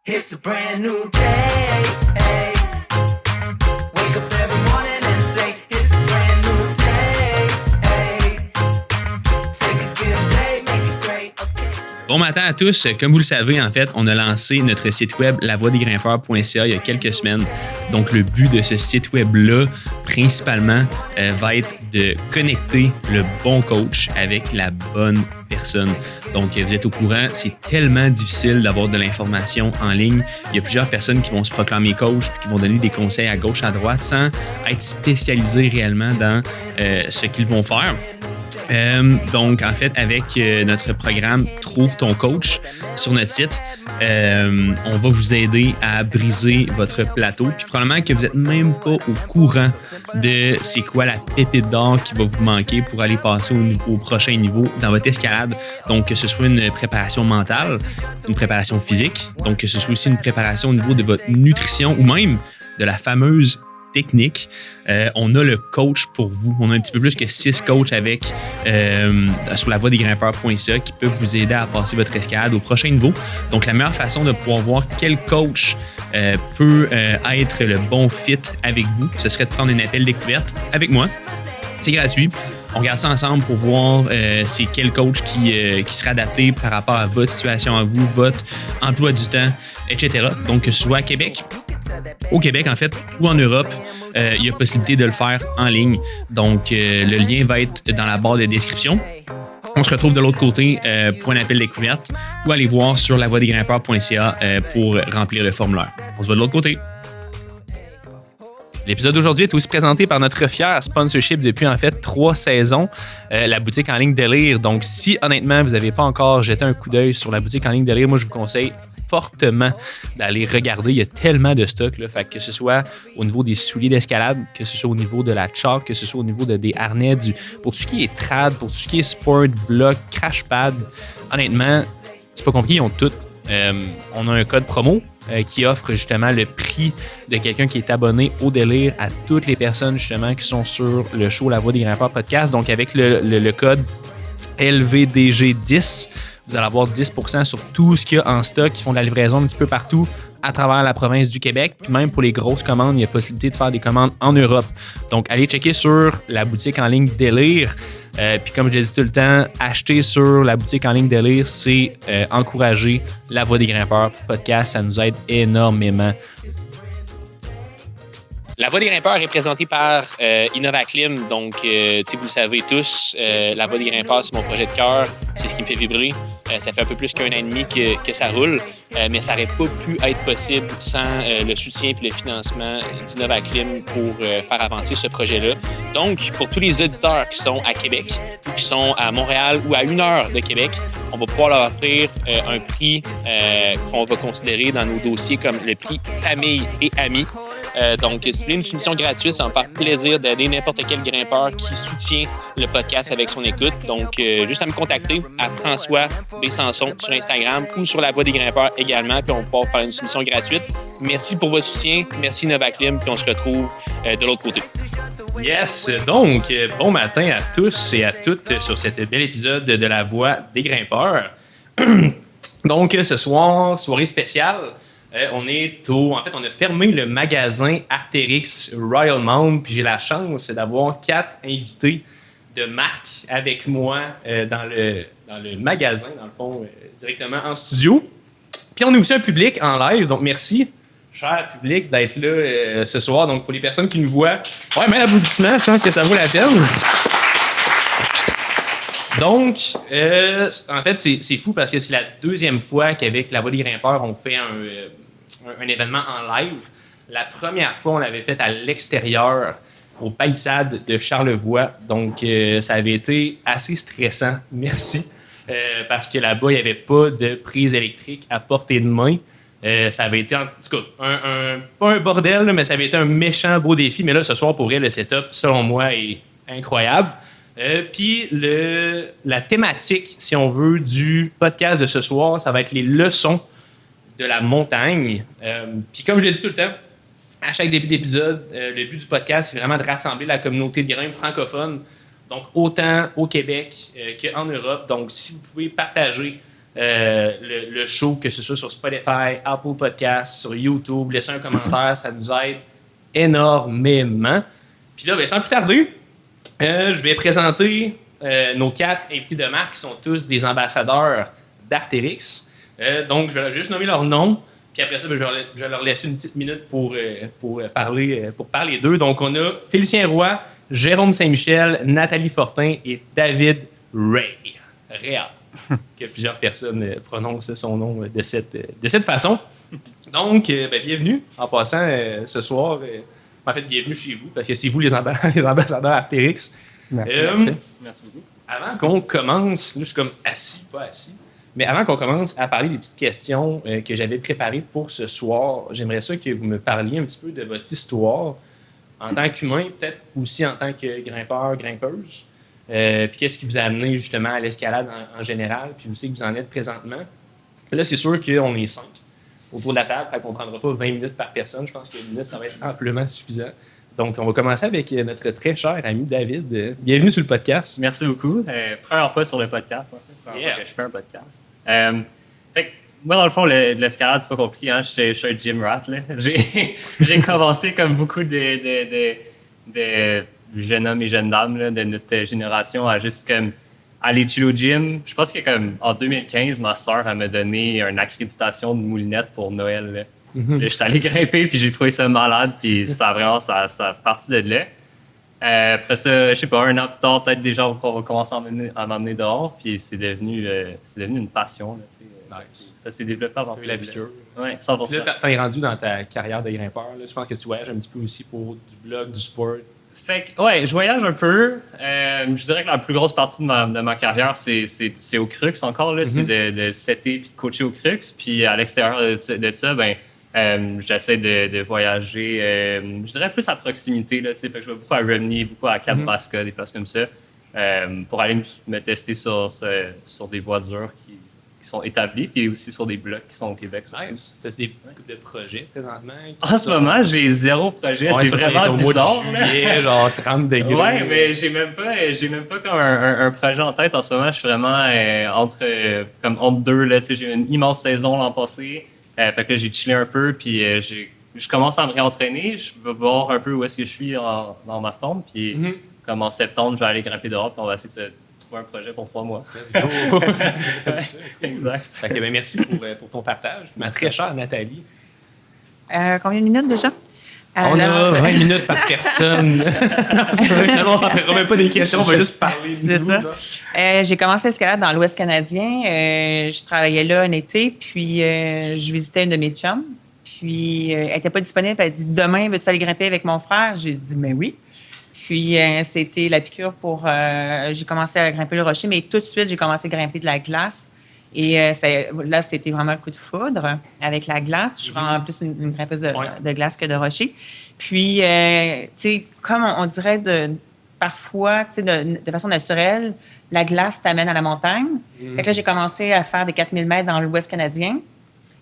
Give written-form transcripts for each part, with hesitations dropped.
It's a brand new day. Hey. Wake up every morning and say it's a brand new day. Hey. Take a good day, make it great. Okay. Bon matin à tous. Comme vous le savez, en fait, on a lancé notre site web lavoixdesgrimpeurs.ca il y a quelques semaines. Donc, le but de ce site web-là, principalement, va être de connecter le bon coach avec la bonne personne. Donc, vous êtes au courant, c'est tellement difficile d'avoir de l'information en ligne. Il y a plusieurs personnes qui vont se proclamer coach puis qui vont donner des conseils à gauche, à droite, sans être spécialisés réellement dans ce qu'ils vont faire. Donc, en fait, avec notre programme Trouve ton coach sur notre site, on va vous aider à briser votre plateau. Puis probablement que vous n'êtes même pas au courant de c'est quoi la pépite d'or qui va vous manquer pour aller passer au prochain niveau dans votre escalade. Donc, que ce soit une préparation mentale, une préparation physique, donc que ce soit aussi une préparation au niveau de votre nutrition ou même de la fameuse technique. On a le coach pour vous. On a un petit peu plus que 6 coachs avec sur lavoixdesgrimpeurs.ca qui peuvent vous aider à passer votre escalade au prochain niveau. Donc, la meilleure façon de pouvoir voir quel coach peut être le bon fit avec vous, ce serait de prendre un appel découverte avec moi. C'est gratuit. On regarde ça ensemble pour voir c'est quel coach qui serait adapté par rapport à votre situation à vous, votre emploi du temps, etc. Donc, que ce soit à Québec, au Québec, en fait, ou en Europe, il y a possibilité de le faire en ligne. Donc, le lien va être dans la barre de description. On se retrouve de l'autre côté pour un appel découverte ou aller voir sur lavoixdesgrimpeurs.ca pour remplir le formulaire. On se voit de l'autre côté. L'épisode d'aujourd'hui est aussi présenté par notre fier sponsorship depuis en fait 3 saisons, la boutique en ligne Delire. Donc, si honnêtement vous n'avez pas encore jeté un coup d'œil sur la boutique en ligne Delire, moi je vous conseille fortement d'aller regarder. Il y a tellement de stock, là, fait que ce soit au niveau des souliers d'escalade, que ce soit au niveau de la chalk, que ce soit au niveau des harnais, pour tout ce qui est trad, pour tout ce qui est sport, block, crash pad. Honnêtement, c'est pas compliqué, ils ont tout. On a un code promo qui offre justement le prix de quelqu'un qui est abonné au Délire à toutes les personnes justement qui sont sur le show La Voix des Grimpeurs podcast. Donc avec le code LVDG10, vous allez avoir 10% sur tout ce qu'il y a en stock, qui font de la livraison un petit peu partout à travers la province du Québec. Puis même pour les grosses commandes, il y a possibilité de faire des commandes en Europe. Donc allez checker sur la boutique en ligne Délire. Puis comme je l'ai dit tout le temps, acheter sur la boutique en ligne Délire, c'est encourager La Voix des Grimpeurs podcast. Ça nous aide énormément. La Voix des Grimpeurs est présentée par InnovaClim. Donc, vous le savez tous, La Voix des Grimpeurs, c'est mon projet de cœur. C'est ce qui me fait vibrer. Ça fait un peu plus qu'1 an et demi que ça roule. Mais ça n'aurait pas pu être possible sans le soutien et le financement d'InnovaClim pour faire avancer ce projet-là. Donc, pour tous les auditeurs qui sont à Québec ou qui sont à Montréal ou à 1 heure de Québec, on va pouvoir leur offrir un prix qu'on va considérer dans nos dossiers comme le prix famille et amis. Donc, si vous voulez une soumission gratuite, ça va me faire plaisir d'aider n'importe quel grimpeur qui soutient le podcast avec son écoute. Donc, juste à me contacter à François B. Sanson sur Instagram ou sur La Voix des Grimpeurs également, puis on va pouvoir faire une soumission gratuite. Merci pour votre soutien. Merci InnovaClim, puis on se retrouve de l'autre côté. Yes! Donc, bon matin à tous et à toutes sur cet bel épisode de La Voix des Grimpeurs. Donc, ce soir, soirée spéciale. On a fermé le magasin Artérix Royal Mount, puis j'ai la chance d'avoir 4 invités de marque avec moi dans le magasin, dans le fond, directement en studio. Puis on a aussi un public en live, donc merci, cher public, d'être là ce soir. Donc pour les personnes qui nous voient, ouais, mais l'applaudissement, je pense que ça vaut la peine. Donc, en fait, c'est fou parce que c'est la 2e fois qu'avec La Voix des Grimpeurs, on fait un événement en live. La première fois, on l'avait fait à l'extérieur, aux palissades de Charlevoix. Donc, ça avait été assez stressant. Merci. Parce que là-bas, il n'y avait pas de prise électrique à portée de main. Ça avait été, en tout cas, pas un bordel, là, mais ça avait été un méchant beau défi. Mais là, ce soir, pour vrai, le setup, selon moi, est incroyable. Puis, la thématique, si on veut, du podcast de ce soir, ça va être les leçons de la montagne. Puis comme je l'ai dit tout le temps, à chaque début d'épisode, le but du podcast, c'est vraiment de rassembler la communauté de grimpe francophone, donc autant au Québec qu'en Europe. Donc, si vous pouvez partager le show, que ce soit sur Spotify, Apple Podcasts, sur YouTube. Laissez un commentaire, ça nous aide énormément. Puis là, sans plus tarder, je vais présenter nos 4 invités de marque qui sont tous des ambassadeurs d'Artérix. Donc, je vais juste nommer leur nom. Puis après ça, je vais leur laisser une petite minute pour parler d'eux. Donc, on a Félicien Roy, Jérôme Saint-Michel, Nathalie Fortin et David Ray. Réal. Que plusieurs personnes prononcent son nom de cette façon. Donc, bienvenue en passant ce soir. En fait, bienvenue chez vous, parce que c'est vous les ambassadeurs Artérix. Merci beaucoup. Avant qu'on commence, là, je suis comme assis, pas assis, mais avant qu'on commence à parler des petites questions que j'avais préparées pour ce soir, j'aimerais ça que vous me parliez un petit peu de votre histoire en tant qu'humain, peut-être aussi en tant que grimpeur, grimpeuse. Puis qu'est-ce qui vous a amené justement à l'escalade en général, puis où c'est que vous en êtes présentement. Là, c'est sûr qu'on est 5 autour de la table, fait qu'on ne prendra pas 20 minutes par personne. Je pense que 20 minutes, ça va être amplement suffisant. Donc, on va commencer avec notre très cher ami David. Bienvenue sur le podcast. Merci beaucoup. Première fois sur le podcast, en fait. Première fois que je fais un podcast. Fait que, moi, dans le fond, l'escalade, c'est pas compliqué. Hein? Je suis un gym rat. Là. J'ai commencé comme beaucoup de jeunes hommes et jeunes dames là, de notre génération à juste comme aller chill au gym. Je pense que comme en 2015, ma soeur m'a donné une accréditation de moulinette pour Noël. Là. Je suis allé grimper, puis j'ai trouvé ça malade, puis ça a parti de là. Après ça, je sais pas, un an plus tard, peut-être déjà qu'on va commencer à m'emmener dehors, puis c'est devenu une passion. Là, nice. Ça s'est développé avant ça. L'habitude. Oui, 100%. Là, t'es rendu dans ta carrière de grimpeur. Là. Je pense que tu voyages un petit peu aussi pour du blog, du sport. Fait que, ouais, je voyage un peu. Je dirais que la plus grosse partie de ma carrière, c'est au Crux encore. Là. C'est de setter et de coacher au Crux. Puis à l'extérieur de ça, j'essaie de voyager, je dirais plus à proximité. Là, fait que je vais beaucoup à Romney, beaucoup à Kamouraska, des places comme ça, pour aller me tester sur des voies dures qui sont établies, puis aussi sur des blocs qui sont au Québec. Nice. Tu as des projets présentement? En ce moment, j'ai 0 projet. Ouais, c'est vraiment bizarre. Au mois de juillet, genre 30 degrés. Ouais, mais j'ai même pas comme un projet en tête. En ce moment, je suis vraiment entre deux. Là, j'ai eu une immense saison l'an passé. Fait que là, j'ai chillé un peu, puis je commence à me réentraîner. Je vais voir un peu où est-ce que je suis dans ma forme. Puis comme en septembre, je vais aller grimper dehors, puis on va essayer de trouver un projet pour 3 mois. Let's go! Exact. Fait que, merci pour ton partage. Ma très chère Nathalie. Combien de minutes déjà? On a 20 minutes par personne. On ne fera même pas des questions, on va juste parler de nous. Ça. J'ai commencé l'escalade dans l'Ouest canadien. Je travaillais là un été, puis je visitais une de mes chums. Puis elle n'était pas disponible. Elle a dit « Demain, veux-tu aller grimper avec mon frère? » J'ai dit « Mais oui. » Puis c'était la piqûre pour... j'ai commencé à grimper le rocher, mais tout de suite, j'ai commencé à grimper de la glace. Et là, c'était vraiment le coup de foudre avec la glace. Je suis vraiment plus une grimpeuse de glace que de rocher. Puis, tu sais, comme on dirait parfois, tu sais, de façon naturelle, la glace t'amène à la montagne. Fait que là, j'ai commencé à faire des 4000 mètres dans l'Ouest canadien.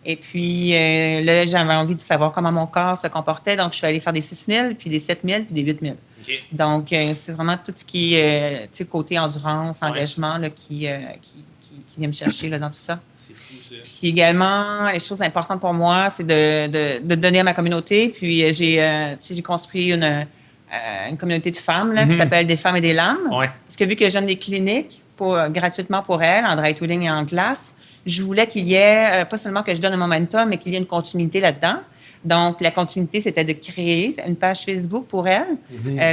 Et puis, là, j'avais envie de savoir comment mon corps se comportait. Donc, je suis allée faire des 6000, puis des 7000, puis des 8000. Okay. Donc, c'est vraiment tout ce qui est, tu sais, côté endurance, engagement, là, qui vient me chercher là, dans tout ça. C'est fou, ça. Puis également, les choses importantes pour moi, c'est de donner à ma communauté. Puis j'ai construit une communauté de femmes là, qui s'appelle Des femmes et des lames. Ouais. Parce que vu que je donne des cliniques gratuitement pour elles, en dry tooling et en glace, je voulais qu'il y ait, pas seulement que je donne un momentum, mais qu'il y ait une continuité là-dedans. Donc, la continuité, c'était de créer une page Facebook pour elles.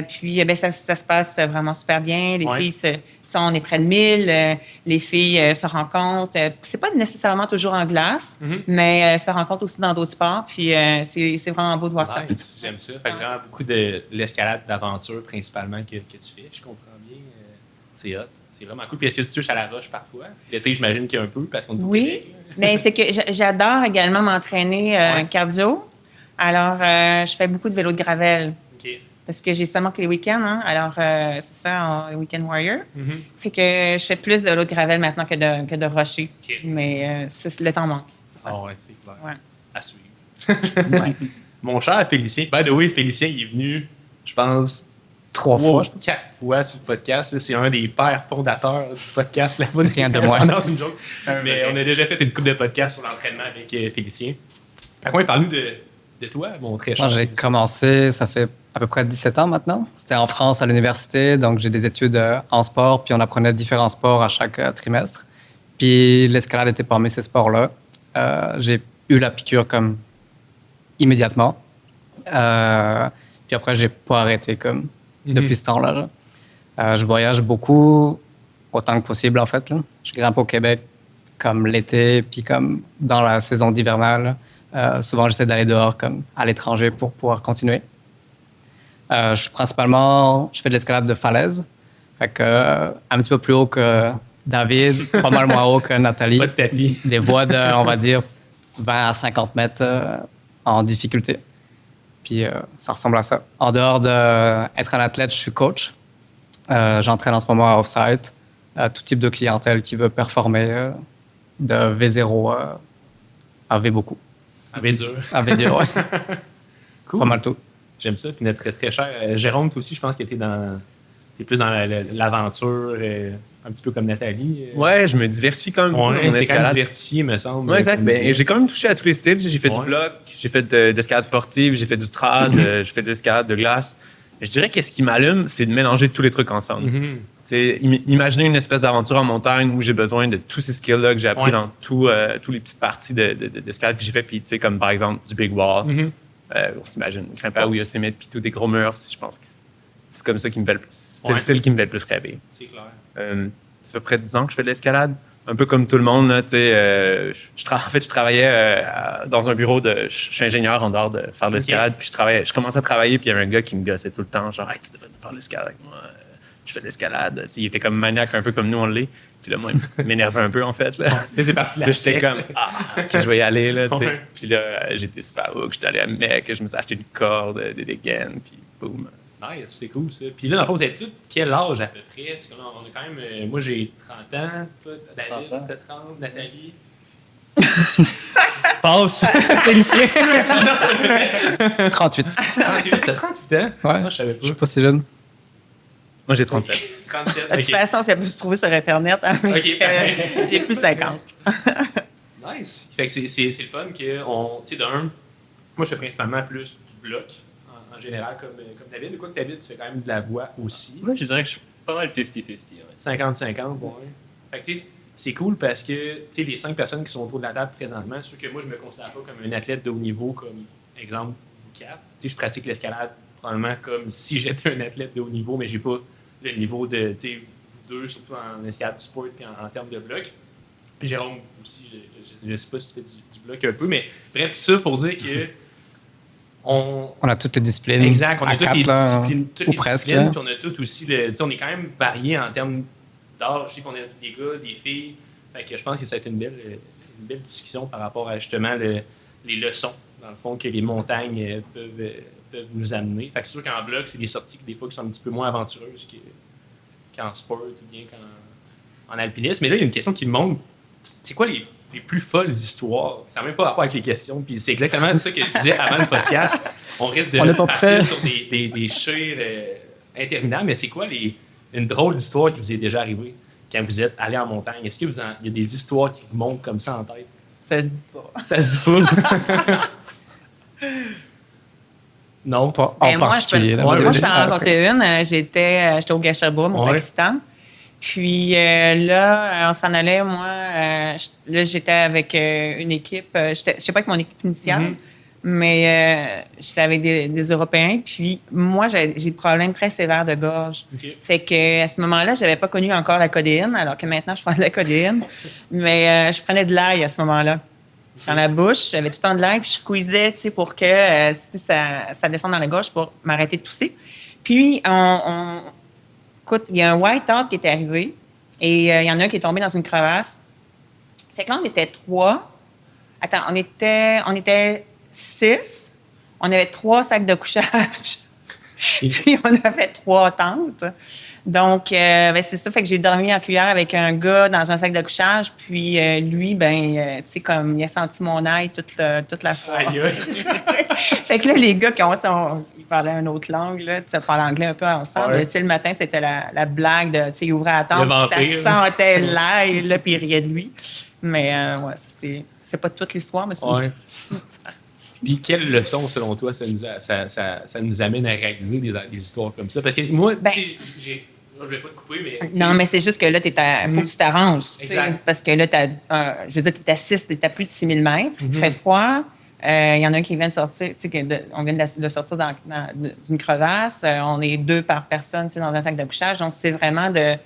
Puis, ça se passe vraiment super bien. Les filles, on est près de 1000. Les filles se rencontrent. C'est pas nécessairement toujours en glace, mais se rencontrent aussi dans d'autres sports. Puis, c'est vraiment beau de voir ça. J'aime ça. Fait vraiment beaucoup de l'escalade d'aventure, principalement, que tu fais. Je comprends bien. C'est hot. C'est vraiment cool. Puis est-ce que tu touches à la roche parfois? L'été, j'imagine qu'il y a un peu, parce qu'on est au Québec. Mais c'est que j'adore également m'entraîner cardio. Alors, je fais beaucoup de vélo de gravel. Okay. Parce que j'ai seulement que les week-ends. Hein? Alors, c'est ça, Weekend Warrior. Fait que je fais plus de vélo de gravel maintenant que de rocher. Okay. Mais le temps manque. C'est ça. Ah ouais, c'est clair. Ouais. À suivre. Mon cher Félicien. By the way, Félicien, il est venu, je pense, 3 fois, je pense. 4 fois sur le podcast. C'est un des pères fondateurs du podcast. Rien de moins. Non, c'est une joke. Mais on a déjà fait une couple de podcasts sur l'entraînement avec Félicien. Fait quoi, parle-nous de toi, mon très cher. Moi, j'ai commencé, ça fait à peu près 17 ans maintenant. C'était en France à l'université, donc j'ai des études en sport, puis on apprenait différents sports à chaque trimestre. Puis l'escalade était parmi ces sports-là. J'ai eu la piqûre comme immédiatement. Puis après, j'ai pas arrêté comme depuis ce temps-là. Je voyage beaucoup, autant que possible en fait. Là. Je grimpe au Québec comme l'été, puis comme dans la saison d'hivernale. Souvent, j'essaie d'aller dehors comme à l'étranger pour pouvoir continuer. Je fais de l'escalade de falaise. Fait que, un petit peu plus haut que David, pas mal moins haut que Nathalie. Pas de tapis. Des voies de, on va dire, 20 à 50 mètres en difficulté. Puis ça ressemble à ça. En dehors d'être un athlète, je suis coach. J'entraîne en ce moment à Offsite. Tout type de clientèle qui veut performer de V0 à V beaucoup. À V-dur. À V dur, ouais. Cool. Pas mal tout. J'aime ça. Puis notre très, très cher Jérôme, toi aussi, je pense que t'es plus dans l'aventure, un petit peu comme Nathalie. Ouais, je me diversifie quand même beaucoup dans mon t'es quand même escalade. diversifié, me semble. Ouais, exact. Comme tu dis. J'ai quand même touché à tous les styles. J'ai fait du bloc, j'ai fait d'escalade sportive, j'ai fait du trad, j'ai fait de l'escalade de glace. Je dirais que ce qui m'allume, c'est de mélanger tous les trucs ensemble. Imaginez une espèce d'aventure en montagne où j'ai besoin de tous ces skills-là que j'ai appris dans tous les petites parties d'escalade que j'ai fait. Puis, tu sais, comme par exemple du big wall. On s'imagine grimper à Yosemite puis tous des gros murs. Je pense que c'est comme ça qui me fait le plus. C'est le style qui me fait le plus rêver. C'est clair. Ça fait près de 10 ans que je fais de l'escalade. Un peu comme tout le monde, là, tu sais. En fait, je travaillais dans un bureau je suis ingénieur en dehors de faire de l'escalade. Puis je commençais à travailler, puis il y avait un gars qui me gossait tout le temps. Genre, hey, tu devrais faire de l'escalade avec moi. Je fais de l'escalade. Tu sais, il était comme maniaque, un peu comme nous, on l'est. Puis là, moi, il m'énervait un peu, en fait. Là. C'est parti. Puis j'étais comme, que je vais y aller, là, tu sais. Ouais. Puis là, j'étais super hook. J'étais allé à Mecque, je me suis acheté une corde, des gaines, puis boum. Nice, c'est cool ça. Puis là, dans le fond, vous avez tous quel âge à peu près? Parce qu'on a quand même. Moi, j'ai 30 ans. Toi, David, 30 ans. t'as 30. Nathalie. Passe. Félicien. 38. 38. T'as 38 ans? Ouais. Moi, je savais Je pas. suis pas si jeune. Moi, j'ai 37. 37. De toute façon, ça peut se trouver sur Internet. Hein, mais, Ok, parfait. j'ai plus 50. Nice. Fait que c'est le fun que on. Tu sais, d'un, moi, je fais principalement plus du bloc en général, comme David. Quoi que David, tu fais quand même de la voix aussi. Moi, je dirais que je suis pas mal 50-50. Ouais. 50-50, ouais. Fait que tu sais, c'est cool parce que tu sais, les 5 personnes qui sont autour de la table présentement, ceux que moi, je me considère pas comme un athlète de haut niveau, comme exemple, vous 4. Tu sais, je pratique l'escalade probablement comme si j'étais un athlète de haut niveau, mais j'ai pas le niveau de, tu sais, vous deux, surtout en escalade sport et en termes de bloc. Jérôme aussi, je sais pas si tu fais du bloc un peu, mais bref, ça pour dire que on a toutes les disciplines. Exact, on a à toutes quatre, les là, disciplines, ou presque, là. puis on a toutes aussi tu sais, on est quand même variés en termes d'âge. Je sais qu'on a des gars, des filles. Fait que je pense que ça va être une belle discussion par rapport à justement les leçons, dans le fond, que les montagnes peuvent nous amener. Fait que c'est sûr qu'en bloc, c'est des sorties des fois qui sont un petit peu moins aventureuses qu'en sport ou bien qu'en alpinisme. Mais là, il y a une question qui me montre. C'est quoi les plus folles histoires? Ça n'a même pas rapport avec les questions. Puis c'est exactement ça que je disais avant le podcast. On risque de On est pas partir prêt. sur des chires interminables. Mais c'est quoi une drôle d'histoire qui vous est déjà arrivée quand vous êtes allé en montagne? Est-ce que il y a des histoires qui vous montent comme ça en tête? Ça se dit pas. Ça se dit pas? Non. Pas Ben, en moi, particulier. là. Ouais, Vas-y, Moi, vas-y. je t'en Ah, racontais une. J'étais au Gachabrum, au Ouais. Pakistan. Puis là, on s'en allait, moi. Là, j'étais avec une équipe. Je sais pas avec mon équipe initiale, mais j'étais avec des Européens. Puis moi, j'ai des problèmes très sévères de gorge. OK. Fait que à ce moment-là, j'avais pas connu encore la codéine, alors que maintenant, je prends de la codéine. Mais je prenais de l'ail à ce moment-là. Dans la bouche, j'avais tout le temps de l'ail, puis je squeezais, tu sais, pour que tu sais, ça descende dans la gorge pour m'arrêter de tousser. Puis, écoute, il y a un white-out qui est arrivé et il y en a un qui est tombé dans une crevasse. C'est que là, on était 3. Attends, on était 6. On avait 3 sacs de couchage. Puis on a fait 3 tentes. Donc, ben, c'est ça. Fait que j'ai dormi en cuillère avec un gars dans un sac de couchage. Puis lui, ben, tu sais, comme il a senti mon ail toute la soirée. Aïe, aïe. Fait que là, les gars qui ils parlaient une autre langue, là, tu sais, parlaient anglais un peu ensemble. Ouais. Tu sais, le matin, c'était la blague de, tu sais, il ouvrait la tente, Le puis ça vampire. sentait l'ail, là, puis il riait de lui. Mais, ouais, c'est pas toute l'histoire, mais c'est Ouais. Puis quelle leçon, selon toi, ça nous amène à réaliser des histoires comme ça? Parce que moi, Ben- je vais pas te couper, mais... Non, mais c'est juste que là, faut que tu t'arranges. Tu sais, Exact. parce que là, je veux dire, tu es à 6, tu es à plus de 6000 mètres. Il fait froid. Il y en a un qui vient de sortir. Tu sais, on vient de sortir d'une crevasse. On est 2 par personne, tu sais, dans un sac de couchage. Donc, c'est vraiment de.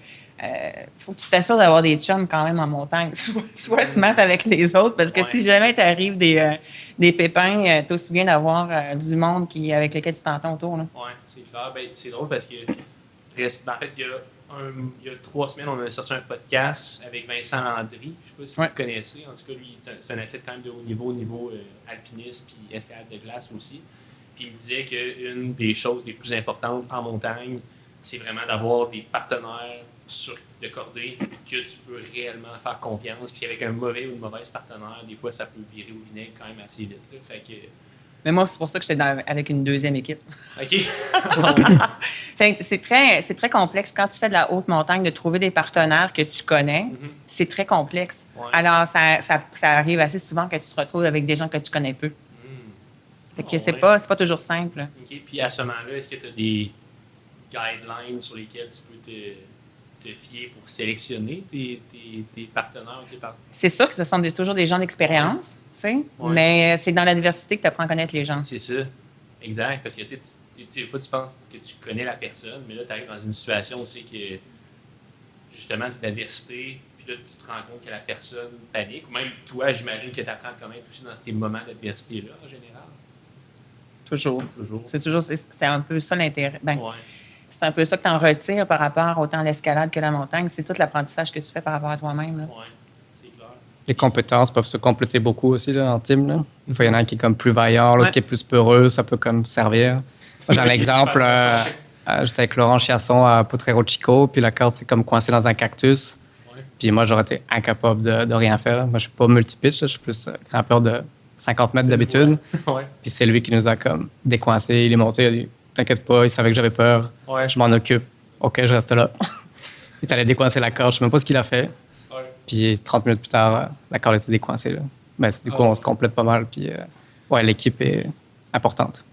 Faut que tu t'assures d'avoir des chums quand même en montagne. Soit se mettre avec les autres, parce que Ouais. si jamais t'arrives des pépins, t'as aussi bien d'avoir du monde avec lequel tu t'entends autour. Là. Oui, c'est clair. Ben, c'est drôle parce que, en fait, il y a 3 semaines, on a sorti un podcast avec Vincent Landry. Je ne sais pas si Ouais. vous le connaissez. En tout cas, lui, c'est un athlète quand même de haut niveau alpiniste puis escalade de glace aussi. Puis il me disait qu'une des choses les plus importantes en montagne, c'est vraiment d'avoir des partenaires de cordée que tu peux réellement faire confiance. Puis avec un mauvais ou une mauvaise partenaire, des fois, ça peut virer au vinaigre quand même assez vite. Là. Fait que, Mais moi, c'est pour ça que j'étais avec une deuxième équipe. OK. Fait que c'est très complexe. Quand tu fais de la haute montagne, de trouver des partenaires que tu connais, c'est très complexe. Ouais. Alors, ça arrive assez souvent que tu te retrouves avec des gens que tu connais peu. Fait que Ah c'est ouais. pas toujours simple. OK. Puis à ce moment-là, est-ce que tu as des guidelines sur lesquels tu peux te fier pour sélectionner tes partenaires ou tes partenaires? C'est sûr que ce sont toujours des gens d'expérience, tu sais, mais c'est dans la diversité que tu apprends à connaître les gens. C'est ça. Exact. Parce que tu sais, des fois, tu penses que tu connais la personne, mais là, tu arrives dans une situation où tu sais que justement, de l'adversité, puis là, tu te rends compte que la personne panique. Ou même toi, j'imagine que tu apprends à te connaître aussi dans ces moments d'adversité-là, en général. Toujours. Toujours. C'est un peu ça l'intérêt. Ben, Ouais. c'est un peu ça que tu en retires par rapport autant à l'escalade que la montagne. C'est tout l'apprentissage que tu fais par rapport à toi-même. Là. Ouais. C'est clair. Les compétences peuvent se compléter beaucoup aussi là, en team. Là. Des fois, il y en a un qui est comme plus vaillant, l'autre Ouais. qui est plus peureux, ça peut comme servir. Moi, j'ai un exemple. J'étais avec Laurent Chiasson à Potrero Chico, puis la corde s'est comme coincée dans un cactus. Ouais. Puis moi, j'aurais été incapable de rien faire. Là. Moi, je suis pas multipitch, là. Je suis plus grimpeur de 50 mètres d'habitude. Ouais. Puis c'est lui qui nous a comme décoincés. Il est monté, il a dit « T'inquiète pas, il savait que j'avais peur. Ouais. Je m'en occupe. OK, je reste là. » Il est allé décoincer la corde. Je sais même pas ce qu'il a fait. Ouais. Puis 30 minutes plus tard, la corde était décoincée. Là. Mais du coup, Ah ouais. on se complète pas mal. Puis ouais, l'équipe est importante.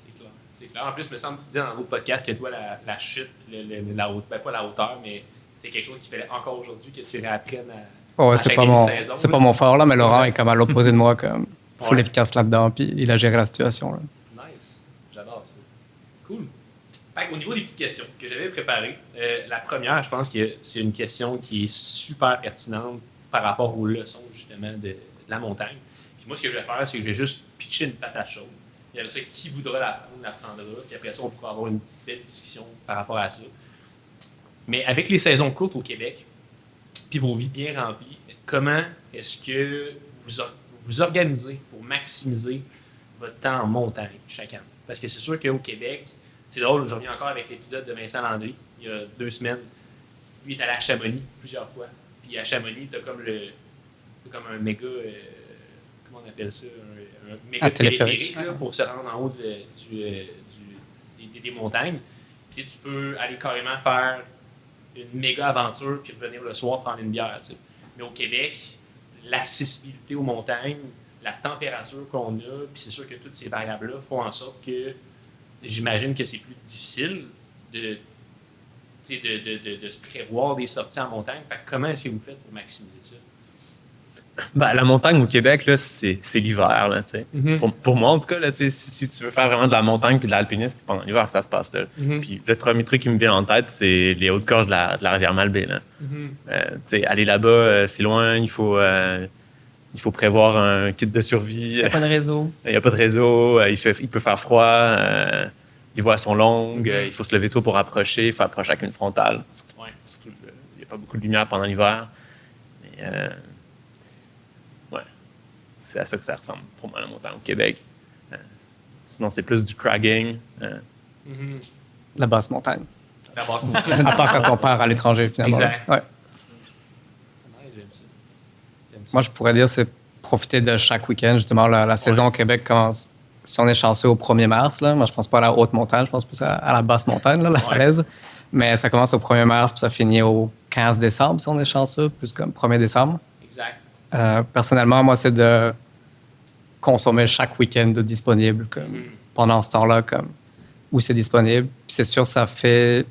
C'est clair. C'est clair. En plus, il me semble que tu disais dans l'autre podcast que toi, la chute, la hauteur, ben, pas la hauteur, mais c'était quelque chose qu'il fallait encore aujourd'hui que tu réapprennes à. Ouais, à c'est chaque pas début de mon, saison, c'est là. pas mon fort, là, mais Laurent est comme à l'opposé de moi, comme full Ouais. efficace là-dedans. Puis il a géré la situation. Là. Nice. J'adore ça. Cool. Fait qu'au niveau des petites questions que j'avais préparées, la première, je pense que c'est une question qui est super pertinente par rapport aux leçons, justement, de la montagne. Puis moi, ce que je vais faire, c'est que je vais juste pitcher une patate chaude. Puis après ça, qui voudra l'apprendra. Puis après ça, on pourra avoir une belle discussion par rapport à ça. Mais avec les saisons courtes au Québec, puis vos vies bien remplies, comment est-ce que vous organisez pour maximiser votre temps en montagne chaque année? Parce que c'est sûr qu'au Québec, c'est drôle, je reviens encore avec l'épisode de Vincent Landry, il y a 2 semaines. Lui, il est allé à Chamonix plusieurs fois. Puis à Chamonix, t'as comme un méga, comment on appelle ça? Un méga Un téléphérique. téléphérique là, pour se rendre en haut des montagnes. Puis tu peux aller carrément faire une méga aventure puis revenir le soir prendre une bière. Tu sais. Mais au Québec, l'accessibilité aux montagnes, la température qu'on a, puis c'est sûr que toutes ces variables-là font en sorte que j'imagine que c'est plus difficile de se prévoir des sorties en montagne. Fait que comment est-ce que vous faites pour maximiser ça? Ben, la montagne au Québec, là, c'est l'hiver. Là, tu sais. Pour moi, en tout cas, là, tu sais, si tu veux faire vraiment de la montagne puis de l'alpinisme, c'est pendant l'hiver que ça se passe. Là. Puis le premier truc qui me vient en tête, c'est les hautes gorges de la rivière Malbaie. Là. Tu sais, aller là-bas, c'est loin, il faut prévoir un kit de survie. Pas de réseau. Il n'y a pas de réseau, il peut faire froid, les voies sont longues, il faut se lever tôt pour approcher, il faut approcher avec une frontale. Surtout, il n'y a pas beaucoup de lumière pendant l'hiver. Mais, ouais, c'est à ça que ça ressemble pour moi la montagne au Québec. Sinon, c'est plus du cragging. La basse montagne. La basse À part quand on part à l'étranger, finalement. Exact. Ouais. J'aime ça. Moi, je pourrais dire c'est profiter de chaque week-end. Justement, la saison au Québec commence, si on est chanceux, au 1er mars. Là. Moi, je pense pas à la haute montagne, je pense plus à la basse montagne, là, la falaise. Mais ça commence au 1er mars, puis ça finit au 15 décembre, si on est chanceux, plus comme 1er décembre. Exact. Personnellement, moi, c'est de consommer chaque week-end de disponible pendant ce temps-là, où c'est disponible. Puis c'est sûr, ça fait...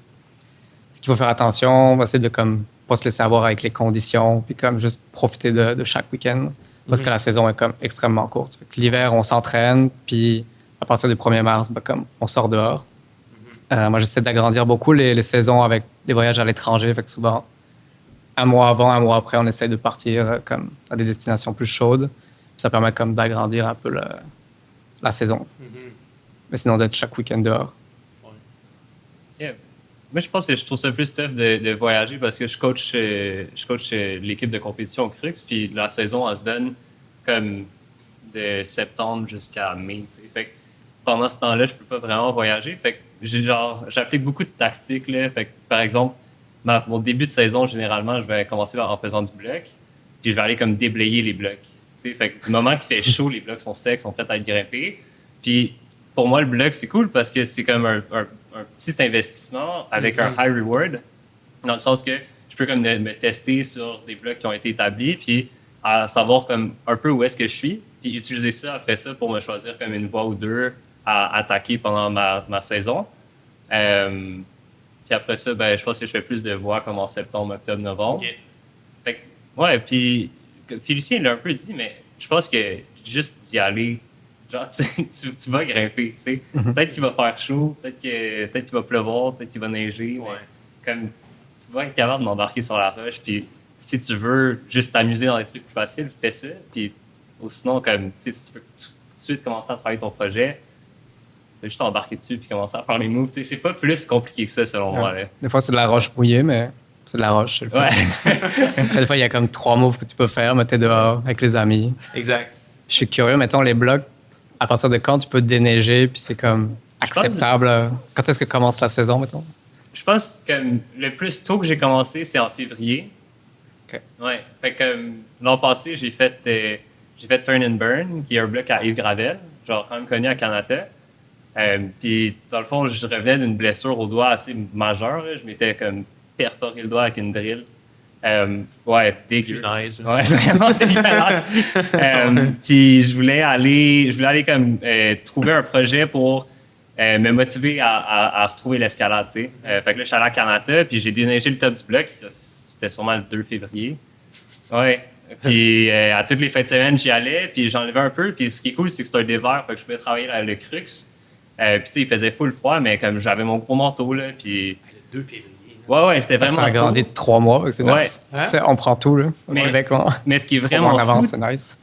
Ce qu'il faut faire attention, c'est de pas se laisser avoir avec les conditions, puis juste profiter de chaque week-end, parce que la saison est extrêmement courte. Fait que l'hiver, on s'entraîne, puis à partir du 1er mars, on sort dehors. Moi, j'essaie d'agrandir beaucoup les saisons avec les voyages à l'étranger, fait que souvent, un mois avant, un mois après, on essaie de partir à des destinations plus chaudes. Puis ça permet d'agrandir un peu la saison. Mais sinon, d'être chaque week-end dehors. Yeah. Moi, je pense que je trouve ça plus tough de voyager parce que je coach l'équipe de compétition au Crux, puis la saison, elle se donne comme de septembre jusqu'à mai. T'sais. Fait que pendant ce temps-là, je peux pas vraiment voyager. Fait que j'applique beaucoup de tactiques. Là. Fait que, par exemple, mon début de saison, généralement, je vais commencer en faisant du bloc, puis je vais aller déblayer les blocs. T'sais. Fait que du moment qu'il fait chaud, les blocs sont secs, sont prêts à être grimpés. Puis pour moi, le bloc, c'est cool parce que c'est comme un petit investissement avec un high reward, dans le sens que je peux me tester sur des blocs qui ont été établis, puis à savoir un peu où est-ce que je suis, puis utiliser ça après ça pour me choisir une voie ou deux à attaquer pendant ma saison. Puis après ça, je pense que je fais plus de voies en septembre, octobre, novembre. Okay. Fait que, ouais, puis Félicien l'a un peu dit, mais je pense que juste d'y aller, genre, tu vas grimper, tu sais. Peut-être qu'il va faire chaud, peut-être qu'il va pleuvoir, peut-être qu'il va neiger. Mais tu vas être capable d'embarquer sur la roche. Puis si tu veux juste t'amuser dans des trucs plus faciles, fais ça. Puis sinon, si tu veux tout de suite commencer à travailler ton projet, tu vas juste embarquer dessus puis commencer à faire les moves. T'sais, c'est pas plus compliqué que ça, selon moi. Là. Des fois, c'est de la roche mouillée, mais c'est de la roche, c'est le fun. Des fois, il y a 3 moves que tu peux faire, mais t'es dehors avec les amis. Exact. Je suis curieux, mettons, les blocs, à partir de quand tu peux déneiger, puis c'est acceptable. Quand est-ce que commence la saison, mettons? Je pense que le plus tôt que j'ai commencé, c'est en février. OK. Ouais. Fait que l'an passé, j'ai fait Turn and Burn, qui est un bloc à Yves Gravel, genre quand même connu à Canada. Puis, dans le fond, je revenais d'une blessure au doigt assez majeure. Là. Je m'étais perforé le doigt avec une drill. Ouais, dégueu. Nice. Ouais, vraiment dégueulasse. Puis, je voulais aller trouver un projet pour me motiver à retrouver l'escalade, tu sais. Fait que là, je suis allé à Canada, puis j'ai déneigé le top du bloc. C'était sûrement le 2 février. Ouais. Puis à toutes les fins de semaine, j'y allais, puis j'enlevais un peu. Puis ce qui est cool, c'est que c'est un dévers, fait que je pouvais travailler le crux. Puis tu sais, il faisait full froid, mais j'avais mon gros manteau, là, puis... Le 2 février. Ouais, c'était vraiment Ça a grandi de 3 mois, c'est nice. Hein? On prend tout, là, au Québec. Mais ce qui est vraiment en avance, fou... c'est nice.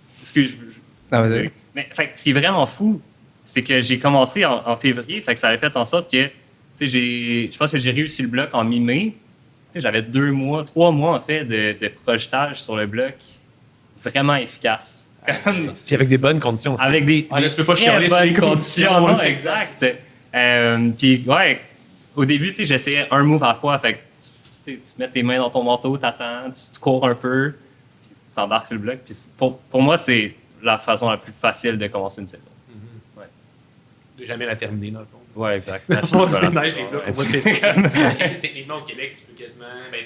Mais ce qui est vraiment fou, c'est que j'ai commencé en février, fait que ça avait fait en sorte que, tu sais, je pense que j'ai réussi le bloc en mi-mai. Tu sais, j'avais 3 mois, en fait, de projetage sur le bloc vraiment efficace. Puis avec des bonnes conditions aussi. Avec des là, tu peux pas chialer sur les conditions. Non, exact. Puis, ouais, au début, tu sais, j'essayais un move à la fois. Fait que tu mets tes mains dans ton manteau, t'attends, tu cours un peu, puis t'embarques sur le bloc. Puis pour moi, c'est la façon la plus facile de commencer une saison. De jamais la terminer, dans le fond. Ouais, exact. On déneige les blocs. Techniquement, au Québec, tu peux quasiment...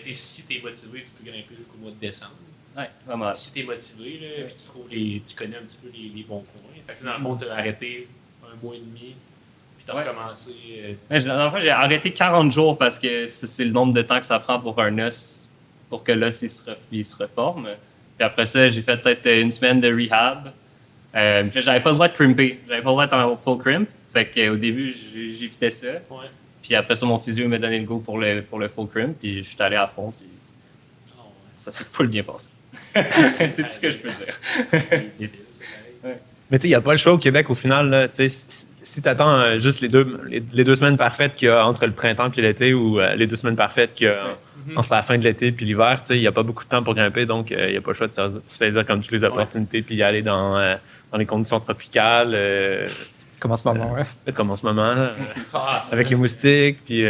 si t'es motivé, tu peux grimper jusqu'au mois de décembre. Ouais, vraiment. Si t'es motivé, là, puis tu connais un petit peu les bons coins. Fait que dans le fond, t'as arrêté 1 mois et demi, puis t'as recommencé... Dans le fond, j'ai arrêté 40 jours parce que c'est le nombre de temps que ça prend pour un os, pour que l'os il se reforme. Puis après ça, j'ai fait peut-être 1 semaine de rehab. Puis là, j'avais pas le droit de crimper. J'avais pas le droit d'être en full crimp. Fait qu'au début, j'évitais ça. Ouais. Puis après ça, mon physio m'a donné le go pour le full crimp. Puis je suis allé à fond. Puis ça s'est full bien passé. C'est tout ce que je peux dire. Mais tu sais, il n'y a pas le choix au Québec au final. Là, si tu attends juste les 2 semaines parfaites qu'il y a entre le printemps et l'été ou les 2 semaines parfaites qu'il y a entre la fin de l'été et l'hiver, il n'y a pas beaucoup de temps pour grimper. Donc, il n'y a pas le choix de saisir comme toutes les opportunités puis y aller dans les conditions tropicales. Comme en ce moment, ouais. Comme en ce moment, là, Ah, avec les moustiques, puis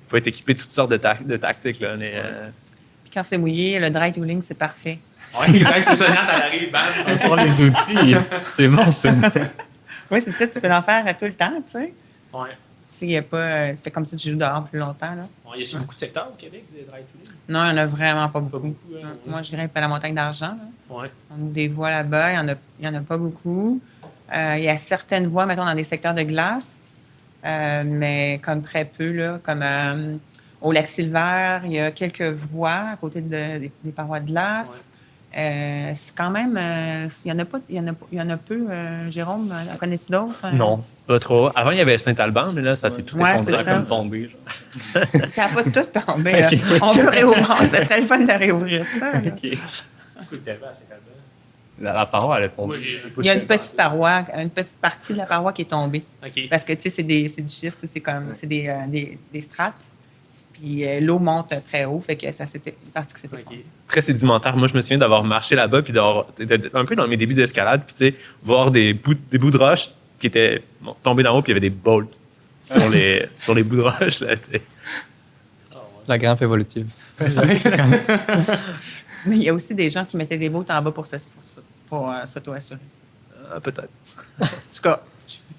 faut être équipé de toutes sortes de tactiques. Là, Puis quand c'est mouillé, le dry tooling, c'est parfait. Ouais, quand c'est ça, Nat, elle arrive, bam. On sort les outils. C'est bon, ça. Oui, c'est ça, tu peux en faire à tout le temps, tu sais. Ouais. S'il y a pas. Tu fais comme ça, tu joues dehors plus longtemps, là. Il y a beaucoup de secteurs au Québec de dry tooling? Non, il n'y en a vraiment pas Pas beaucoup. beaucoup, hein, ouais. Moi, je grimpe à la montagne d'argent, là. Ouais. On a des voies là-bas, il y en a pas beaucoup. Il y a certaines voies, mettons, dans des secteurs de glace, mais comme très peu, là, comme au lac Silver, il y a quelques voies à côté des parois de glace. C'est quand même, il y en a peu. Jérôme, en connais-tu d'autres? Non, pas trop. Avant, il y avait Saint-Alban, mais là, ça s'est tout Ouais, effondré. c'est ça. Comme tombé, genre. Ça n'a pas tout tombé. Là. Ok. On veut réouvrir. Ça serait le fun de réouvrir ça. là. OK. C'est quoi que t'avais à Saint-Albert? La parole, elle est tombée. Moi, j'ai pas Il y a su une petite paroi, une petite partie de la paroi qui est tombée. OK. Parce que, tu sais, c'est du schiste, c'est des strates. Puis l'eau monte très haut, fait que ça s'était une partie qui s'était OK. effondrée. Très sédimentaire. Moi, je me souviens d'avoir marché là-bas, puis d'être un peu dans mes débuts d'escalade, puis tu sais, voir des bouts de roche qui étaient tombés d'en haut, puis il y avait des bolts sur les bouts de roche. Là, tu sais. La grimpe évolutive. Mais il y a aussi des gens qui mettaient des bottes en bas pour s'auto-assurer. Peut-être. En tout cas,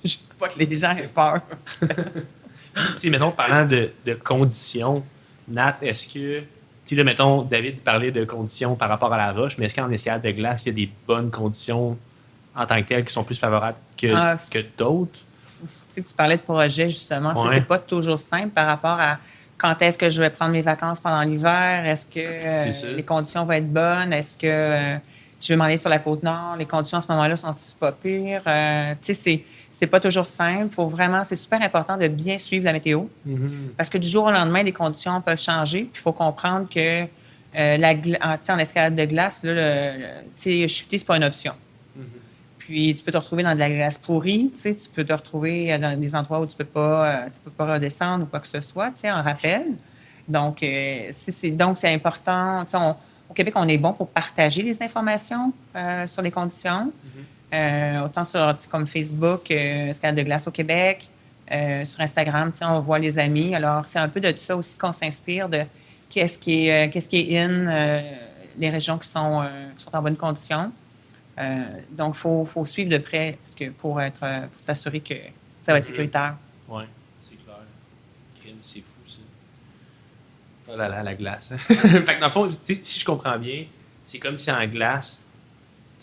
je ne veux pas que les gens aient peur. Tu sais, mettons, parlant de conditions, Nat, est-ce que, tu sais, là, mettons, David parlait de conditions par rapport à la roche, mais est-ce qu'en escalade de glace, il y a des bonnes conditions en tant que telles qui sont plus favorables que d'autres? Tu parlais de projet, justement. Ouais. C'est pas toujours simple par rapport à quand est-ce que je vais prendre mes vacances pendant l'hiver. Est-ce C'est ça. que les conditions vont être bonnes? Est-ce que je vais m'en aller sur la Côte-Nord? Les conditions à ce moment-là sont pas pires? Tu sais, c'est pas toujours simple. C'est super important de bien suivre la météo. Parce que du jour au lendemain, les conditions peuvent changer. Puis il faut comprendre que en escalade de glace, chuter, c'est pas une option. Puis tu peux te retrouver dans de la glace pourrie, tu peux te retrouver dans des endroits où tu peux pas redescendre ou quoi que ce soit, en rappel. Donc, c'est important. Au Québec, on est bon pour partager les informations sur les conditions. Autant sur comme Facebook, Escalade de glace au Québec, sur Instagram, on voit les amis. Alors, c'est un peu de ça aussi qu'on s'inspire de qu'est-ce qui est in, les régions qui sont en bonne condition. Donc, il faut suivre de près parce que pour s'assurer que ça va être sécuritaire. Oui, c'est clair. Crime, c'est fou, ça. Oh là là, la glace. Fait que dans le fond, si je comprends bien, c'est comme si en glace,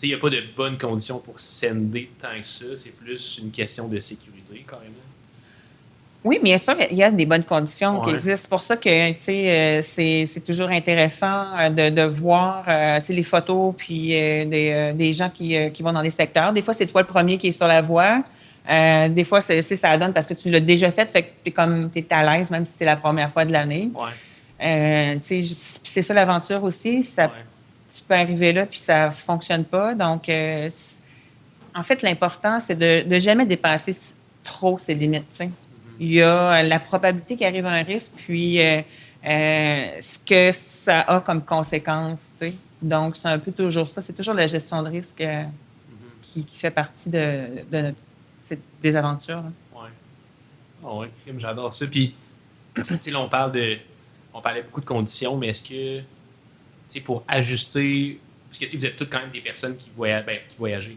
il n'y a pas de bonnes conditions pour sender tant que ça. C'est plus une question de sécurité, carrément. Oui, bien sûr, il y a des bonnes conditions qui Ouais. existent. C'est pour ça que c'est toujours intéressant de voir les photos puis des gens qui vont dans des secteurs. Des fois, c'est toi le premier qui est sur la voie. Des fois, ça donne parce que tu l'as déjà fait que t'es à l'aise, même si c'est la première fois de l'année. Ouais. C'est ça l'aventure aussi. Ouais. Tu peux arriver là puis ça fonctionne pas. Donc, en fait, l'important, c'est de jamais dépasser trop ses limites, tu sais. Il y a la probabilité qu'il arrive un risque, puis ce que ça a comme conséquence, tu sais. Donc, c'est un peu toujours ça. C'est toujours la gestion de risque qui fait partie des aventures. Là. Ouais. Oh, ouais, crime, j'adore ça. Puis, tu sais, là, on parlait beaucoup de conditions, mais est-ce que, tu sais, pour ajuster, parce que, tu sais, vous êtes toutes quand même des personnes qui voyagent,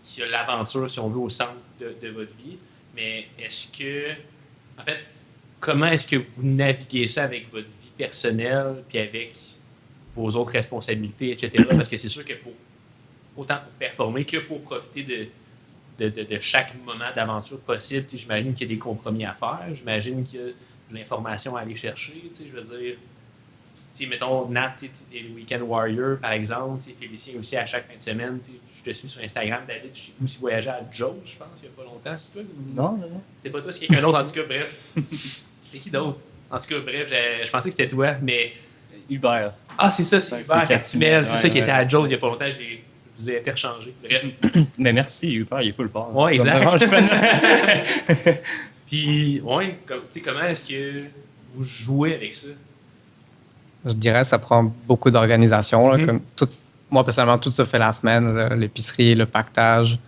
qui ont l'aventure, si on veut, au centre de votre vie. Mais est-ce que, en fait, comment est-ce que vous naviguez ça avec votre vie personnelle puis avec vos autres responsabilités, etc.? Parce que c'est sûr que autant pour performer que pour profiter de chaque moment d'aventure possible, j'imagine qu'il y a des compromis à faire, j'imagine qu'il y a de l'information à aller chercher, je veux dire... mettons, Nat, t'es le Weekend Warrior, par exemple. Félicien aussi, à chaque fin de semaine. Je te suis sur Instagram, David. Je sais plus si voyageait à Joe, je pense, il n'y a pas longtemps. C'est toi? Non. C'était pas toi, c'est quelqu'un d'autre, en tout cas, bref. C'est qui d'autre? En tout cas, bref, je pensais que c'était toi, mais... Hubert. Ah, c'est ça, c'est C'est Hubert Catimel. C'est ouais, ça qui ouais. était à Joe il n'y a pas longtemps. Je vous ai interchangé. Bref. Mais merci, Hubert, il est full fort. Ouais, exact. Ça me dérange pas. Puis, ouais, comment est-ce que vous jouez avec ça? Je dirais que ça prend beaucoup d'organisation. Là, comme moi, personnellement, tout se fait la semaine. Là, l'épicerie, le pactage,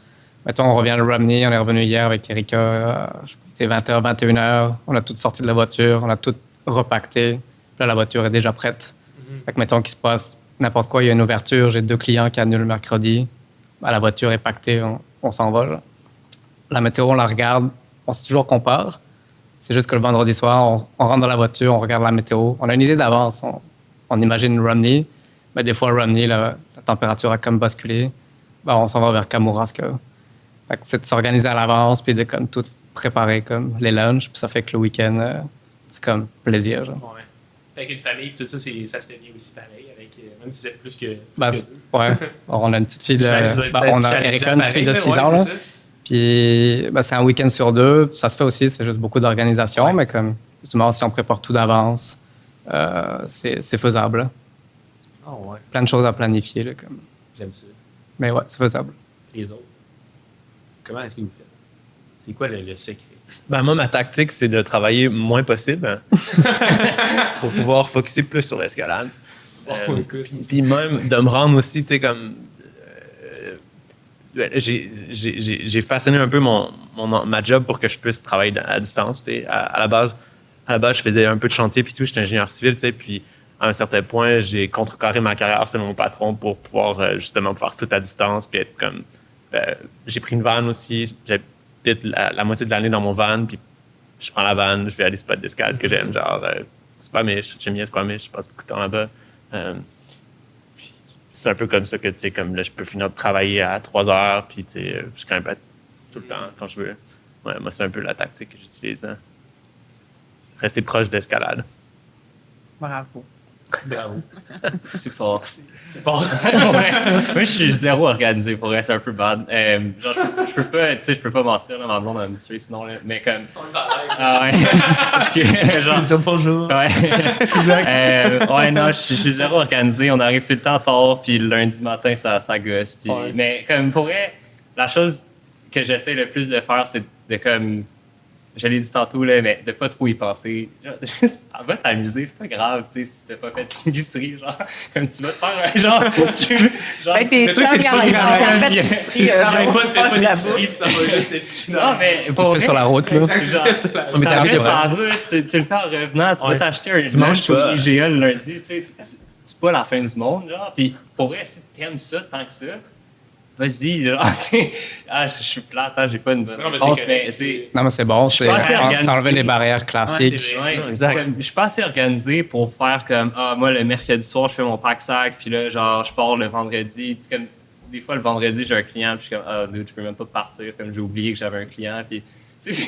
Mettons, on revient à Romney, on est revenu hier avec Erika, c'était 20h, 21h, on a tout sorti de la voiture, on a tout repacté. Puis là, la voiture est déjà prête. Fait que mettons qu'il se passe n'importe quoi, il y a une ouverture, j'ai 2 clients qui annulent le mercredi, ben, la voiture est pactée, on s'envole. La météo, on la regarde, on se toujours compare. C'est juste que le vendredi soir, on rentre dans la voiture, on regarde la météo. On a une idée d'avance. On imagine Romney, mais des fois, Romney, la température a comme basculé. Ben, on s'en va vers Kamouraska. Fait que c'est de s'organiser à l'avance, puis de comme, tout préparer, comme les lunchs. Puis ça fait que le week-end, c'est comme plaisir. Genre. Ouais. Avec une famille, tout ça, ça se fait bien aussi pareil, avec, même si vous êtes plus que. Ben, plus que deux. ouais. On a une petite fille de. On a Erika, une petite fille de 6 ouais, ans. Là. c'est ça. Puis ben, c'est un week-end sur 2. Ça se fait aussi, c'est juste beaucoup d'organisation, mais comme justement, si on prépare tout d'avance, c'est faisable. Là. Oh, ouais. Plein de choses à planifier. Là, comme. J'aime ça. Mais ouais, c'est faisable. Les autres. Comment est-ce que vous faites? C'est quoi le secret? Ben, moi, ma tactique, c'est de travailler moins possible pour pouvoir focusser plus sur l'escalade. Puis même de me rendre aussi, tu sais, comme... j'ai façonné un peu ma job pour que je puisse travailler à distance. Tu sais. À la base, je faisais un peu de chantier puis tout. J'étais ingénieur civil, tu sais, puis à un certain point, j'ai contrecarré ma carrière selon mon patron pour pouvoir justement faire tout à distance puis être comme... j'ai pris une van aussi. J'habite la moitié de l'année dans mon van, puis je prends la van, je vais à des spots d'escalade que j'aime, genre Squamish, j'aime bien Squamish, je passe beaucoup de temps là-bas. Puis c'est un peu comme ça que, tu sais, comme là, je peux finir de travailler à 3 heures, puis tu sais, je grimpe tout le temps quand je veux. Ouais, moi, c'est un peu la tactique que j'utilise. Hein. Rester proche d'escalade. Bravo. Bravo. C'est fort. C'est fort. Ouais. Moi, je suis zéro organisé pour rester un peu bad. Genre, je peux pas mentir, là, ma blonde va me tuer sinon, là, mais comme. Ah ouais. Parce que, genre. Bonjour. Ouais. Ouais, non, je suis zéro organisé. On arrive tout le temps tard, puis le lundi matin, ça gosse. Puis, Ouais. mais comme pour vrai, la chose que j'essaie le plus de faire, c'est de comme. Je l'ai dit tantôt, là, mais de pas trop y penser. Genre, juste, va t'amuser, c'est pas grave, tu sais, si t'as pas fait de l'épicerie, genre, comme tu vas te faire un genre, genre, Fait que t'es Mais toi, c'est chums, pas ils grave. ont fait l'épicerie, Tu travailles genre, pas, tu fais pas de la d'épicerie, bouffe. tu t'en vas juste être non, mais Tu pour le fais vrai, sur la route, là. genre, Mais tu c'est t'arrives vrai. sur la route, tu le fais en revenant, tu Ouais. vas t'acheter un Tu manges lunch pas. au IGA le lundi, tu sais, c'est pas la fin du monde, genre, puis pour vrai, si t'aimes ça tant que ça, vas-y, genre, je suis plate, hein, j'ai pas une bonne Non, mais réponse, c'est mais correct, c'est... Non, mais c'est bon, suis pas assez organisé. s'enlever les barrières classiques. Ouais, Ouais, Non, exact. comme, je suis pas assez organisé pour faire comme moi le mercredi soir je fais mon pack-sac puis là genre je pars le vendredi comme des fois le vendredi j'ai un client puis je suis comme dude, je peux même pas partir comme j'ai oublié que j'avais un client puis tu sais,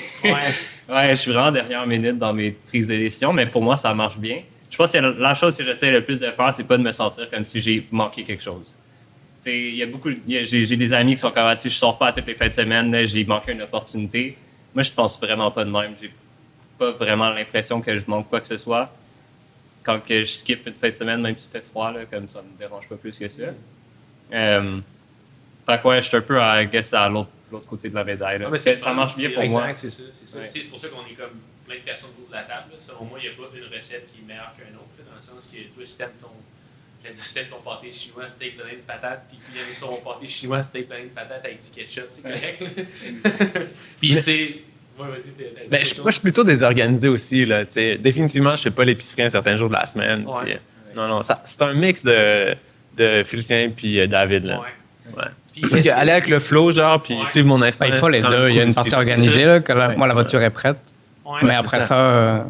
ouais je suis vraiment dernière minute dans mes prises de décision mais pour moi ça marche bien. Je pense que la chose que j'essaie le plus de faire c'est pas de me sentir comme si j'ai manqué quelque chose. Tu sais, il y a j'ai des amis qui sont comme si je sors pas à toutes les fins de semaine là, j'ai manqué une opportunité. Moi je pense vraiment pas de même. J'ai pas vraiment l'impression que je manque quoi que ce soit. Quand que je skip une fin de semaine, même s'il fait froid, là, comme ça me dérange pas plus que ça. Fait que ouais, je suis un peu à l'autre côté de la médaille. Là. Ah, mais c'est ça marche bien pour exact, moi. c'est ça. C'est ça. Ouais. C'est pour ça qu'on est comme plein de personnes autour de la table. Là. Selon moi, il n'y a pas une recette qui est meilleure qu'une autre, là, dans le sens que toi, si t'aimes ton pâté chinois, steak plein de patates, puis qu'il aime son pâté chinois, steak plein de patates avec du ketchup, c'est correct. Là. Puis, tu sais, ouais, vas-y, t'as dit Ben, quelque chose. moi, je suis plutôt désorganisé aussi. Là, tu sais. Définitivement, je fais pas l'épicerie un certain jour de la semaine. Ouais. Puis, non, c'est un mix de Félicien puis David. Là. Ouais. Ouais. Puis, Parce qu'aller avec le flow, genre, puis Ouais. suivre mon instinct. Ben, il faut les c'est quand même deux. Il y a cool une partie aussi. organisée, là, que Ouais. moi, la voiture est prête. ouais, Mais c'est après ça. ça,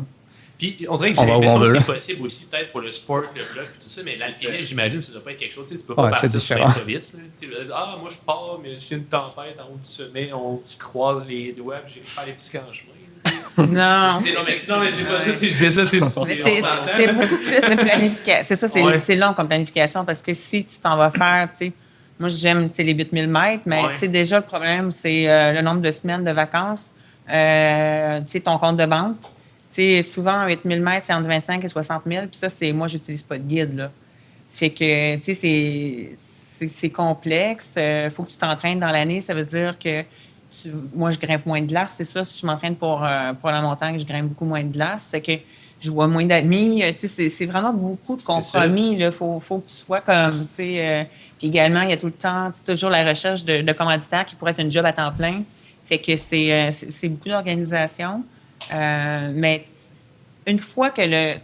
Puis on dirait que On j'ai va où l'impression on que veut, c'est là. possible aussi peut-être pour le sport, le bloc et tout ça, mais l'alpinisme, j'imagine, ça doit pas être quelque chose. Tu sais, tu peux Ouais, pas c'est partir sur différent. l'improviste. Moi je pars, mais j'ai une tempête en haut du sommet, tu croises les doigts, puis j'ai faire les petits camps en chemin. Non. Non, mais j'ai pas ça, tu sais, je disais ça, tu sais, Mais on s'entend, c'est là. beaucoup plus de planification. C'est ça, Ouais. c'est long comme planification parce que si tu t'en vas faire, tu sais, moi j'aime tu sais, les 8000 mètres, mais Ouais. tu sais, déjà le problème, c'est le nombre de semaines de vacances, tu sais, ton compte de banque. Tu sais, souvent, 8000 mètres, c'est entre 25 et 60 000. Puis ça, c'est moi, j'utilise pas de guide, là. Fait que, tu sais, c'est complexe. Faut que tu t'entraînes dans l'année. Ça veut dire que moi, je grimpe moins de glace. C'est ça, si je m'entraîne pour la montagne, je grimpe beaucoup moins de glace. Fait que je vois moins d'amis. Tu sais, c'est vraiment beaucoup de compromis. Il faut que tu sois comme, tu sais. Puis également, il y a tout le temps, tu sais, toujours la recherche de commanditaires qui pourrait être une job à temps plein. Fait que c'est beaucoup d'organisation. Mais une fois que tu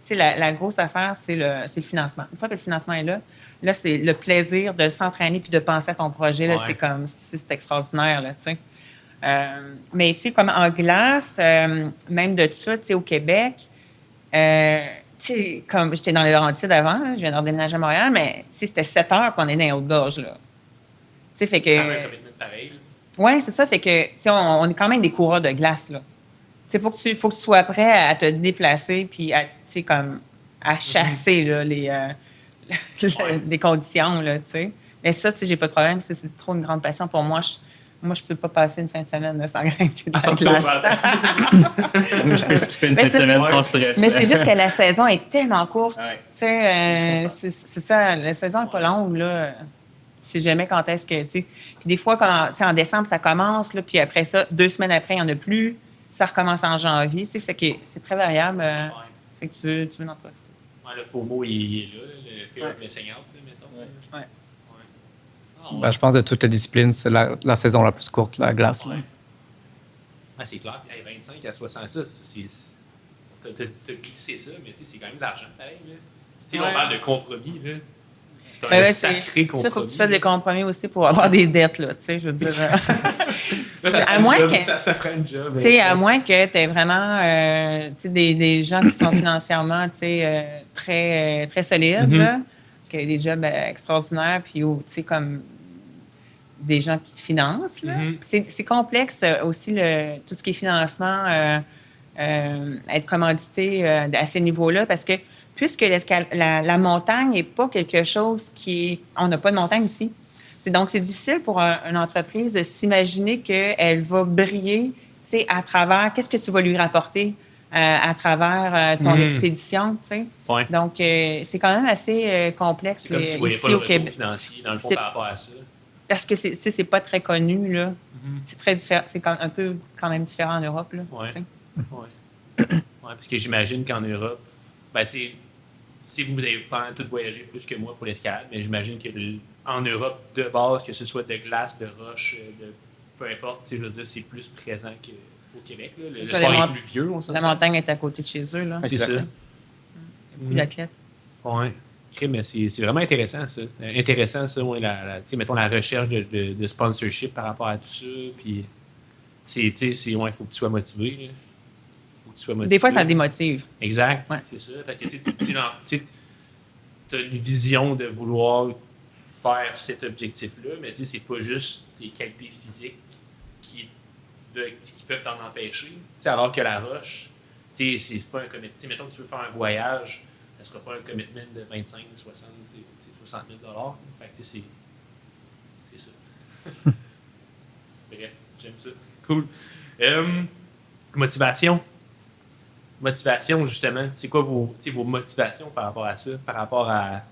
sais, la grosse affaire, c'est le financement. Une fois que le financement est là, c'est le plaisir de s'entraîner puis de penser à ton projet. Là, c'est extraordinaire, là, tu sais. Mais tu sais, comme en glace, même de ça, tu sais, au Québec, tu sais, comme j'étais dans les Laurentides avant, là, je viens de déménager à Montréal, mais tu sais, c'était 7 heures qu'on est dans les Hautes-Gorges, là. Tu sais, fait que... C'est un commitment pareil. Oui, c'est ça, fait que, tu sais, on est quand même des coureurs de glace, là. Tu sais, faut que tu sois prêt à te déplacer puis à, tu sais, comme, à chasser, là, les conditions, là, tu sais. Mais ça, tu sais, j'ai pas de problème, c'est trop une grande passion pour moi. Moi, je peux pas passer une fin de semaine là, sans grimper dans la glace. Je peux skipper une fin de semaine sans stress. Mais c'est juste que la saison est tellement courte. Ouais. Tu sais, c'est ça, la saison n'est pas longue, là. Tu sais jamais quand est-ce que, tu sais. Puis des fois, quand, tu sais, en décembre, ça commence, là, puis après ça, 2 semaines après, il n'y en a plus. Ça recommence en janvier, tu sais. Fait que c'est très variable. Fait que tu veux en profiter. Ouais, le FOMO, il est là, le fear of missing out, là, mettons. Ouais. Ben, je pense que de toutes les disciplines, c'est la saison la plus courte, la glace. là. Ah, c'est clair. Hey, 25 à 60, ça, t'as glissé ça, mais c'est quand même de l'argent, pareil. Là. Tu sais, on parle de compromis. Là. C'est un sacré compromis. Ça, il faut que tu fasses des compromis aussi pour avoir des dettes, là, tu sais, je veux dire. À moins que... Ça prend un job. Tu sais, à moins que tu aies vraiment tu sais, des gens qui sont financièrement tu sais, très, très solides, là, qui ont des jobs extraordinaires, puis tu sais, comme des gens qui te financent. Là. C'est complexe aussi, tout ce qui est financement, être commandité à ces niveaux-là, parce que puisque la montagne n'est pas quelque chose qui est... On n'a pas de montagne ici. Donc, c'est difficile pour une entreprise de s'imaginer qu'elle va briller à travers... Qu'est-ce que tu vas lui rapporter à travers ton expédition, tu sais? Ouais. Donc, c'est quand même assez complexe c'est comme si vous voyez ici pas le au retour Québec. financier, dans le fond, par rapport à ça. Parce que c'est pas très connu, là. C'est très différent. C'est un peu quand même différent en Europe, là. Ouais. tu sais. Ouais, parce que j'imagine qu'en Europe, ben, tu sais, vous avez pas tout voyagé plus que moi pour l'escalade, mais j'imagine qu'en Europe, de base, que ce soit de glace, de roche, peu importe, je veux dire, c'est plus présent qu'au Québec. Là. Le Ça, sport les est plus vieux, on s'entend. La montagne est à côté de chez eux, là. C'est ça. Beaucoup d'athlètes. Oui. Mais c'est vraiment intéressant, ça. Intéressant, ça, ouais, mettons la recherche de sponsorship par rapport à tout ça. Puis, il faut que tu sois motivé. Là. Des fois, ça démotive. Exact. Ouais. C'est ça. Parce que tu as une vision de vouloir faire cet objectif-là, mais c'est pas juste tes qualités physiques qui peuvent t'en empêcher. Alors que la roche, c'est pas un commitment. Mettons que tu veux faire un voyage, ça sera pas un commitment de 25, 60, 60 000 Fait que c'est ça. Bref, j'aime ça. Cool. Motivation. Motivation, justement. C'est quoi vos motivations par rapport à ça? Par rapport à...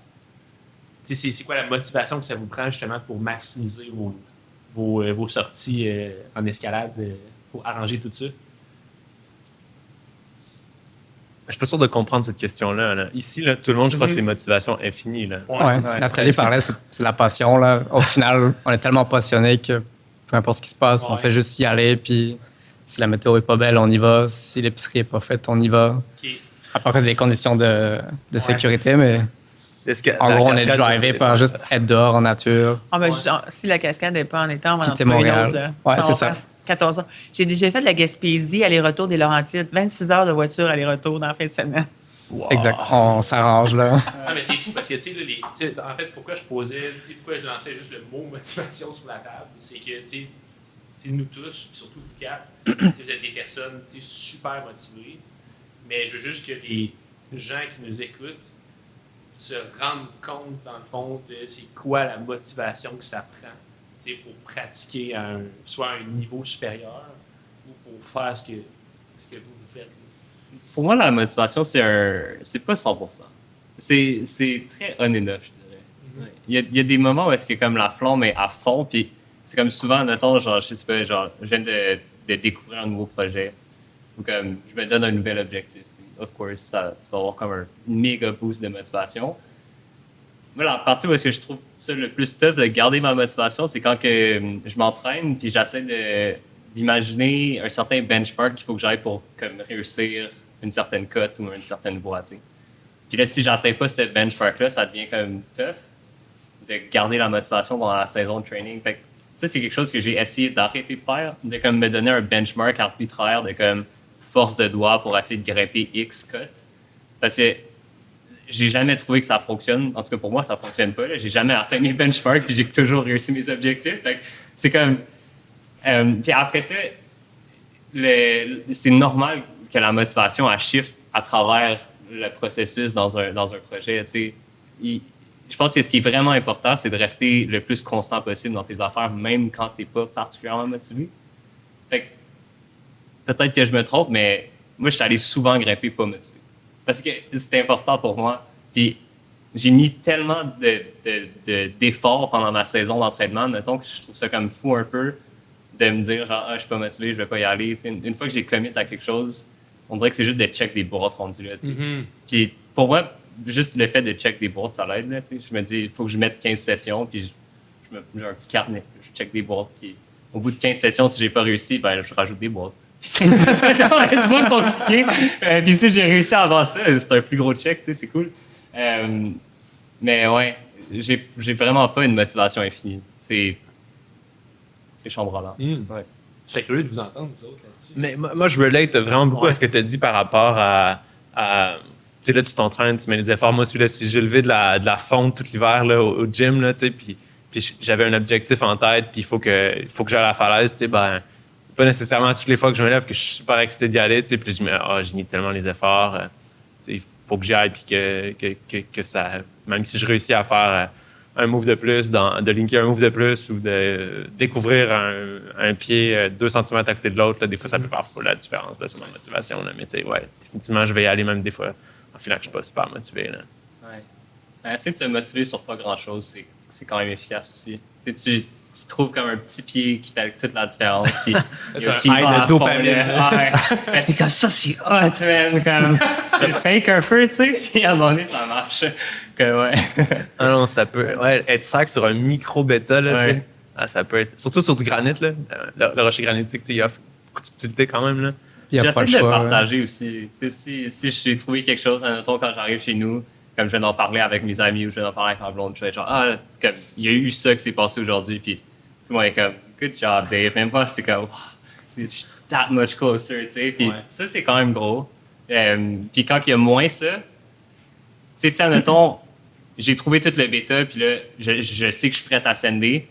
C'est quoi la motivation que ça vous prend, justement, pour maximiser vos sorties en escalade, pour arranger tout ça? Je suis pas sûr de comprendre cette question-là. Là. Ici, là, tout le monde, je crois, c'est motivation infinie. Là. Nathalie parlait, c'est la passion. Là. Au final, on est tellement passionné que peu importe ce qui se passe, on fait juste y aller. Puis si la météo est pas belle, on y va. Si l'épicerie est pas faite, on y va. Okay. Après, des conditions de sécurité, mais en gros, on est drivé par juste être dehors en nature. Si la cascade n'est pas en état, on va en trouver trouver une Montréal. autre. Là. Ouais, c'est ça. 14 heures. J'ai déjà fait de la Gaspésie, aller-retour des Laurentides. 26 heures de voiture, aller-retour dans la fin de semaine. Wow. Exact. On s'arrange, là. Ah, mais c'est fou parce que, en fait, pourquoi je lançais juste le mot motivation sur la table, c'est que, nous tous, puis surtout vous quatre, vous êtes des personnes super motivées, mais je veux juste que les gens qui nous écoutent se rendent compte, dans le fond, de c'est quoi la motivation que ça prend pour pratiquer soit à un niveau supérieur ou pour faire ce que vous faites. Pour moi, la motivation, c'est pas 100%. C'est très on and off, je dirais. Il y a des moments où est-ce que comme la flamme est à fond, puis c'est comme souvent, mettons, genre, je sais pas, genre, je viens de découvrir un nouveau projet. ou comme je me donne un nouvel objectif. Tu sais. Of course, tu vas avoir comme un méga boost de motivation. Moi, la partie où est-ce que je trouve ça le plus tough de garder ma motivation, c'est quand que je m'entraîne puis j'essaie d'imaginer un certain benchmark qu'il faut que j'aille pour comme, réussir une certaine cote ou une certaine voie. Tu sais. Puis là, si j'atteins pas ce benchmark-là, ça devient comme tough de garder la motivation pendant la saison de training. Fait que ça, c'est quelque chose que j'ai essayé d'arrêter de faire, de comme me donner un benchmark arbitraire de comme force de doigt pour essayer de grimper X cote. Parce que j'ai jamais trouvé que ça fonctionne. En tout cas, pour moi, ça fonctionne pas. Là. J'ai jamais atteint mes benchmarks puis j'ai toujours réussi mes objectifs. Fait que c'est comme... puis après ça, c'est normal que la motivation, elle shift à travers le processus dans un projet. Tu sais. Je pense que ce qui est vraiment important, c'est de rester le plus constant possible dans tes affaires, même quand tu n'es pas particulièrement motivé. Fait que, peut-être que je me trompe, mais moi, je suis allé souvent grimper pas motivé. Parce que c'était important pour moi. Puis j'ai mis tellement d'efforts pendant ma saison d'entraînement, mettons que je trouve ça comme fou un peu de me dire genre, je suis pas motivé, je vais pas y aller. Une fois que j'ai commit à quelque chose, on dirait que c'est juste de check des boîtes rendues là. Puis pour moi, juste le fait de check des boîtes, ça l'aide. Là, je me dis, il faut que je mette 15 sessions, puis j'ai un petit carnet, je check des boîtes, puis au bout de 15 sessions, si j'ai pas réussi, ben je rajoute des boîtes. C'est pas compliqué. Puis si j'ai réussi avant ça, c'est un plus gros check, c'est cool. Mais ouais, j'ai vraiment pas une motivation infinie. C'est chambranlant. Ouais. Je serais curieux de vous entendre, vous autres, là-dessus. Mais moi, je relate vraiment beaucoup à ce que tu as dit par rapport à tu sais, là, tu t'entraînes, tu mets des efforts. Moi, si j'ai levé de la fonte tout l'hiver là, au gym, là, tu sais, puis j'avais un objectif en tête, puis il faut que j'aille à la falaise, tu sais, ben, pas nécessairement toutes les fois que je me lève que je suis super excité d'y aller, tu sais, puis je me dis, j'ai mis tellement les efforts, tu sais, il faut que j'y aille, puis que ça, même si je réussis à faire un move de plus, de linker un move de plus ou de découvrir un pied 2 cm à côté de l'autre, là, des fois, ça peut faire full la différence là, sur ma motivation. Là. Mais tu sais, ouais, définitivement, je vais y aller même des fois en final que je suis pas super motivé. Là. Ouais. Essayer de se motiver sur pas grand-chose, c'est quand même efficace aussi. Tu trouves comme un petit pied qui fait toute la différence. Puis, tu de dopamine. T'es comme ça, c'est hot, man. Comme, tu le fake un peu, tu sais, puis à un moment donné, ça marche. Que, ouais. Ah non, ça peut être sac sur un micro-bêta, là, tu sais. Ah, ça peut être... Surtout sur du granit, là. Le rocher granitique, il offre beaucoup de subtilité quand même, là. J'essaie de le partager aussi. Si j'ai trouvé quelque chose, admettons, quand j'arrive chez nous, comme je viens d'en parler avec mes amis ou je viens d'en parler avec ma blonde, je fais genre, comme, il y a eu ça qui s'est passé aujourd'hui, puis tout le monde est comme, good job, Dave. Même pas, c'était comme, that much closer, tu sais. Puis ça, c'est quand même gros. Puis quand il y a moins ça, tu sais, si, admettons, j'ai trouvé tout le bêta, puis là, je sais que je suis prêt à sender.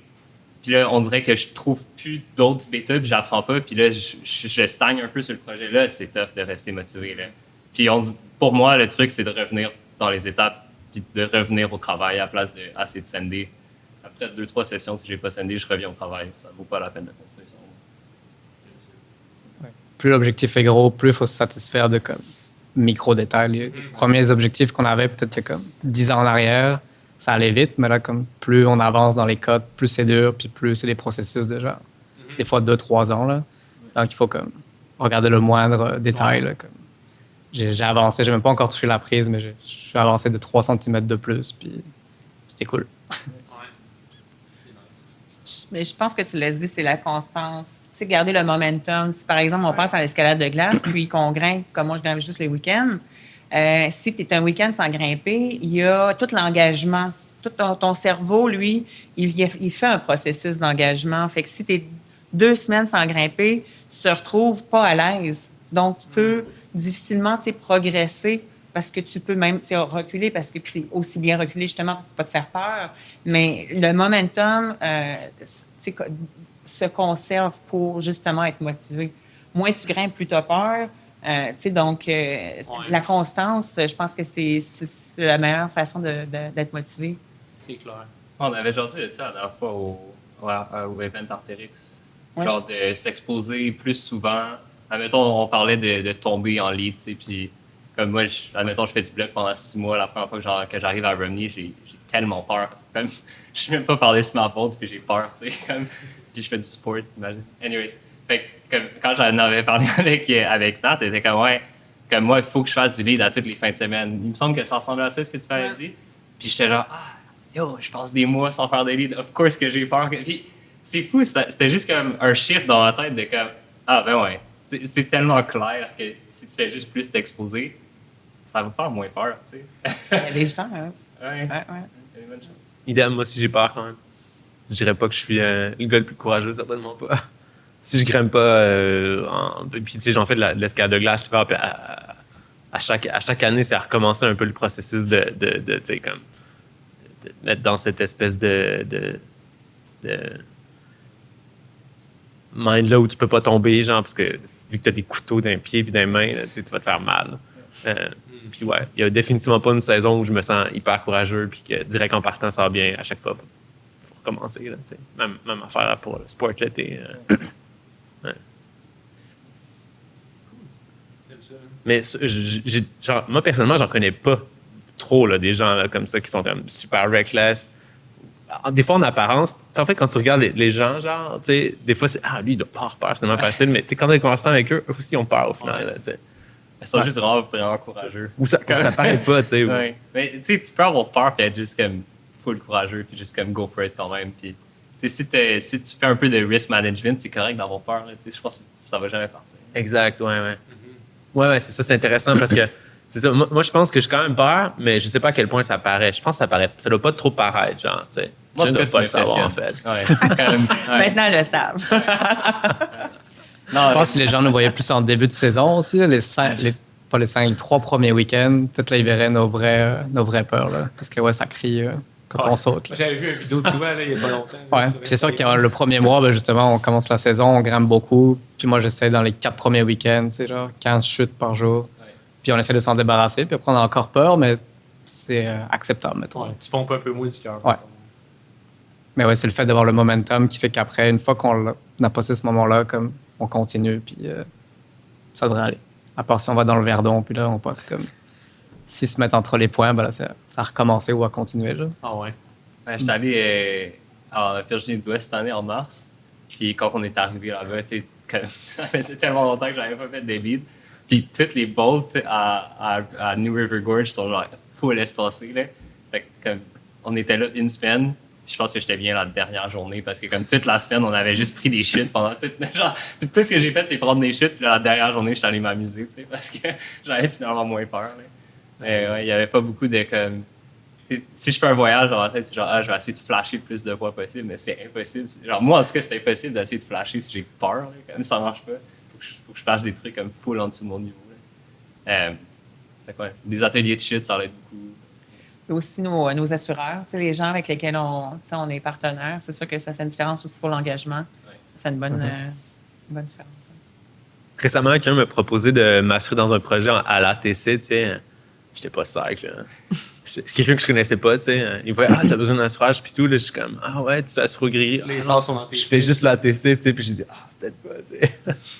Puis là, on dirait que je trouve plus d'autres bêtas, puis j'apprends pas. Puis là, je stagne un peu sur le projet. Là, c'est tough de rester motivé. Là. Puis pour moi, le truc, c'est de revenir dans les étapes, puis de revenir au travail à la place d'essayer de sender. Après 2-3 sessions, si j'ai pas sendé, je reviens au travail. Ça vaut pas la peine de continuer ça. Ouais. Plus l'objectif est gros, plus il faut se satisfaire de comme micro-détails. Les premiers objectifs qu'on avait, peut-être il y a comme 10 ans en arrière, ça allait vite, mais là, comme plus on avance dans les codes, plus c'est dur, puis plus c'est des processus de genre, des fois 2-3 ans. Là. Donc, il faut comme regarder le moindre détail. Là, comme. J'ai avancé, j'ai même pas encore touché la prise, mais je suis avancé de 3 cm de plus, puis c'était cool. Mais je pense que tu l'as dit, c'est la constance. Tu sais, garder le momentum. Si, par exemple, on passe à l'escalade de glace, puis qu'on grimpe, comme moi, je grimpe juste les week-ends, si tu es un week-end sans grimper, il y a tout l'engagement. Tout ton cerveau, lui, il fait un processus d'engagement. Fait que si tu es 2 semaines sans grimper, tu te retrouves pas à l'aise. Donc, tu peux difficilement progresser parce que tu peux même reculer parce que c'est aussi bien reculer justement pour ne pas te faire peur. Mais le momentum se conserve pour justement être motivé. Moins tu grimpes, plus tu as peur. Donc, la constance, je pense que c'est la meilleure façon d'être motivé. C'est clair. On avait jasé de ça la dernière fois au event Artérix. Ouais, genre de s'exposer plus souvent. Admettons, on parlait de tomber en lead, tu sais, puis comme moi, admettons, je fais du bloc pendant 6 mois. La première fois que j'arrive à Romney, j'ai tellement peur. Comme, je ne sais même pas parler sur ma faute, puis j'ai peur, tu sais. Puis je fais du sport, imagine. Anyways, fait comme, quand j'en avais parlé avec Nat, elle était comme, ouais, comme moi, il faut que je fasse du lead à toutes les fins de semaine. Il me semble que ça ressemble à ça, ce que tu m'avais dit. Puis j'étais genre, yo, je passe des mois sans faire des leads. Of course que j'ai peur. Puis c'est fou, c'était juste comme un shift dans ma tête de comme, ben ouais, c'est tellement clair que si tu fais juste plus t'exposer, ça va faire moins peur, tu sais. Il y a des gens, hein. Ouais. Ouais. Il y a des bonnes chances. Idem, moi aussi, j'ai peur quand même. Je dirais pas que je suis le gars le plus courageux, certainement pas. Si je grimpe pas, puis tu sais, j'en fais de l'escalade de glace l'hiver, puis à chaque année, c'est à recommencer un peu le processus de tu sais, comme, de mettre dans cette espèce de mind là où tu peux pas tomber, genre, parce que vu que t'as des couteaux dans les pieds puis dans les mains, là, tu sais, tu vas te faire mal. Puis ouais, il y a définitivement pas une saison où je me sens hyper courageux puis que direct en partant, ça va bien. À chaque fois, faut recommencer, là, tu sais. Même affaire pour le sport l'été. Ouais. Mais genre, moi, personnellement, j'en connais pas trop là, des gens là, comme ça qui sont comme super reckless. Des fois, en apparence, en fait, quand tu regardes les gens, genre, tu sais, des fois, c'est lui, il doit pas avoir peur, c'est tellement facile, mais tu sais, quand on est conversant avec eux aussi, ils ont peur au final, là, tu sais. Ils sont juste vraiment courageux. Ou ça paraît pas, tu sais. Ouais. Mais tu sais, tu peux avoir peur puis être juste comme full courageux puis juste comme go for it quand même. Puis, tu sais, si tu fais un peu de risk management, c'est correct d'avoir peur. Là, tu sais, je pense que ça va jamais partir. Exact, ouais. Ouais, c'est ça, c'est intéressant parce que c'est ça, moi, je pense que j'ai quand même peur, mais je sais pas à quel point ça paraît. Je pense que ça doit pas trop paraître, genre, tu sais. Moi, je c'est ne que dois pas tu le savoir, en fait. Ouais, quand même. Ouais. Maintenant, ils le savent. Non, Je pense que les gens nous voyaient plus en début de saison aussi, là, les 3 premiers week-ends. Peut-être là, ils verraient nos vraies peurs. Là, parce que ouais, ça crie quand on saute. Là. J'avais vu une vidéo de toi là, il y a pas longtemps. Ouais, c'est sûr que le premier mois, ben, justement, on commence la saison, on grimpe beaucoup. Puis moi, j'essaie dans les 4 premiers week-ends, c'est genre 15 chutes par jour. Puis on essaie de s'en débarrasser. Puis après, on a encore peur, mais c'est acceptable, mettons. Ouais, tu pompes un peu moins du cœur. Ouais. Mais ouais, c'est le fait d'avoir le momentum qui fait qu'après, une fois qu'on a passé ce moment-là, comme on continue, puis ça devrait aller. À part si on va dans le Verdon, puis là, on passe comme... S'ils se mettent entre les points, ben là, ça a recommencé ou à continuer. Là. Ah ouais. J'étais allé en Virginie de l'Ouest cette année, en mars. Puis quand on est arrivé là-bas, tu sais, ça faisait tellement longtemps que j'avais pas fait des leads. Puis toutes les bolts à New River Gorge sont genre full espacées. Là. Fait que comme on était là une semaine, je pense que j'étais bien la dernière journée parce que comme toute la semaine, on avait juste pris des chutes pendant toute... Genre, tout ce que j'ai fait, c'est prendre des chutes. Puis la dernière journée, j'étais allé m'amuser, tu sais, parce que j'avais finalement moins peur. Là. Mais ouais, il n'y avait pas beaucoup de comme... Si je fais un voyage dans la tête, c'est genre, je vais essayer de flasher le plus de fois possible, mais c'est impossible. Genre, moi, en tout cas, c'est impossible d'essayer de flasher si j'ai peur, là, comme ça marche pas. Faut que je fasse des trucs comme full en dessous de mon niveau. Fait que, ouais, des ateliers de chute, ça aide beaucoup. Et aussi nos assureurs, tu sais, les gens avec lesquels on est partenaires, c'est sûr que ça fait une différence aussi pour l'engagement. Ouais. Ça fait une bonne différence. Récemment, quelqu'un m'a proposé de m'assurer dans un projet à l'ATC, tu sais. J'étais pas sec, là. C'est quelqu'un que je connaissais pas, tu sais. Il voyait, t'as besoin d'un assurage, puis tout. Là, je suis comme, ouais, tu t'assures au gris. Les sorts sont dans tes Je fais juste l'ATC, tu sais, puis j'ai dit, peut-être pas, tu sais.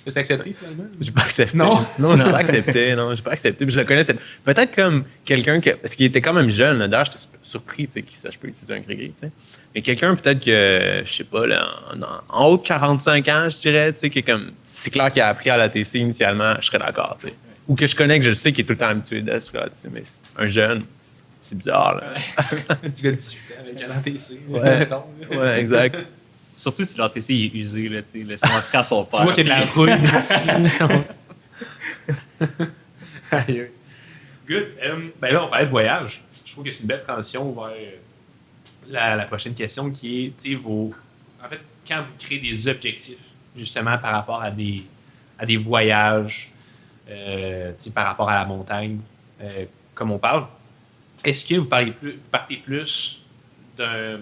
Tu as accepté finalement? J'ai pas accepté. Non? Non, j'ai pas accepté. Non, j'ai pas accepté. Puis je le connaissais. Peut-être comme quelqu'un que. Parce qu'il était quand même jeune, là. D'ailleurs, j'étais surpris, tu sais, qu'il sache pas utiliser un gris, tu sais. Mais quelqu'un, peut-être que, je sais pas, là, en haut de 45 ans, je dirais, tu sais, qui est comme. C'est clair qu'il a appris à l'ATC initialement, je serais d'accord, tu sais. Ou que je connais, que je sais qu'il est tout le temps habitué d'assurer, tu sais. Mais un jeune, c'est bizarre, là. Un petit gars de 18 ans avec un ATC. Ouais, exact. Surtout si l'ATC est usé, là, tu sais, laissez-moi pris à son père. Tu vois qu'il y a de la rouille dessus. Aïe. Good. Ben là, on parlait de voyage. Je trouve que c'est une belle transition vers la prochaine question qui est, tu sais, en fait, quand vous créez des objectifs, justement, par rapport à des voyages, tu sais, par rapport à la montagne, comme on parle, est-ce que vous partez plus d'un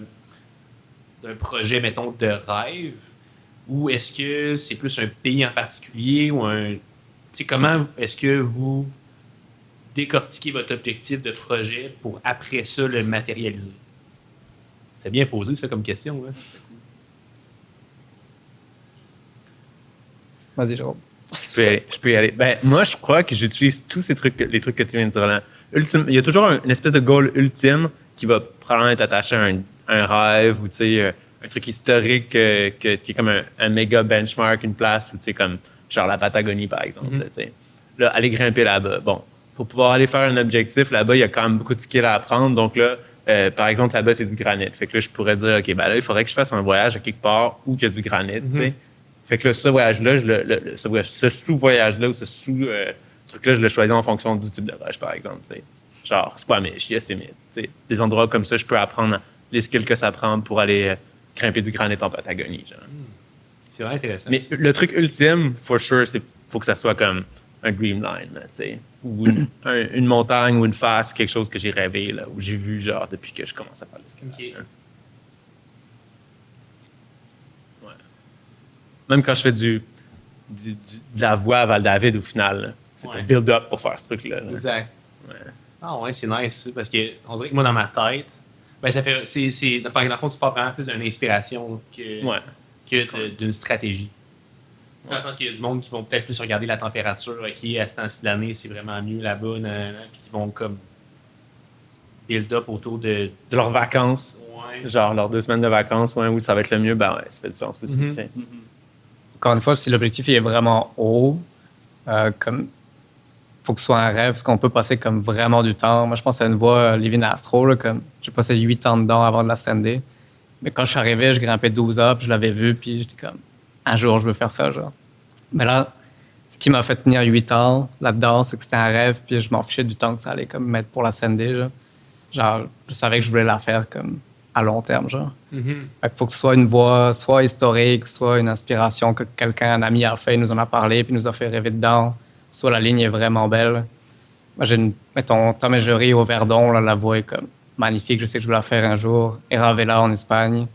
projet, mettons, de rêve, ou est-ce que c'est plus un pays en particulier ou un... Tu sais, comment est-ce que vous décortiquez votre objectif de projet pour après ça le matérialiser? C'est bien posé, ça, comme question. Hein? Vas-y, Jérôme. Je peux y aller. Ben, moi, je crois que j'utilise tous les trucs que tu viens de dire là. Il y a toujours une espèce de goal ultime qui va probablement être attaché à un rêve ou, tu sais, un truc historique qui est comme un méga benchmark, une place où tu sais, comme genre la Patagonie, par exemple. Là, tu sais. Là, aller grimper là-bas. Bon, pour pouvoir aller faire un objectif, là-bas, il y a quand même beaucoup de skills à apprendre. Donc là, par exemple, là-bas, c'est du granit. Fait que là, je pourrais dire, OK, ben là, il faudrait que je fasse un voyage à quelque part où il y a du granit, tu sais. Fait que là, ce voyage-là, ce sous-voyage-là ou ce sous-truc-là, je le choisis en fonction du type de roche, par exemple, tu sais. Genre, Squamish, Yosemite, tu sais. Des endroits comme ça, je peux apprendre les skills que ça prend pour aller grimper du granit en Patagonie, genre. C'est vraiment intéressant. Mais le truc ultime, for sure, c'est faut que ça soit comme un dreamline, tu sais, ou une montagne ou une face ou quelque chose que j'ai rêvé, là, ou j'ai vu genre depuis que je commence à faire l'escalade. Ok. Ouais. Même quand je fais de la voie à Val-David au final, là, c'est Ouais. pour build up pour faire ce truc-là. Là. Exact. Ouais. Ah ouais, c'est nice, ça, parce que on dirait que moi, dans ma tête, ben ça fait. Dans le fond, tu parles vraiment plus d'une inspiration Ouais. d'une stratégie. Dans le sens qu'il y a du monde qui vont peut-être plus regarder la température, OK, à ce temps-ci de l'année, c'est vraiment mieux là-bas, puis qui vont comme build up autour de. De leurs vacances, Ouais. genre leurs 2 semaines de vacances, ouais, où ça va être le mieux, ben ouais, ça fait du sens aussi. Mhm. Tu sais. Encore une fois, si l'objectif il est vraiment haut, comme faut que ce soit un rêve, parce qu'on peut passer comme vraiment du temps. Moi, je pense à une voie Living Astro, là, comme j'ai passé 8 ans dedans avant de l'ascender. Mais quand je suis arrivé, je grimpais 12 heures, puis je l'avais vu, puis j'étais comme, un jour, je veux faire ça, genre. Mais là, ce qui m'a fait tenir 8 ans là-dedans, c'est que c'était un rêve, puis je m'en fichais du temps que ça allait comme mettre pour l'ascender, genre, je savais que je voulais la faire comme à long terme, genre. Mhm. Fait qu'il faut que ce soit une voie, soit historique, soit une inspiration que quelqu'un, un ami a fait, nous en a parlé, puis nous a fait rêver dedans. Soit la ligne est vraiment belle. Moi, mettons, Tom et Jerry au Verdon, là, la voie est comme magnifique. Je sais que je veux la faire un jour. Eravela en Espagne.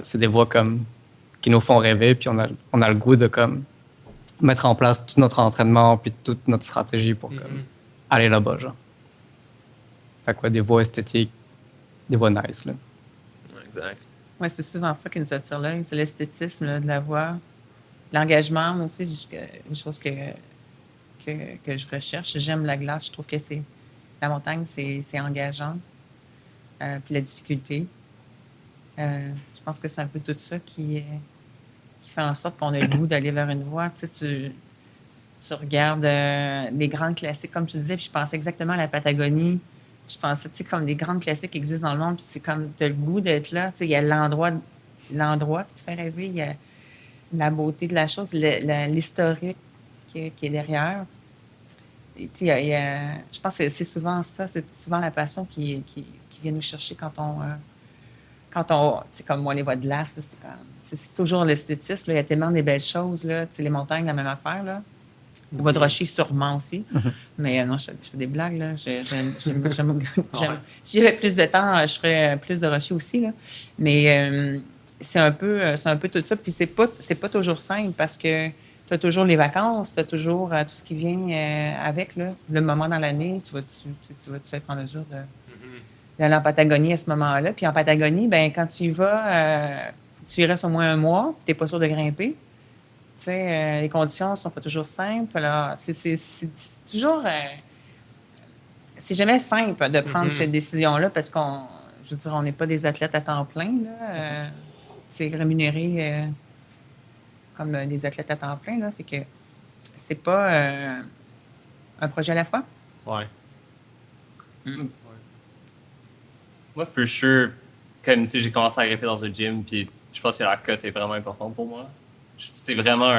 C'est des voies comme, qui nous font rêver, puis on a le goût de comme, mettre en place tout notre entraînement, puis toute notre stratégie pour comme, aller là-bas, genre. Fait quoi, des voies esthétiques, des voies nice, là. Ouais, exact. Oui, c'est souvent ça qui nous attire l'œil, c'est l'esthétisme là, de la voix. L'engagement, moi aussi, une chose que je recherche. J'aime la glace. Je trouve que la montagne, c'est engageant. Puis la difficulté. Je pense que c'est un peu tout ça qui fait en sorte qu'on a le goût d'aller vers une voie. Tu sais, tu regardes les grandes classiques, comme tu disais, puis je pensais exactement à la Patagonie. Je pensais, tu sais, comme des grandes classiques qui existent dans le monde, puis c'est comme, tu as le goût d'être là. Tu sais, il y a l'endroit qui te fait rêver, il y a la beauté de la chose, l'historique qui est derrière. Et, tu sais, je pense que c'est souvent ça, c'est souvent la passion qui vient nous chercher quand on tu sais, comme moi, les voies de glace, là, c'est toujours l'esthétisme. Là. Il y a tellement des belles choses. Là. Tu sais, les montagnes, la même affaire. Là. Les voies de rocher, sûrement aussi. Mais non, je fais des blagues. Là. J'irais plus de temps, je ferais plus de rocher aussi. Là. Mais c'est un peu tout ça. Puis c'est pas toujours simple parce que tu as toujours les vacances, tu as toujours tout ce qui vient avec. Là. Le moment dans l'année, tu vas-tu être en mesure d'aller en Patagonie à ce moment-là. Puis en Patagonie, ben quand tu y vas, faut que tu y restes au moins un mois, tu n'es pas sûr de grimper. Tu sais, les conditions ne sont pas toujours simples. Alors, c'est toujours... c'est jamais simple de prendre cette décision-là parce je veux dire, on n'est pas des athlètes à temps plein. Là. C'est rémunéré comme des athlètes à temps plein. Là, fait que c'est pas un projet à la fois. Ouais. Moi, for sure, comme tu sais, j'ai commencé à grimper dans un gym, puis je pense que la cote est vraiment importante pour moi. C'est vraiment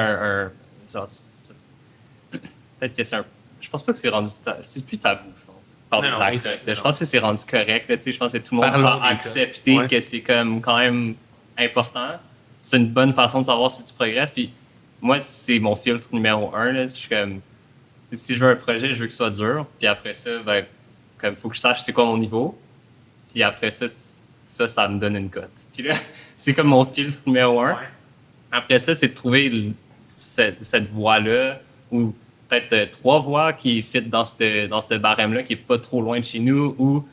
peut-être que c'est un. Je pense pas que c'est rendu. C'est plus tabou, je pense. Pardon, Non, la exact, cote. Je non. pense que c'est rendu correct. Là, tu sais, je pense que tout le monde Parlons a des accepté cotes. Ouais. que c'est comme quand même important. C'est une bonne façon de savoir si tu progresses. Puis moi, c'est mon filtre numéro 1. Là. Je suis comme. Si je veux un projet, je veux que ce soit dur. Puis après ça, ben, comme faut que je sache c'est quoi mon niveau. Puis après ça, ça me donne une cote. Puis là, c'est comme mon filtre numéro 1. Ouais. Après ça, c'est de trouver cette voie-là, ou peut-être 3 voies qui fit dans ce barème-là, qui n'est pas trop loin de chez nous. Ou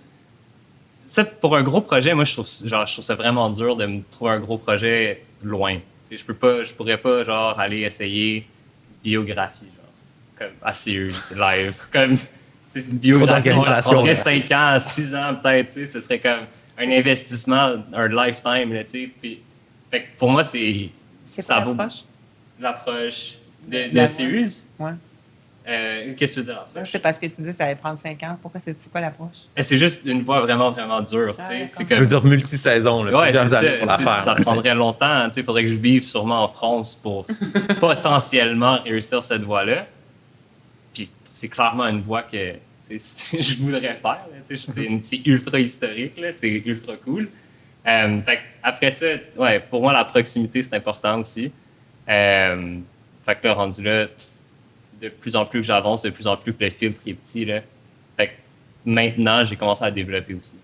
ça, pour un gros projet, moi, je trouve ça vraiment dur de me trouver un gros projet loin. Tu sais, je pourrais pas genre aller essayer biographie, genre, comme à Sears, live, comme tu sais, une biographie, ça d'organisation, prendrait là. 5 ans, 6 ans peut-être, tu sais, ce serait comme un investissement, un lifetime, là, tu sais. Puis, fait que pour moi, c'est ça vaut l'approche? l'approche de La- Sirius. Ouais. Qu'est-ce que tu veux dire approche? C'est parce que tu dis que ça allait prendre 5 ans. Pourquoi c'est quoi l'approche? C'est juste une voie vraiment, vraiment dure. tu sais. d'accord. C'est Je veux comme... dire multi-saison, là, Ouais, c'est plusieurs ça. années pour la Tu sais, faire. ça prendrait longtemps. Il faudrait que je vive sûrement en France pour potentiellement réussir cette voie-là. Puis c'est clairement une voie que tu sais, je voudrais faire. Là, tu sais, c'est ultra historique, là, c'est ultra cool. Fait que après ça, ouais, pour moi, la proximité, c'est important aussi. Fait que là, rendu là, de plus en plus que j'avance, de plus en plus que le filtre est petit, là. Fait que maintenant, j'ai commencé à développer aussi.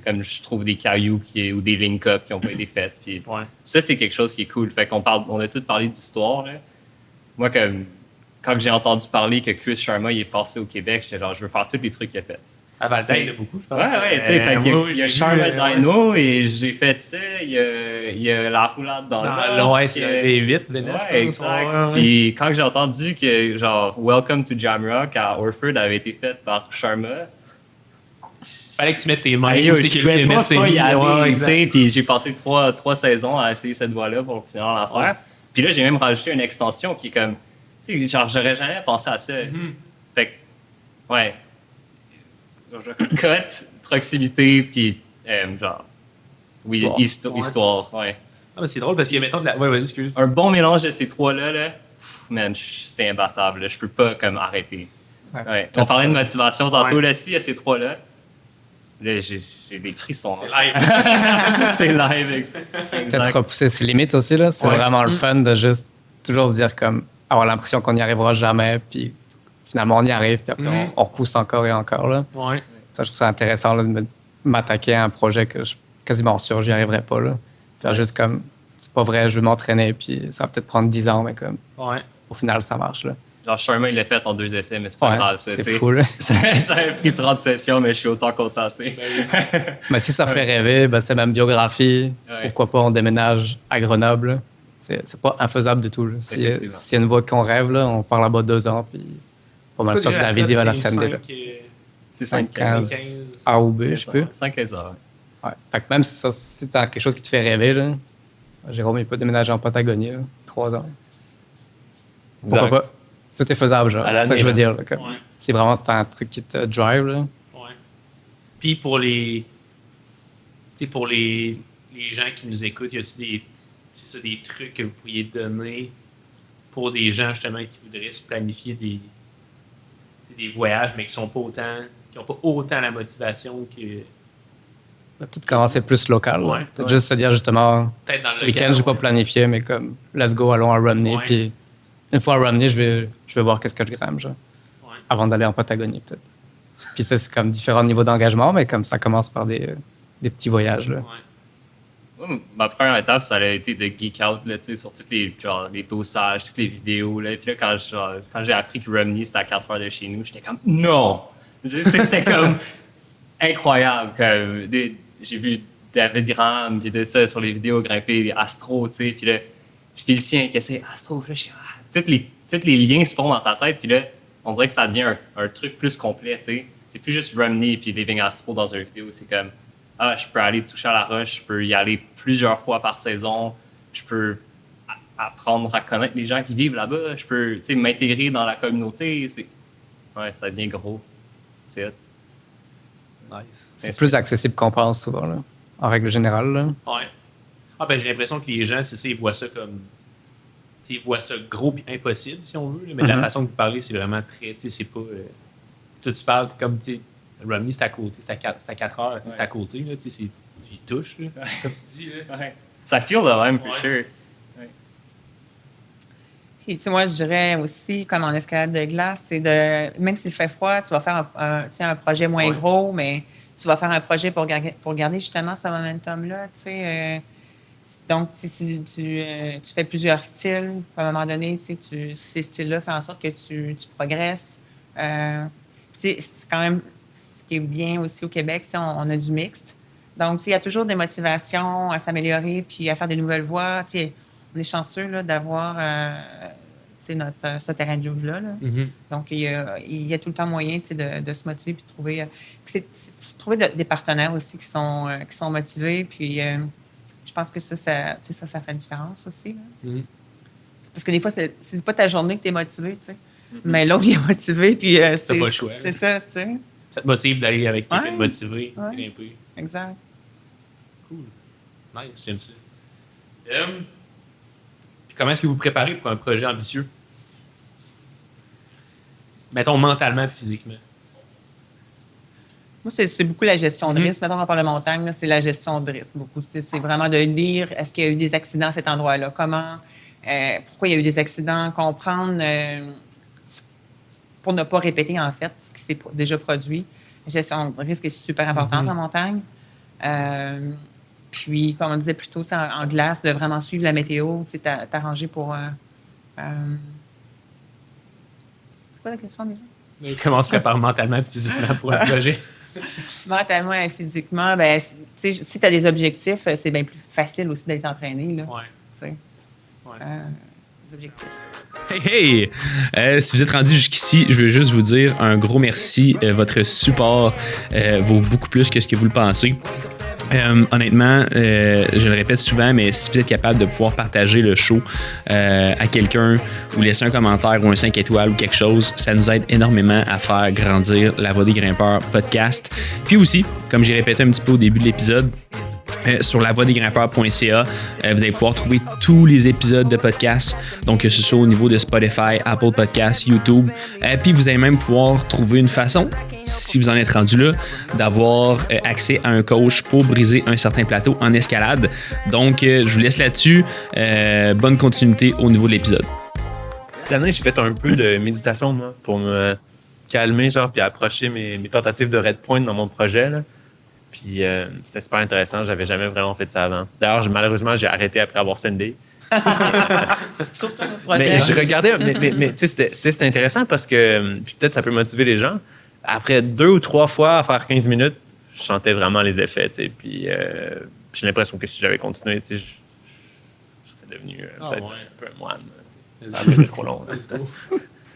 Comme je trouve des cailloux ou des link-up qui n'ont pas été faits. Puis Ouais. ça, c'est quelque chose qui est cool. Fait on a tous parlé d'histoire, là. Moi, quand j'ai entendu parler que Chris Sharma il est passé au Québec, j'étais genre, je veux faire tous les trucs qu'il a fait. À Val-d'Isle, il y en a beaucoup, je pense. Ouais, tu sais, fait qu'il y a Sharma Dino et j'ai fait ça. Il y a la roulade dans l'eau. Ouais, c'est les 8, les 9. Ouais, exact. Puis quand j'ai entendu que, genre, Welcome to Jamrock à Orford avait été fait par Sharma, Fallait que tu mettes tes mains. yo, c'est je qu'il pouvais met pas ses y mains. aller, Ouais, tu exact. sais. Puis j'ai passé trois saisons à essayer cette voie-là pour finir l'affaire. Puis là, j'ai même rajouté une extension qui est comme, tu sais, genre, j'aurais jamais pensé à ça. Fait que, ouais. Je cote, proximité, puis genre, oui, histoire, ouais. Ah, mais c'est drôle parce qu'il y a, mettons, de la. Ouais, vas-y, excuse. Un bon mélange de ces trois-là, là, man, c'est imbattable. Là. Je peux pas comme arrêter. Ouais. On parlait de motivation tantôt. Ouais. Là, s'il y a ces trois-là, là, j'ai des frissons. C'est là. live. C'est live, exact. Peut-être repousser ses limites aussi, là. C'est Ouais. vraiment le fun de juste toujours se dire comme avoir l'impression qu'on n'y arrivera jamais, puis finalement on y arrive, puis après on repousse encore et encore, là. Ouais. Ça, je trouve ça intéressant là, de m'attaquer à un projet que je suis quasiment sûr j'y arriverai pas, là. Faire juste comme, c'est pas vrai, je veux m'entraîner, puis ça va peut-être prendre 10 ans, mais comme, Ouais. au final, ça marche, là. Genre, Sharma, il l'a fait en 2 essais, mais c'est pas Ouais, grave. Ça, c'est tu sais. fou, là. Ça a pris 30 sessions, mais je suis autant content. Tu sais. Mais si ça fait rêver, ben, tu sais, même biographie, Ouais. pourquoi pas on déménage à Grenoble, là. C'est pas infaisable du tout, là. S'il y a une voie qu'on rêve, là, on part là-bas 2 ans, puis pas mal sûr que David, il va la scène déjà. C'est 15 15. A ou B, je sais plus. 5-15 heures. Ouais. Fait que même si tu as quelque chose qui te fait rêver, là, Jérôme, il peut déménager en Patagonie, là, 3 ans. Pourquoi Direct. pas? Tout est faisable, genre. À C'est ça que je veux l'année, dire. Là, comme, Ouais. c'est vraiment un truc qui te drive, là. Ouais. Puis pour les. Tu sais, pour les gens qui nous écoutent, y a-tu des trucs que vous pourriez donner pour des gens justement qui voudraient se planifier des voyages, mais qui sont pas autant. Qui n'ont pas autant la motivation que. Peut-être commencer plus local. là. Ouais, Peut-être ouais. juste se dire justement, Peut-être dans ce le week-end, local, j'ai pas ouais. planifié, mais comme, let's go, allons à Romney. Ouais. Puis une fois à Romney, je vais voir qu'est-ce que je grimpe, genre, Ouais. avant d'aller en Patagonie, peut-être. Puis ça, c'est comme différents niveaux d'engagement, mais comme ça commence par des petits voyages, là. Ouais. Moi, ma première étape, ça a été de geek out là, tu sais, sur toutes les dossages, toutes les vidéos. Là. Puis là, quand j'ai appris que Romney, c'était à 4 heures de chez nous, j'étais comme non! C'était comme incroyable. J'ai vu David Graham, puis de ça, sur les vidéos, grimper des Astro, tu sais. Puis là, je fais le sien qui essaie Astro. Puis là, je suis tous les liens se font dans ta tête. Puis là, on dirait que ça devient un truc plus complet, tu sais. C'est plus juste Romney puis Living Astro dans une vidéo. C'est comme, je peux aller toucher à la roche, je peux y aller plusieurs fois par saison, je peux apprendre à connaître les gens qui vivent là-bas, je peux, tu sais, m'intégrer dans la communauté. Ouais, ça devient gros. C'est hot. Nice. C'est plus accessible qu'on pense souvent, là. En règle générale, là. Ouais. Ah, ben, j'ai l'impression que les gens, c'est ça, ils voient ça comme. Tu sais, ils voient ça gros et impossible, si on veut. Là, mais la Mhm. façon que vous parlez, c'est vraiment très. Tu sais, c'est pas. Toi, tu parles comme, tu sais, Romney, c'est à côté, c'est à 4 heures, tu sais, c'est à côté, là, tu sais, tu y touches, là, comme tu dis, là. Ouais. Ça feel de même, for Ouais. sure. Puis, tu sais, moi, je dirais aussi, comme en escalade de glace, c'est de, même s'il fait froid, tu vas faire tu sais, un projet moins Ouais. gros, mais tu vas faire un projet pour garder justement ce momentum-là, tu sais. Donc, tu fais plusieurs styles. À un moment donné, ces styles-là font en sorte que tu progresses. Tu sais, c'est quand même ce qui est bien aussi au Québec, c'est on a du mixte. Donc, tu sais, il y a toujours des motivations à s'améliorer puis à faire des nouvelles voies. Tu sais, on est chanceux là, d'avoir ce terrain de jeu-là. Là. Mhm. Donc, il y a tout le temps moyen de se motiver puis de trouver. C'est trouver des partenaires aussi qui sont motivés. Puis, je pense que ça fait une différence aussi. Là. Mhm. Parce que des fois, c'est pas ta journée que tu es motivé, tu sais. Mais l'autre, il est motivé. Puis, c'est pas le choix. C'est ça, tu sais. Ça te motive d'aller avec quelqu'un Ouais. de motivé, Ouais. grimper. Exact. Cool. Nice, j'aime ça. Puis comment est-ce que vous vous préparez pour un projet ambitieux? Mettons mentalement et physiquement. Moi, c'est beaucoup la gestion de Mhm. risque. Mettons, on parle de montagne, là, c'est la gestion de risque beaucoup. C'est vraiment de lire, est-ce qu'il y a eu des accidents à cet endroit-là? Comment, pourquoi il y a eu des accidents? Comprendre pour ne pas répéter, en fait, ce qui s'est déjà produit. La gestion de risque est super importante en montagne. Puis, comme on disait plus tôt, en glace, de vraiment suivre la météo, t'arranger pour... c'est quoi la question déjà? Comment on se prépare mentalement et physiquement pour un projet? Mentalement et physiquement, ben, si tu as des objectifs, c'est bien plus facile aussi d'aller t'entraîner. Là, Ouais. tu sais. Ouais. Les objectifs. Hey, hey! Si vous êtes rendu jusqu'ici, je veux juste vous dire un gros merci. Votre support vaut beaucoup plus que ce que vous le pensez. Honnêtement, je le répète souvent, mais si vous êtes capable de pouvoir partager le show à quelqu'un ou laisser un commentaire ou un 5 étoiles ou quelque chose, ça nous aide énormément à faire grandir La Voix des grimpeurs podcast. Puis aussi, comme j'ai répété un petit peu au début de l'épisode, sur lavoidesgrimpeurs.ca, vous allez pouvoir trouver tous les épisodes de podcast, donc que ce soit au niveau de Spotify, Apple Podcasts, YouTube. Puis vous allez même pouvoir trouver une façon, si vous en êtes rendu là, d'avoir accès à un coach pour briser un certain plateau en escalade. Donc, je vous laisse là-dessus. Bonne continuité au niveau de l'épisode. Cette année, j'ai fait un peu de méditation, moi, pour me calmer, genre, puis approcher mes tentatives de red point dans mon projet, là. Puis c'était super intéressant. J'avais jamais vraiment fait ça avant. D'ailleurs, malheureusement, j'ai arrêté après avoir sendé. Trouve-toi un projet. Mais je regardais, mais tu sais, c'était intéressant parce que, puis peut-être ça peut motiver les gens. Après 2 ou 3 fois à faire 15 minutes, je sentais vraiment les effets, tu sais. Puis j'ai l'impression que si j'avais continué, tu sais, je serais devenu peut-être un peu un moine. Tu sais. Ça a été trop long. Là.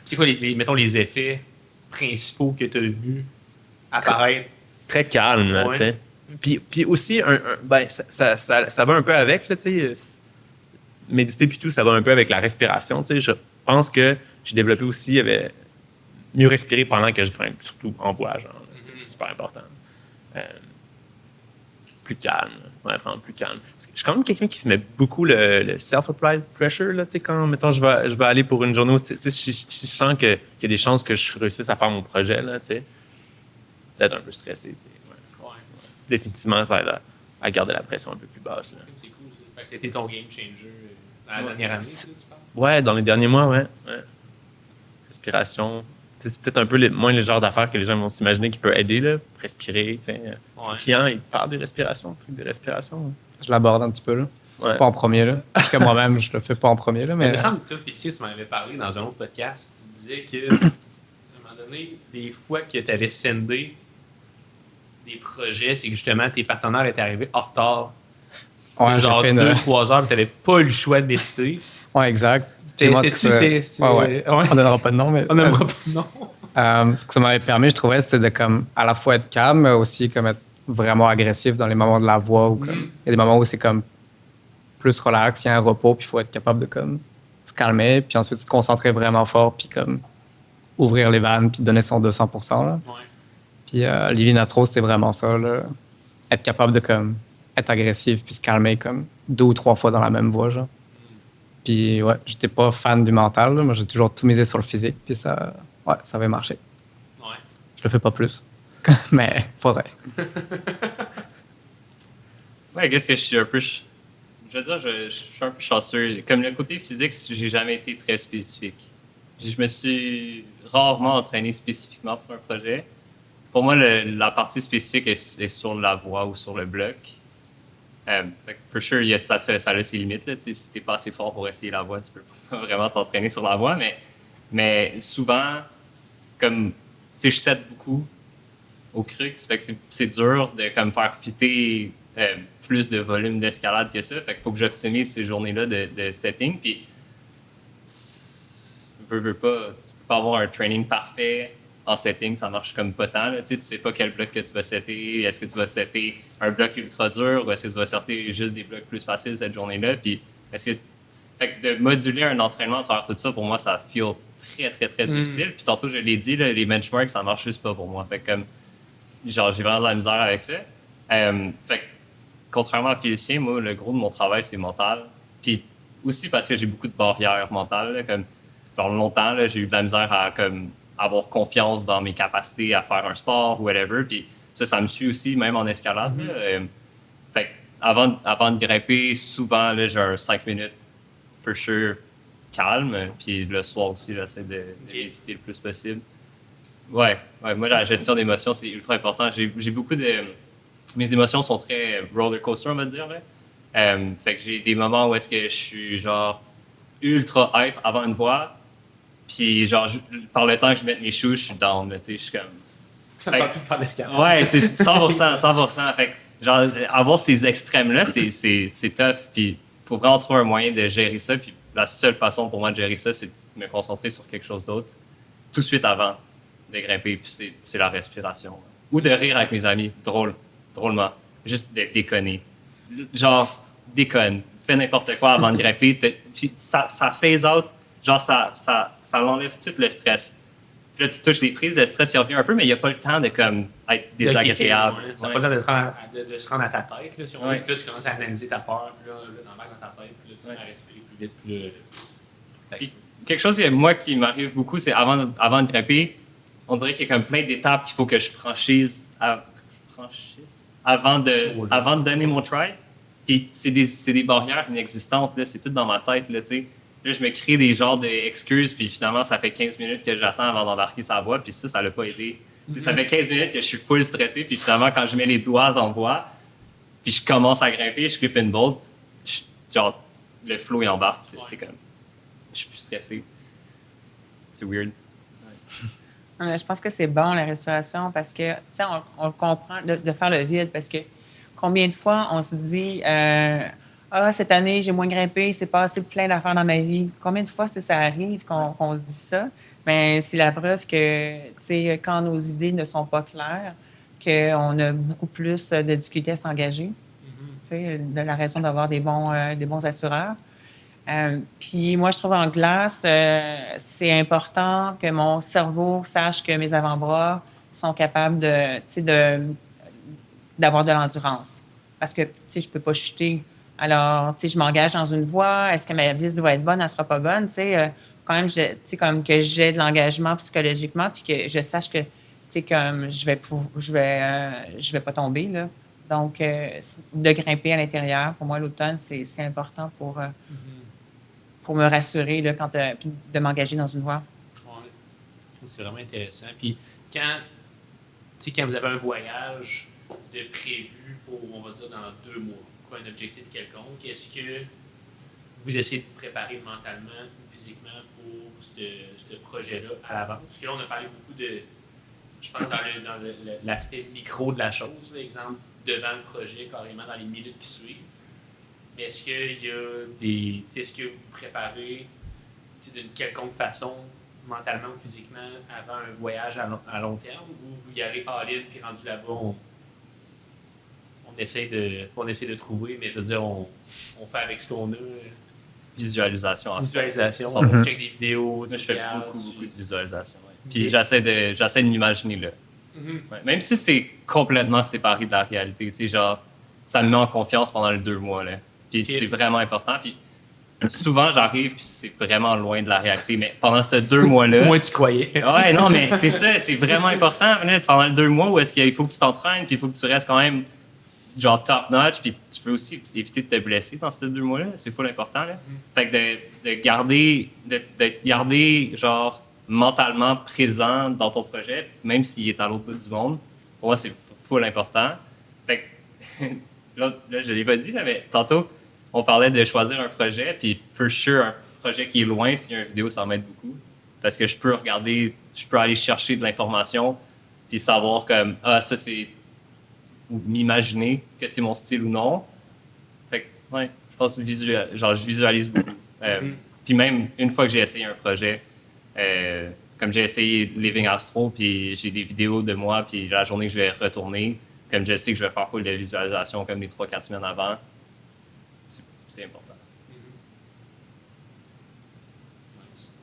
C'est quoi, mettons, les effets principaux que tu as vus apparaître? Très calme, là, Ouais. tu sais. Puis aussi, ben, ça va un peu avec, là, tu sais. Méditer puis tout, ça va un peu avec la respiration, tu sais. Je pense que j'ai développé aussi mieux respirer pendant que je grimpe, surtout en voie, genre. Tu sais, super important. Plus calme, ouais, vraiment plus calme. Parce que je suis quand même quelqu'un qui se met beaucoup le self-applied pressure, là, tu sais, quand, mettons, je vais aller pour une journée où, tu sais, si je sens qu'il y a des chances que je réussisse à faire mon projet, là, tu sais. Peut-être un peu stressé. Tu sais, ouais. Définitivement, ça aide à garder la pression un peu plus basse. Là. C'est cool. Ça. Fait que c'était ton game changer dans la dernière année, ça, tu parles? Ouais, dans les derniers mois, ouais. Respiration. Tu sais, c'est peut-être un peu moins le genre d'affaires que les gens vont s'imaginer qui peut aider. Là. Respirer. Tu sais. Les clients, ils parlent des respirations, trucs de respiration. Ouais. Je l'aborde un petit peu, là. Ouais. Pas en premier, là. Parce que moi-même, je le fais pas en premier, là. Mais il Mais me semble que toi, Félicie, tu m'en avais parlé dans un autre podcast. Tu disais que, à un moment donné, des fois que tu avais sendé des projets, c'est que justement tes partenaires étaient arrivés en retard. ouais, Genre j'ai fait 2-3 heures, tu n'avais pas eu le choix de méditer. Ouais, exact. Puis moi, ce que ça- c'était- ouais. On donnera pas de nom, mais. On n'aimera pas, non. Ce que ça m'avait permis, je trouvais, c'était de comme à la fois être calme, mais aussi comme être vraiment agressif dans les moments de la voix. Ou comme, il y a des moments où c'est comme plus relax, il y a un repos, puis il faut être capable de comme se calmer, puis ensuite se concentrer vraiment fort, puis comme ouvrir les vannes, puis donner son 200%. Là. Ouais. Puis Livinatro, c'est vraiment ça, là. Être capable de comme être agressif, puis se calmer comme 2 ou 3 fois dans la même voix, genre. Puis ouais, j'étais pas fan du mental, là. Moi j'ai toujours tout misé sur le physique, puis ça avait marché. Ouais. Je le fais pas plus. Mais faudrait. Ouais, qu'est-ce que je suis un peu. Je veux dire, je suis un peu chanceux. Comme le côté physique, j'ai jamais été très spécifique. Je me suis rarement entraîné spécifiquement pour un projet. Pour moi, la partie spécifique est sur la voix ou sur le bloc. For sure, ça a ses limites. Là, si tu n'es pas assez fort pour essayer la voix, tu peux pas vraiment t'entraîner sur la voix. Mais souvent, comme je cède beaucoup au crux, fait que c'est dur de comme, faire fitter plus de volume d'escalade que ça. Fait qu'il faut que j'optimise ces journées-là de setting. Puis veux pas, tu peux pas avoir un training parfait en setting, ça marche comme pas tant. Là. Tu sais pas quel bloc que tu vas setter. Est-ce que tu vas setter un bloc ultra dur ou est-ce que tu vas setter juste des blocs plus faciles cette journée-là? Puis est-ce que fait que de moduler un entraînement à travers tout ça, pour moi, ça feel très, très, très difficile. Puis tantôt, je l'ai dit, là, les benchmarks, ça marche juste pas pour moi. Fait que comme, genre, j'ai vraiment de la misère avec ça. Fait que, contrairement à Félicien, moi, le gros de mon travail, c'est mental. Puis aussi parce que j'ai beaucoup de barrières mentales. Là, comme, pendant longtemps, là, j'ai eu de la misère à comme, avoir confiance dans mes capacités à faire un sport ou whatever. Puis ça me suit aussi, même en escalade. Là. Fait que avant de grimper, souvent, là, j'ai un 5 minutes, for sure, calme. Puis le soir aussi, j'essaie de méditer le plus possible. Ouais, moi, la gestion d'émotions, c'est ultra important. J'ai beaucoup de... Mes émotions sont très roller coaster, on va dire. Là. Fait que j'ai des moments où est-ce que je suis genre ultra hype avant une voix, puis genre par le temps que je mette mes shoes, je suis down. Tu sais, je suis comme. Ça me parle plus de faire l'escalade. Ouais, c'est 100%. Fait que genre avoir ces extrêmes-là, c'est tough. Puis faut vraiment trouver un moyen de gérer ça. Puis la seule façon pour moi de gérer ça, c'est de me concentrer sur quelque chose d'autre tout de suite avant de grimper. Puis c'est la respiration. Ou de rire avec mes amis, drôlement. Juste de déconner. Genre, déconne. Fais n'importe quoi avant de grimper. Puis ça phase out. Genre, ça enlève tout le stress. Puis là, tu touches les prises, le stress, il revient un peu, mais il n'y a pas le temps de comme, être désagréable. Ça n'a pas le temps de se rendre à ta tête. Là, si on veut. Puis là, tu commences à analyser ta peur, puis là t'embarques dans ta tête, puis là, tu vas respirer plus vite. Puis quelque chose qui m'arrive beaucoup, c'est avant de grimper, on dirait qu'il y a comme plein d'étapes qu'il faut que je franchisse avant de donner mon try. Puis c'est des barrières inexistantes, là, c'est tout dans ma tête, là, tu sais. Là, je me crée des genres d'excuses, puis finalement, ça fait 15 minutes que j'attends avant d'embarquer sa voix, puis ça l'a pas aidé. Ça fait 15 minutes que je suis full stressé, puis finalement, quand je mets les doigts dans la voix, puis je commence à grimper, je clip une bolt, genre, le flow il embarque, c'est comme, je suis plus stressé. C'est weird. Je pense que c'est bon, la respiration, parce que, tu sais, on comprend de faire le vide, parce que combien de fois on se dit cette année, j'ai moins grimpé, c'est passé plein d'affaires dans ma vie. Combien de fois ça arrive qu'on se dit ça? Mais c'est la preuve que, tu sais, quand nos idées ne sont pas claires, qu'on a beaucoup plus de difficultés à s'engager. Tu sais, de la raison d'avoir des bons assureurs. Puis moi, je trouve en glace, c'est important que mon cerveau sache que mes avant-bras sont capables d'avoir de l'endurance. Parce que, tu sais, je peux pas chuter. Alors, tu sais, je m'engage dans une voie. Est-ce que ma vis va être bonne? Elle sera pas bonne? Tu sais, quand même, tu sais, comme que j'ai de l'engagement psychologiquement puis que je sache que, tu sais, comme je vais pas tomber, là. Donc, de grimper à l'intérieur, pour moi, l'automne, c'est important pour me rassurer, là, puis de m'engager dans une voie. Ouais. C'est vraiment intéressant. Puis, quand vous avez un voyage de prévu pour, on va dire, dans 2 mois, pour un objectif quelconque, est-ce que vous essayez de vous préparer mentalement ou physiquement pour ce projet-là à l'avance? Parce que là, on a parlé beaucoup de, je pense, dans l'aspect micro de la chose, par exemple, devant le projet, carrément dans les minutes qui suivent. Mais est-ce qu'il y a est-ce que vous vous préparez d'une quelconque façon, mentalement ou physiquement, avant un voyage à long terme, ou vous y allez all-in, puis rendu là-bas, on essaie de trouver, mais je veux dire, on fait avec ce qu'on a. Visualisation. En fait. Visualisation, on check des vidéos, moi, je fais beaucoup de visualisation. Ouais. Puis j'essaie de m'imaginer là. Ouais. Même si c'est complètement séparé de la réalité, tu sais, genre, ça me met en confiance pendant les 2 mois, là. Puis c'est vraiment important. Puis souvent, j'arrive, puis c'est vraiment loin de la réalité. Mais pendant ces 2 mois-là... Au moins, tu croyais. Ouais, non, mais c'est ça, c'est vraiment important. Pendant les 2 mois où est-ce qu'il faut que tu t'entraînes, puis il faut que tu restes quand même genre top-notch, puis tu veux aussi éviter de te blesser dans ces 2 mois-là. C'est full important, là. Fait que de garder, genre, mentalement présent dans ton projet, même s'il est à l'autre bout du monde, pour moi, c'est full important. Fait que, là, je l'ai pas dit, là, mais tantôt, on parlait de choisir un projet, puis for sure, un projet qui est loin, s'il y a une vidéo, ça m'aide beaucoup. Parce que je peux aller chercher de l'information, puis savoir comme, ça c'est... ou m'imaginer que c'est mon style ou non. Fait que, ouais, je pense que je visualise beaucoup. Puis même, une fois que j'ai essayé un projet, Comme j'ai essayé Living Astro, puis j'ai des vidéos de moi, puis la journée que je vais retourner, comme je sais que je vais faire full de visualisation comme les 3-4 semaines avant, c'est important.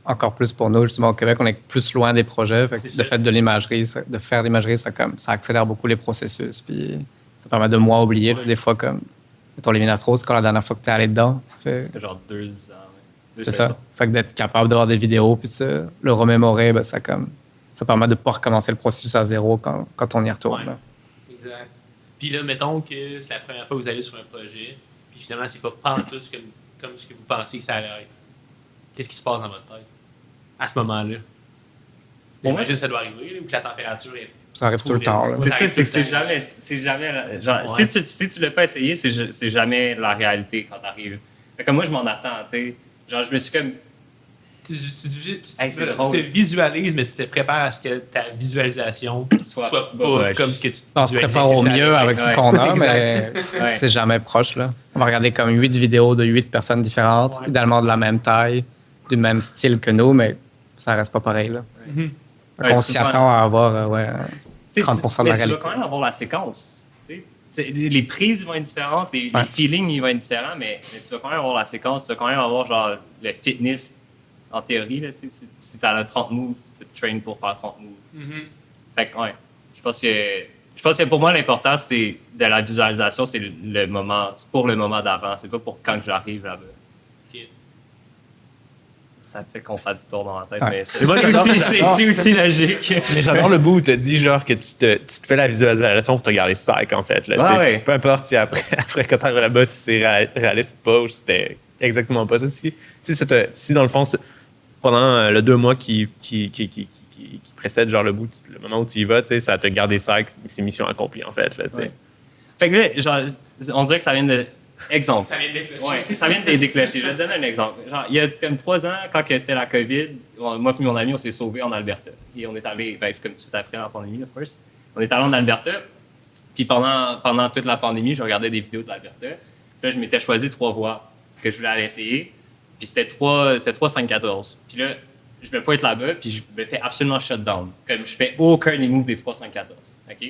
Encore plus pour nous, justement, au Québec, on est plus loin des projets. Fait que C'est le ça. fait de l'imagerie, de faire l'imagerie, ça accélère beaucoup les processus. Puis ça permet de moins oublier. Là, des fois, comme, mettons, les Minastros, c'est quand la dernière fois que tu es allé dedans. Ça fait... Ça fait genre 2 ans. C'est ça. Fait que d'être capable d'avoir des vidéos puis de le remémorer, ben, ça permet de ne pas recommencer le processus à zéro quand on y retourne. Ouais. Là. Exact. Puis là, mettons que c'est la première fois que vous allez sur un projet, puis finalement, c'est pas tout comme ce que vous pensez que ça allait être. Qu'est-ce qui se passe dans votre tête à ce moment-là? J'imagine que ça doit arriver, là, où que la température est. Ça arrive tout le temps. Là. C'est ça, c'est que tout le c'est jamais genre, Ouais. si tu l'as pas essayé, c'est jamais la réalité quand t'arrives. Fait que moi, je m'en attends, tu sais. Genre, je me suis comme, Tu c'est te drôle. visualises, mais tu te prépares à ce que ta visualisation Soit soit pas boboche. comme ce que tu te On se visualisais prépare que au ça mieux allait avec être. ce qu'on a, Exact. mais Ouais. c'est jamais proche. Là. On va regarder comme 8 vidéos de 8 personnes différentes, Ouais. idéalement de la même taille, du même style que nous, mais ça reste pas pareil. Là. Mhm. Fait Ouais, qu'on c'est s'y souvent- attend à avoir 30% de la mais tu réalité. vas quand même avoir la séquence. Tu sais. Les prises vont être différentes, les Ouais. feelings ils vont être différents, mais tu vas quand même avoir la séquence, tu vas quand même avoir genre le fitness en théorie. Là, tu sais. Si tu as 30 moves, tu te traînes pour faire 30 moves. Mhm. Fait que, ouais, je pense que pour moi, l'important, c'est de la visualisation, c'est le moment, c'est pour le moment d'avant, c'est pas pour quand que j'arrive là-bas. Ok. Ça fait contradictoire dans la tête, Ouais. mais c'est Mais moi, j'adore c'est aussi logique. Mais j'adore le bout où tu te dis genre que tu te fais la visualisation pour te garder sec en fait. Là, Ouais, tu sais. ouais. Peu importe si après quand tu arrives là-bas, si c'est réaliste ou pas, ou si c'était exactement pas ça. Si dans le fond, pendant le 2 mois qui précède genre le moment où tu y vas, tu sais, ça te garde sec, c'est mission accomplie en fait. Là, tu sais. Ouais. Fait que là, genre, on dirait que ça vient de. Exemple. Ça vient de déclencher. Ouais, ça vient de déclencher. Je vais te donner un exemple. Genre, il y a comme 3 ans, quand que c'était la COVID, moi et mon ami, on s'est sauvés en Alberta. Et on est allé, comme tout de suite après la pandémie, of course. On est allé en Alberta. Puis pendant toute la pandémie, je regardais des vidéos de l'Alberta. Puis là, je m'étais choisi 3 voies que je voulais aller essayer. Puis c'était 3 5-14. Puis là, je vais pas être là-bas, puis je me fais absolument shutdown. Comme je fais aucun des moves des 3 5-14. OK?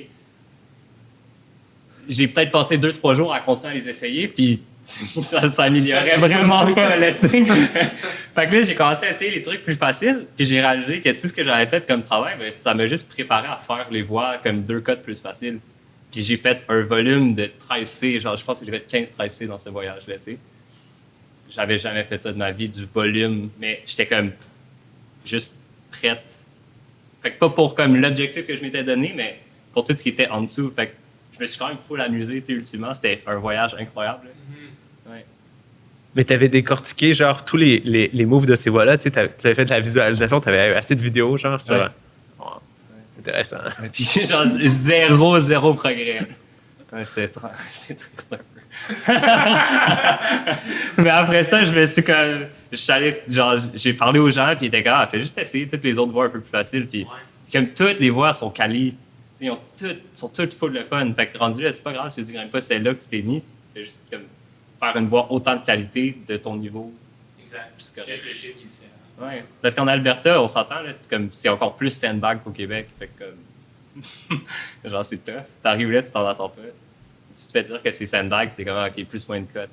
J'ai peut-être passé 2-3 jours à continuer à les essayer, puis ça s'améliorait vraiment pas, là, tu sais. Fait que là, j'ai commencé à essayer les trucs plus faciles, puis j'ai réalisé que tout ce que j'avais fait comme travail, ben, ça m'a juste préparé à faire les voies comme 2 codes plus faciles. Puis j'ai fait un volume de 13C, genre je pense que j'ai fait 15-13C dans ce voyage-là, tu sais. J'avais jamais fait ça de ma vie, du volume, mais j'étais comme juste prête. Fait que pas pour comme l'objectif que je m'étais donné, mais pour tout ce qui était en dessous. Fait que je me suis quand même full amusé, tu sais, ultimement. C'était un voyage incroyable. Là. Ouais. Mais tu avais décortiqué genre tous les moves de ces voies-là, tu avais fait de la visualisation, tu avais assez de vidéos genre sur. Ouais. Ouais. Intéressant. Puis genre zéro progrès. Ouais, c'était triste un peu. Mais après ça, je me suis comme. Je suis allé, genre, j'ai parlé aux gens, puis ils étaient comme, fais juste essayer toutes les autres voies un peu plus faciles. Puis comme toutes les voies sont qualies, ils sont toutes full de fun. Fait que rendu là, c'est pas grave si tu grimpes pas celle-là que tu t'es mis. Fais juste comme faire une voie autant de qualité de ton niveau. Exact. C'est correct. Juste le chiffre qui est différent. Ouais. Parce qu'en Alberta, on s'entend, là, comme c'est encore plus sandbag qu'au Québec. Fait que comme. Genre, c'est tough. T'arrives là, tu t'en attends pas. Tu te fais dire que c'est sandbag, puis t'es comme, OK, plus ou moins de cote.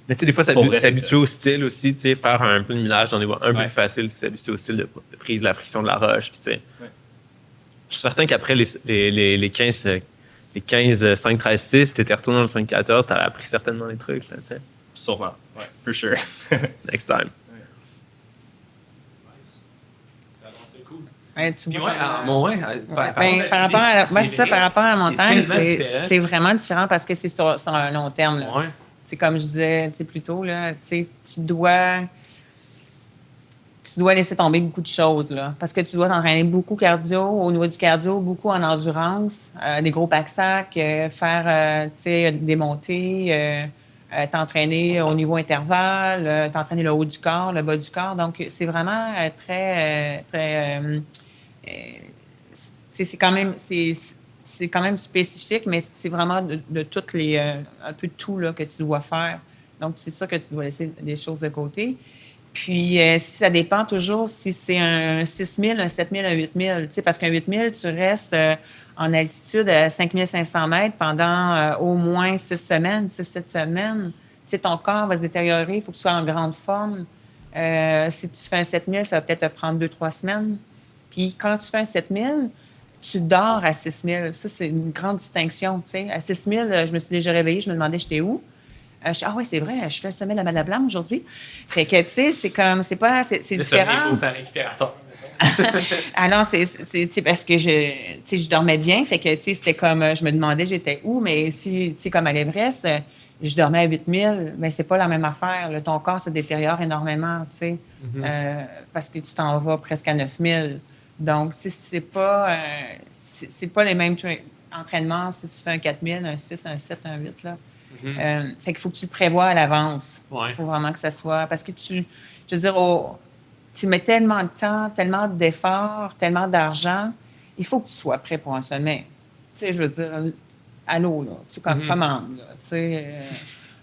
Mais tu sais, des fois, Pour vrai, c'est s'habituer au style aussi, tu sais, faire un peu de millage dans des voies un peu Ouais. plus faciles, s'habituer au style de prise, la friction de la roche, puis tu sais. Ouais. Je suis certain qu'après les 15 5 13 6 t'étais retourné dans le 5 14 t'avais appris certainement des trucs, là, tu sais. Sûrement. Ouais, for sure. Next time. Nice. C'est cool. Ouais, tu Puis vois, par rapport à c'est ça, par rapport à la montagne, tellement différent. c'est vraiment différent parce que c'est sur un long terme. Là. Ouais. C'est comme je disais plus tôt, là, tu dois laisser tomber beaucoup de choses. Là, parce que tu dois t'entraîner beaucoup cardio, au niveau du cardio, beaucoup en endurance, des gros pack-sacs, faire des montées, t'entraîner au niveau intervalle, t'entraîner le haut du corps, le bas du corps. Donc, c'est vraiment c'est quand même spécifique, mais c'est vraiment de toutes un peu de tout là, que tu dois faire. Donc, c'est ça que tu dois laisser des choses de côté. Puis, ça dépend toujours si c'est un 6 000, un 7 000, un 8 000. Tu sais, parce qu'un 8 000, tu restes en altitude à 5 500 mètres pendant au moins 6 semaines, 6-7 semaines. Tu sais, ton corps va se détériorer, il faut que tu sois en grande forme. Si tu fais un 7 000, ça va peut-être te prendre 2-3 semaines. Puis, quand tu fais un 7 000, tu dors à 6 000. Ça, c'est une grande distinction, tu sais. À 6 000, je me suis déjà réveillée, je me demandais j'étais où. Ah oui, c'est vrai, je fais le sommet de la Madame Blanc aujourd'hui. Fait que, tu sais, c'est comme, c'est différent. Le récupérateur. Alors, c'est parce que je dormais bien. Fait que, tu sais, c'était comme, je me demandais j'étais où, mais si, tu sais, comme à l'Everest, je dormais à 8 000, mais c'est pas la même affaire. Là. Ton corps se détériore énormément, tu sais, parce que tu t'en vas presque à 9 000. Donc, c'est pas les mêmes entraînements si tu fais un 4 000, un 6, un 7, un 8, là. Fait qu'il faut que tu le prévois à l'avance. Il faut vraiment que ça soit... Parce que je veux dire, tu mets tellement de temps, tellement d'efforts, tellement d'argent, il faut que tu sois prêt pour un sommet. Tu sais, je veux dire, allô, là, tu sais, comme commande, là, tu sais...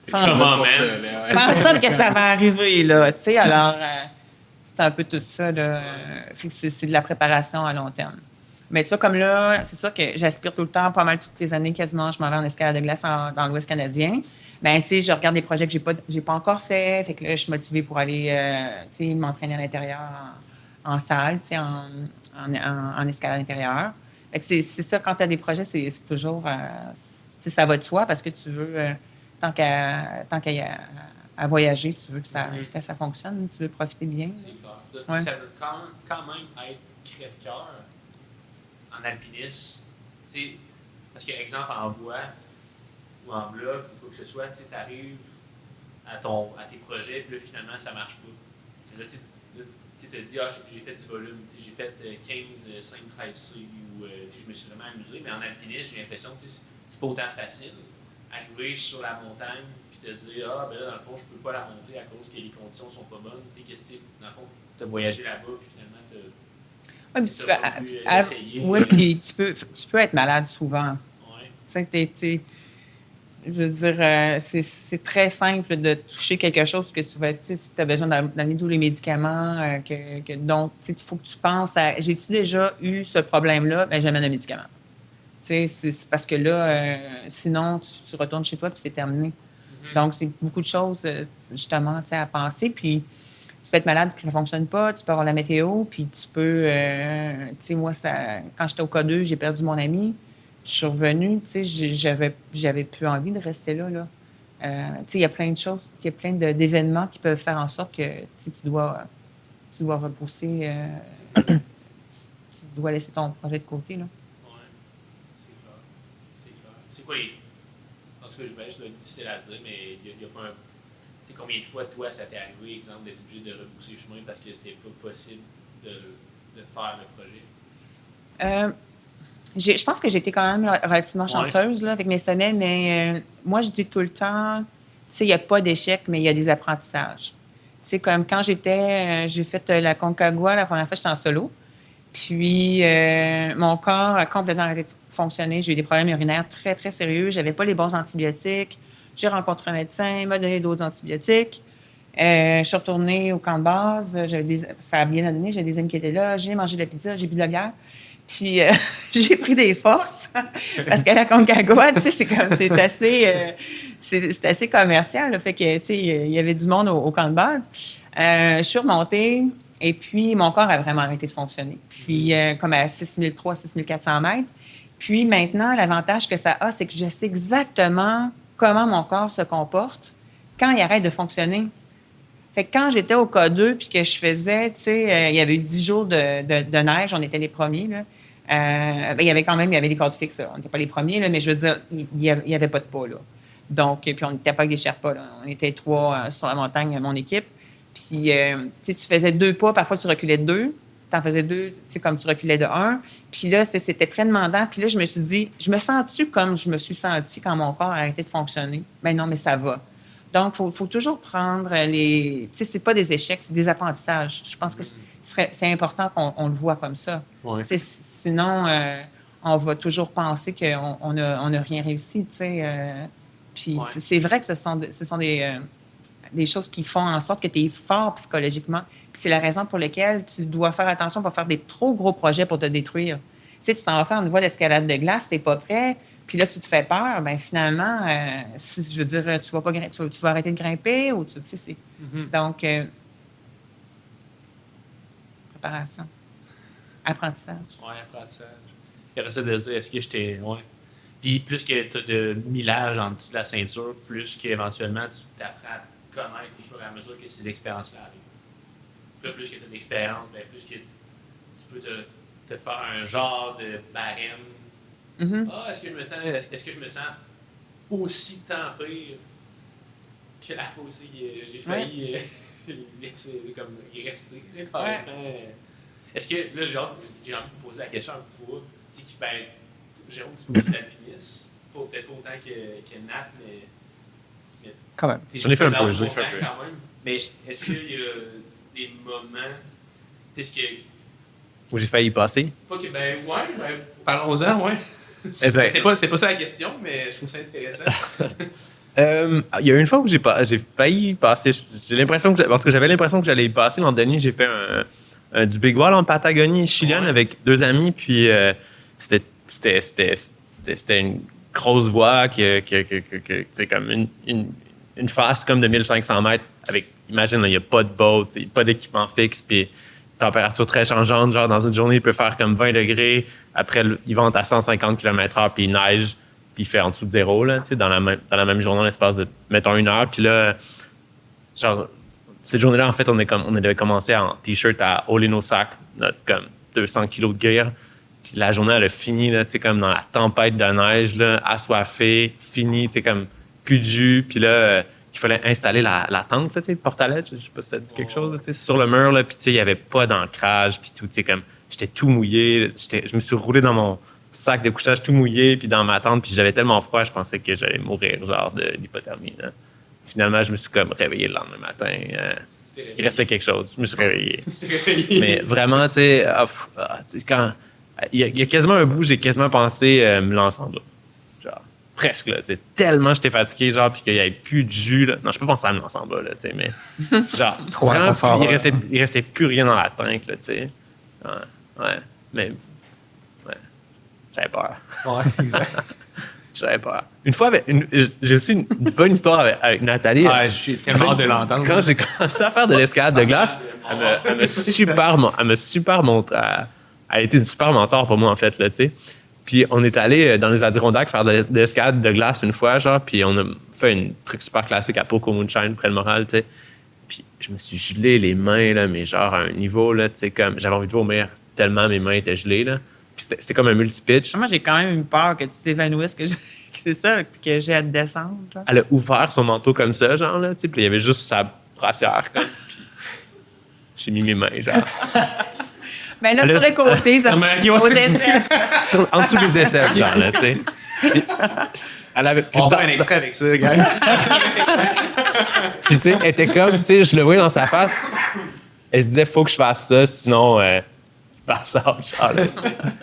Faire en sorte que ça va arriver, là, tu sais, alors... c'est un peu tout ça, là. Fait que c'est de la préparation à long terme. Mais tu vois, comme là, c'est sûr que j'aspire tout le temps, pas mal toutes les années quasiment, je m'en vais en escalade de glace dans l'Ouest canadien. Bien, tu sais, je regarde des projets que j'ai pas encore fait. Fait que là, je suis motivée pour aller, tu sais, m'entraîner à l'intérieur en salle, tu sais, en escalade intérieure. Fait que c'est ça, quand tu as des projets, c'est toujours, tu sais, ça va de soi parce que tu veux, tant qu'à à voyager, tu veux que ça fonctionne, tu veux profiter bien. C'est clair. Ouais. Ça veut quand même être crève-cœur en alpinisme. Tu sais, parce que, exemple, en voie ou en bloc, ou quoi que ce soit, tu arrives à tes projets, puis là, finalement, ça marche pas. Et là, tu te dis, j'ai fait du volume, j'ai fait 15, 5, 13C, ou je me suis vraiment amusé, mais en alpinisme, j'ai l'impression que c'est pas autant facile. Arriver sur la montagne, te dire, ben là, dans le fond, je peux pas la monter à cause que les conditions sont pas bonnes. Tu sais, qu'est-ce que dans le fond, tu as voyagé là-bas, puis finalement, oui, puis tu peux être malade souvent. Ouais. Tu sais, je veux dire, c'est très simple de toucher quelque chose que tu vas, tu sais, si tu as besoin d'amener tous les médicaments, donc, tu sais, il faut que tu penses à, j'ai-tu déjà eu ce problème-là? Ben, j'amène un médicament. Tu sais, c'est parce que là, sinon, tu retournes chez toi, puis c'est terminé. Donc, c'est beaucoup de choses, justement, tu sais, à penser. Puis, tu peux être malade que ça ne fonctionne pas, tu peux avoir la météo, puis tu peux... tu sais, moi, quand j'étais au K2, j'ai perdu mon ami. Je suis revenue, tu sais, j'avais plus envie de rester là. Tu sais, il y a plein de choses, il y a plein d'événements qui peuvent faire en sorte que tu dois repousser... tu dois laisser ton projet de côté, là. Oui, c'est clair. C'est clair. C'est quoi les... En tout cas, je ça doit être difficile à dire, mais il y a pas un... Tu sais, combien de fois, toi, ça t'est arrivé, exemple, d'être obligé de repousser le chemin parce que c'était pas possible de faire le projet? Je pense que j'ai été quand même relativement chanceuse là, avec mes sommets, mais moi, je dis tout le temps, tu sais, il n'y a pas d'échec, mais il y a des apprentissages. Tu sais, comme quand j'ai fait la Concagua, la première fois, j'étais en solo. Puis, mon corps a complètement arrêté de fonctionner. J'ai eu des problèmes urinaires très, très sérieux. Je n'avais pas les bons antibiotiques. J'ai rencontré un médecin, il m'a donné d'autres antibiotiques. Je suis retournée au camp de base. Ça a bien donné. J'avais des amis qui étaient là. J'ai mangé de la pizza, j'ai bu de la bière. Puis, j'ai pris des forces. Parce qu'à la Concagua, tu sais, c'est assez commercial. Là. Fait que, tu sais, il y avait du monde au camp de base. Je suis remontée. Et puis, mon corps a vraiment arrêté de fonctionner. Puis, comme à 6300, 6400 mètres. Puis, maintenant, l'avantage que ça a, c'est que je sais exactement comment mon corps se comporte quand il arrête de fonctionner. Fait que quand j'étais au K2 puis que je faisais, tu sais, il y avait eu 10 jours de neige, on était les premiers, là. Il y avait des cordes fixes, là. On n'était pas les premiers, là, mais je veux dire, il n'y avait pas de pas, là. Donc, puis on n'était pas avec des Sherpas, là. On était 3 sur la montagne, mon équipe. Puis, tu faisais 2 pas, parfois tu reculais de 2. Tu en faisais 2, tu sais, comme tu reculais de 1. Puis là, c'était très demandant. Puis là, je me suis dit, je me sens-tu comme je me suis sentie quand mon corps a arrêté de fonctionner? Ben non, mais ça va. Donc, il faut toujours prendre les... Tu sais, c'est pas des échecs, c'est des apprentissages. Je pense que c'est important qu'on le voit comme ça. Ouais. Sinon, on va toujours penser qu'on n'a rien réussi, tu sais. Puis c'est vrai que ce sont des choses qui font en sorte que tu es fort psychologiquement. Puis c'est la raison pour laquelle tu dois faire attention pour faire des trop gros projets pour te détruire. Tu sais, tu t'en vas faire une voie d'escalade de glace, tu n'es pas prêt, puis là, tu te fais peur, bien finalement, je veux dire, tu vas arrêter de grimper ou tu sais, c'est... Donc, préparation. Apprentissage. Ouais, apprentissage. Il y aurait ça de dire, est-ce que j'étais. Ouais. Puis plus que tu as de millage en dessous de la ceinture, plus qu'éventuellement tu t'apprends à connaître au fur et à mesure que ces expériences-là arrivent. Puis là, plus que tu as d'expérience, bien, plus que tu peux te faire un genre de barème. Ah, est-ce que je me sens aussi tant pire que la fois aussi j'ai failli laisser comme y rester. Est-ce que, là, j'ai envie de poser la question à vous trois. Tu sais, ben, Jérôme, tu fais aussi d'alpinisme. Peut-être pas autant que Nat, mais Quand même. J'en ai fait un peu, j'en ai fait un peu. Quand même. Mais est-ce qu'il y a des moments, tu sais, ce que... Où j'ai failli y passer. Pas que, ben, parlons-en, ouais. Eh ben, C'est pas ça la question, mais je trouve ça intéressant. Il y a une fois où j'ai failli y passer. J'ai l'impression que, en tout cas, j'avais l'impression que j'allais y passer. L'an dernier, j'ai fait du big wall en Patagonie chilienne avec 2 amis, puis c'était une grosse voie c'est comme une face comme de 1500 mètres avec, imagine, il n'y a pas de boat, pas d'équipement fixe, puis température très changeante, genre dans une journée, il peut faire comme 20 degrés, après il vente à 150 km/h, puis il neige, puis il fait en dessous de zéro, là, dans la même journée, en l'espace de, mettons, 1 heure, puis là, genre, cette journée-là, en fait, on avait commencé en T-shirt à haler nos sacs, notre comme 200 kilos de gear. Puis la journée, elle a fini, là, tu sais, comme dans la tempête de neige, là, assoiffé, fini, tu sais, comme plus de jus. Puis là, il fallait installer la tente, là, tu sais, porte-à-lettres, je sais pas si ça dit quelque chose, là, tu sais, sur le mur, là, puis tu sais, il y avait pas d'ancrage, puis tout, tu sais, comme, j'étais tout mouillé. Je me suis roulé dans mon sac de couchage tout mouillé, puis dans ma tente, puis j'avais tellement froid, je pensais que j'allais mourir, genre, d'hypothermie, là. Finalement, je me suis comme réveillé le lendemain matin. Il restait quelque chose. Je me suis réveillé. Mais vraiment, tu sais, quand il y a quasiment un bout, j'ai quasiment pensé me lancer en bas. Genre, presque, là, tu sais, tellement j'étais fatigué, genre, puis qu'il n'y avait plus de jus, là. Non, je peux pas penser à me lancer en bas, là, tu sais, mais genre, Trop vraiment, inconfort, il restait plus rien dans la tank, là, tu sais. Ouais, mais, ouais, j'avais peur. Ouais, exact. J'avais peur. Une fois, j'ai aussi une bonne histoire avec Nathalie. Je suis tellement hâte de l'entendre. Quand j'ai commencé à faire de l'escalade de glace, elle m'a super montré. Elle a été une super mentor pour moi, en fait, là, tu sais. Puis on est allé dans les Adirondacks faire de l'escalade de glace une fois, genre, puis on a fait un truc super classique à Poco Moonshine, près de Montréal, tu sais. Puis je me suis gelé les mains, là, mais genre à un niveau, là, tu sais, comme j'avais envie de vomir tellement mes mains étaient gelées, là. Puis c'était comme un multi-pitch. Moi, j'ai quand même eu peur que tu t'évanouisses, que c'est ça, puis que j'ai à te descendre. Genre. Elle a ouvert son manteau comme ça, genre, là, tu sais, puis il y avait juste sa brassière, comme, puis j'ai mis mes mains, genre. Mais là, sur le côté, ça aux aisselles. En dessous des aisselles, genre, là, tu sais. Elle avait... On va faire un extrait avec ça, guys. Puis, tu sais, elle était comme, tu sais, je le voyais dans sa face. Elle se disait, faut que je fasse ça, sinon, passe out, genre, là.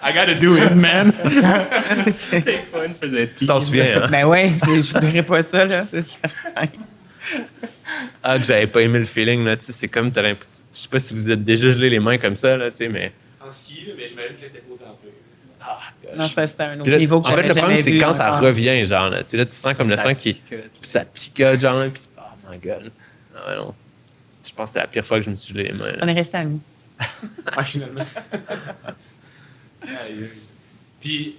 I gotta do it, man. C'est fun for the Tu t'en souviens, hein? Ben ouais, je ne verrais pas ça, là, c'est ça. Ah, que j'avais pas aimé le feeling, là, tu sais, c'est comme, je sais pas si vous êtes déjà gelé les mains comme ça, là, tu sais, mais... En ski, là, mais j'imagine que c'était pas autant peu. Ah, Non, ça, c'était un autre puis là, niveau que en fait, j'avais le problème, jamais c'est vu quand ça encore. revient, genre, là, tu sais, là, tu sens comme le Ça sang qui... picote. Puis ça picote, genre, là, puis oh my God. Ah, non. Je pense que c'était la pire fois que je me suis gelé les mains, là. On est restés amis. Ah, finalement. Puis,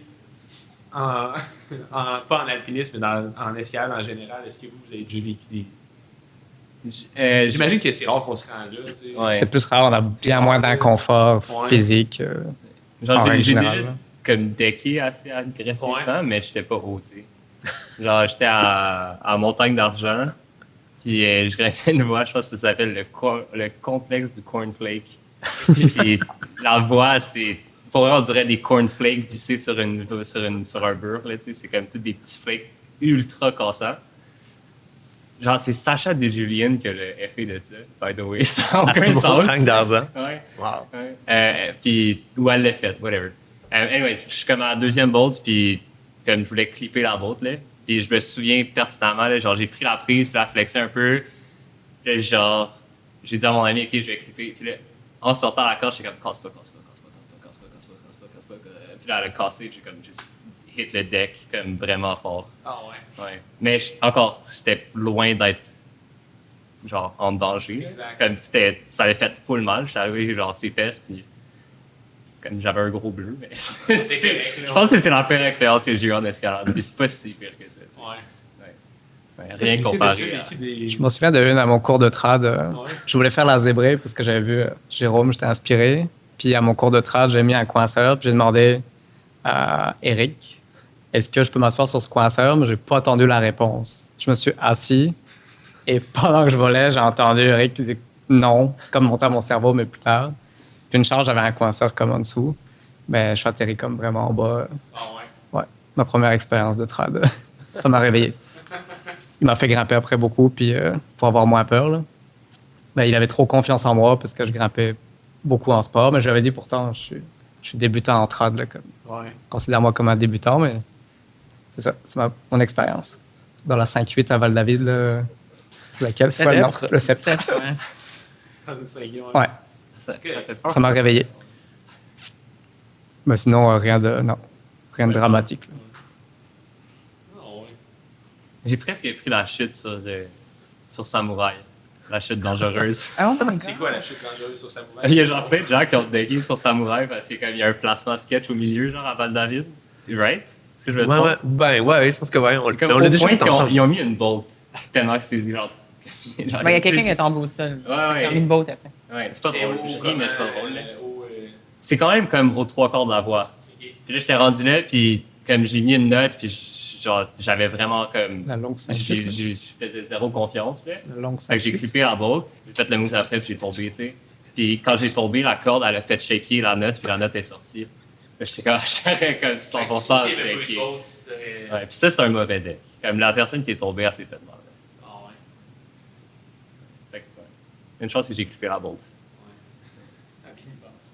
pas en alpinisme, mais en escalade en général, est-ce que vous avez déjà vécu des... J'imagine que c'est rare qu'on se rend là, tu sais. Ouais. C'est plus rare, on a bien moins d'inconfort Ouais. physique. Genre, en règle j'ai générale, déjà là. comme decké assez agressivement, Ouais. mais j'étais pas haut, tu sais. Genre, j'étais à Montagne d'Argent, puis je grimpais une voie, je pense que ça s'appelle le complexe du cornflake. Puis la voie, c'est... Pour vrai, on dirait des cornflakes vissés sur un beurre, là, tu sais. C'est comme tous des petits flakes ultra cassants. Genre, c'est Sacha DeJulian qui a le effet de ça, by the way. Ça n'a aucun sens. Montagne d'argent. Ouais. Wow. Ouais. Puis, ou elle l'a fait, whatever. Anyways, je suis comme à la deuxième bolt, puis comme je voulais clipper la bolt, là. Puis je me souviens pertinemment, là, genre j'ai pris la prise, puis la flexé un peu. Puis là, genre, j'ai dit à mon ami, OK, je vais clipper. Puis là, en sortant à la corde, j'étais comme, casse pas, casse pas, casse pas, casse pas, casse pas, casse pas, casse pas, casse pas. Puis là, elle a cassé, puis j'ai comme juste hit le deck comme vraiment fort. Ah ouais. Ouais. Mais encore, j'étais loin d'être genre en danger. Exact. Comme ça avait fait full mal. J'étais arrivé genre ses fesses, puis comme j'avais un gros bleu. Mais correct, là, je pense que c'est la pire expérience que j'ai eue en escalade. Mais c'est pas si pire que ça. tu sais. Ouais. Ouais, rien comparé à... Je me souviens d'une à mon cours de trad. Je voulais faire la zébrée parce que j'avais vu Jérôme, j'étais inspiré. Puis à mon cours de trad, j'ai mis un coinceur. Puis j'ai demandé à Eric, est-ce que je peux m'asseoir sur ce coinceur? Mais j'ai pas attendu la réponse. Je me suis assis et pendant que je volais, j'ai entendu Eric qui dit non. C'est comme monter à mon cerveau, mais plus tard. Puis une chance, j'avais un coinceur comme en dessous. Mais je suis atterri comme vraiment en bas. Ah ouais. Ouais, ma première expérience de trad. Ça m'a réveillé. Il m'a fait grimper après beaucoup, puis pour avoir moins peur. Là. Ben, il avait trop confiance en moi parce que je grimpais beaucoup en sport. Mais je lui avais dit pourtant, je suis débutant en trad. Là, comme, Ouais. considère-moi comme un débutant, mais c'est ça, c'est mon expérience. Dans la 5-8 à Val-David, là, laquelle c'est quoi le nom? Le Sceptre. Ouais. Ouais, Ça fait peur. ça m'a réveillé. Mais sinon, rien de dramatique. Là. Ah ouais. J'ai presque pris la chute sur Samouraï. La chute dangereuse. Oh my God. C'est quoi la chute dangereuse sur Samouraï? Il y a genre plein de gens qui ont decké sur Samouraï parce qu'il y a un placement sketch au milieu, genre à Val-David. Right? Est-ce que je me trompe? Ouais, ben ouais, je pense que ouais. On Comme l'a au déjà point fait ensemble. ils ont mis une bolt. Tellement que c'est genre... Ben, il y a quelqu'un qui est tombé au sol. Ouais. Qui a mis une botte après. Ouais, c'est pas drôle. Je ris, mais c'est pas drôle. là. Au, C'est quand même comme aux 3/4 de la voie. ok. Puis là, j'étais rendu là, puis comme j'ai mis une note, puis genre, j'avais vraiment comme... La longue 5-8. Je faisais zéro confiance, là. La longue Fait que j'ai 5-8. clippé la bolt, j'ai fait le move après, puis j'ai tombé, tu sais. Puis quand j'ai tombé, la corde, elle a fait shaker la note, puis la note est sortie. Là, j'étais comme, j'aurais comme 100% Si il y avait pas eu de decké. bolt, tu t'aurais- Ouais, puis ça, c'est un mauvais deck. Comme la personne qui est tombée, elle s'est fait mal. Ah ouais. Fait que, ouais. Une chance que j'ai clippé la bolt. Ah, bien pensé.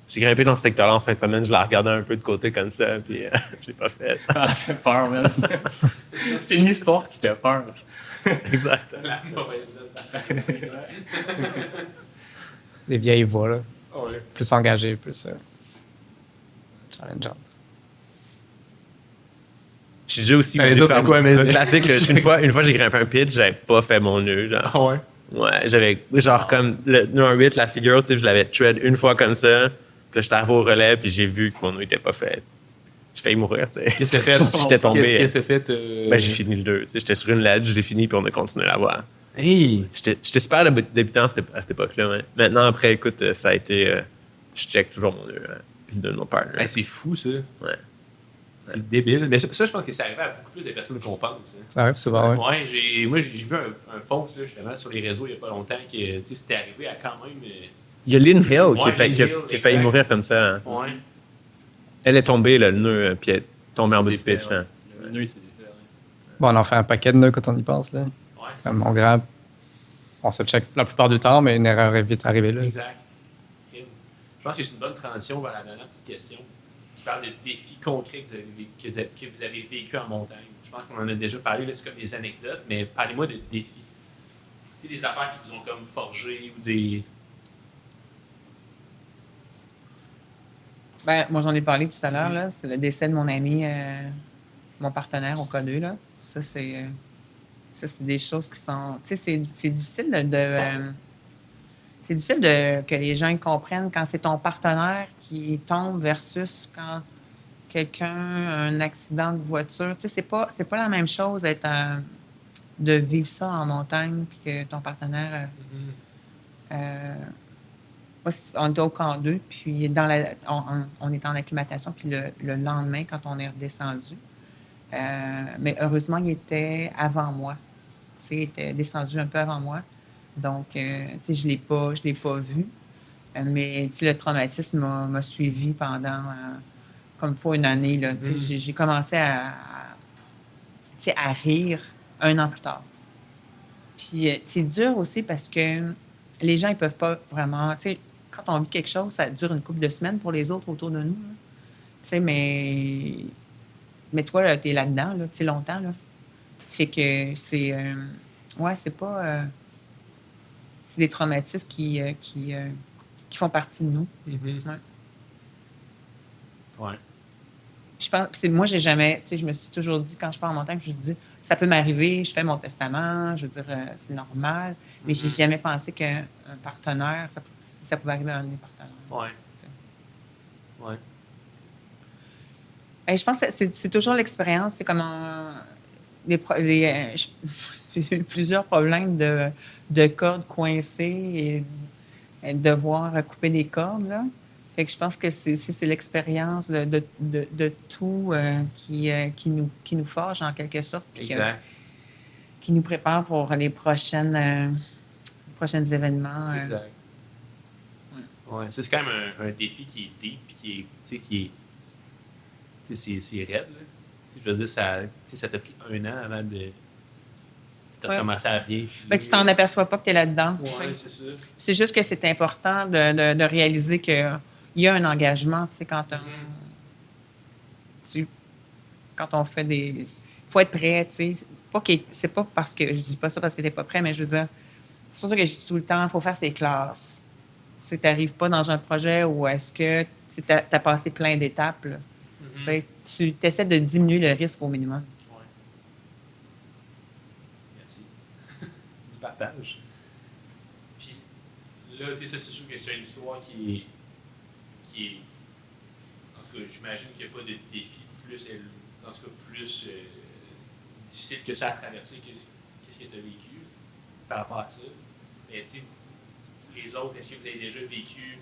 J'ai grimpé dans ce secteur-là en fin de semaine, je la regardais un peu de côté comme ça, puis je l'ai pas fait. Ça fait peur, man. C'est une histoire qui fait peur. Exact. La mauvaise note. Les vieilles voies, là. Ouais. Plus engagées, plus challengeantes. J'ai déjà aussi Allez, voulu toi, faire t'as quoi, mais- un classique. Là, une fois, j'ai grimpé un pitch, j'avais pas fait mon nœud. Genre. Ah ouais. Ouais, j'avais genre comme le nœud en 8, la figure, tu sais, je l'avais tread une fois comme ça. Puis là, j'étais arrivé au relais, puis j'ai vu que mon nœud était pas fait. J'ai failli mourir, tu sais. Qu'est-ce que t'as fait? J'étais tombé. Qu'est-ce que t'as fait? Ben, j'ai fini le 2. Tu sais, j'étais sur une ledge, je l'ai fini, puis on a continué la voie. Hey! J'étais super débutant à cette époque-là. Ouais. Maintenant, après, écoute, ça a été. Je check toujours mon nœud, puis le nœud de mon partner. Hey, c'est fou, ça. Ouais. C'est débile. Mais ça, je pense que ça arrive à beaucoup plus de personnes qu'on pense. Hein. Ça arrive souvent, oui. Ouais, j'ai vu un post là, justement sur les réseaux il n'y a pas longtemps que tu sais, c'était arrivé à quand même. Il y a Lynn Hill qui Ouais, a failli Lynn Hill, failli exact. mourir comme ça. Hein. Ouais. Elle est tombée, là, le nœud, puis elle est tombée en bas du pitch. Hein. Le nœud, c'est des faits, ouais. Bon, on en fait un paquet de nœuds quand on y pense, là. Ouais. Comme on grimpe, on se check la plupart du temps, mais une erreur est vite arrivée, là. Exact. Je pense que c'est une bonne transition vers la dernière petite question. Je parle de défis concrets que vous avez vécu en montagne. Je pense qu'on en a déjà parlé, là, c'est comme des anecdotes, mais parlez-moi de défis. Tu sais, des affaires qui vous ont comme forgé ou des. Ben, moi, j'en ai parlé tout à l'heure. Là. C'est le décès de mon ami, mon partenaire au K2. Là. Ça, c'est des choses qui sont... Tu sais, c'est difficile c'est difficile que les gens comprennent quand c'est ton partenaire qui tombe versus quand quelqu'un a un accident de voiture. Tu sais, c'est pas la même chose de vivre ça en montagne puis que ton partenaire... Moi, on était au camp 2, puis on était en acclimatation, puis le lendemain, quand on est redescendu, mais heureusement, il était avant moi. Tu sais, il était descendu un peu avant moi. Donc, tu sais, je l'ai pas vu. Mais, tu sais, le traumatisme m'a suivi pendant, comme il faut, une année. Là. Tu sais, j'ai commencé tu sais, à rire 1 an plus tard. Puis, c'est dur aussi parce que les gens, ils peuvent pas vraiment... Tu sais, quand on vit quelque chose, ça dure une couple de semaines pour les autres autour de nous. Là. Tu sais, mais toi, tu es là-dedans, là, tu sais, longtemps. Là. Fait que c'est ouais, c'est pas... c'est des traumatismes qui font partie de nous. Mm-hmm. Ouais. Ouais. Je pense, moi, j'ai jamais, tu sais, je me suis toujours dit, quand je pars en montagne, je me dis, ça peut m'arriver, je fais mon testament, je veux dire, c'est normal, mais j'ai jamais pensé qu'un partenaire, ça pouvait arriver à un de mes partenaires. Ouais. Tu sais. Ouais. Je pense que c'est toujours l'expérience, c'est comme j'ai eu plusieurs problèmes de cordes coincées et devoir couper des cordes, là. Fait que je pense que c'est l'expérience de tout qui nous forge en quelque sorte. Exact. Qui nous prépare pour les prochains événements. Exact. Ouais, c'est quand même un défi qui est deep, puis qui est, c'est raide, là. Je veux dire, ça t'a pris 1 an avant de commencer à bien. Ben, tu t'en aperçois pas que tu es là-dedans. Ouais, c'est ça. C'est juste que c'est important de réaliser qu'il y a un engagement, tu sais, quand on fait des... Il faut être prêt, tu sais. C'est pas parce que... Je dis pas ça parce que t'es pas prêt, mais je veux dire... C'est pour ça que je dis tout le temps, il faut faire ses classes. Tu n'arrives pas dans un projet où est-ce que tu as passé plein d'étapes. Tu essaies de diminuer le risque au minimum. Ouais. Merci. Du partage. Puis là, tu sais, ça, c'est sûr que c'est une histoire qui est... En tout cas, j'imagine qu'il n'y a pas de défi plus difficile que ça à traverser. Qu'est-ce que tu as vécu par rapport à ça? Mais tu sais, les autres, est-ce que vous avez déjà vécu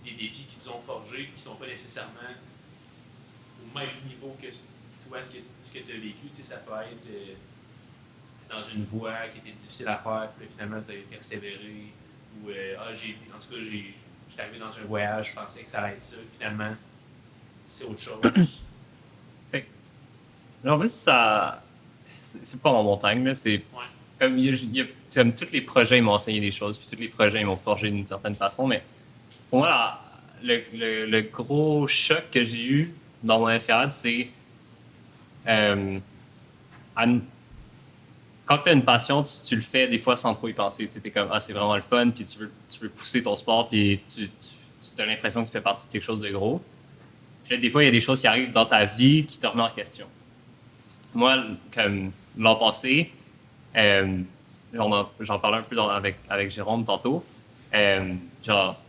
des défis qui vous ont forgé, qui ne sont pas nécessairement au même niveau que toi, ce que tu as vécu? Tu sais, ça peut être dans une voie qui était difficile à faire, puis là, finalement, vous avez persévéré. Ou, en tout cas, j'étais arrivé dans un voyage, je pensais que ça allait être ça. Finalement, c'est autre chose. En fait, ça. C'est pas en montagne, là. C'est. Ouais. Comme tous les projets, ils m'ont enseigné des choses, puis tous les projets, ils m'ont forgé d'une certaine façon. Mais pour moi, le gros choc que j'ai eu dans mon escalade, c'est. Quand tu as une passion, tu le fais des fois sans trop y penser. Tu es comme, c'est vraiment le fun, puis tu veux pousser ton sport, puis tu as l'impression que tu fais partie de quelque chose de gros. Puis là, des fois, il y a des choses qui arrivent dans ta vie qui te remettent en question. Moi, comme l'an passé, j'en parlais un peu avec Jérôme tantôt, genre,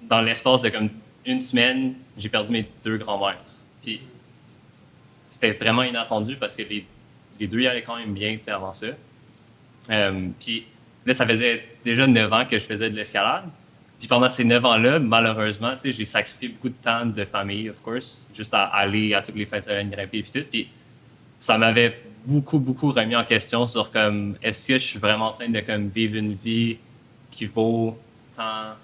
dans l'espace de comme 1 semaine, j'ai perdu mes 2 grands-mères. Puis c'était vraiment inattendu parce que les 2 y allaient quand même bien avant ça. Puis là, ça faisait déjà 9 ans que je faisais de l'escalade. Puis pendant ces 9 ans-là, malheureusement, j'ai sacrifié beaucoup de temps de famille, of course, juste à aller à toutes les fins de semaine grimper et tout. Puis ça m'avait beaucoup, beaucoup remis en question sur comme, est-ce que je suis vraiment en train de comme vivre une vie qui vaut tant,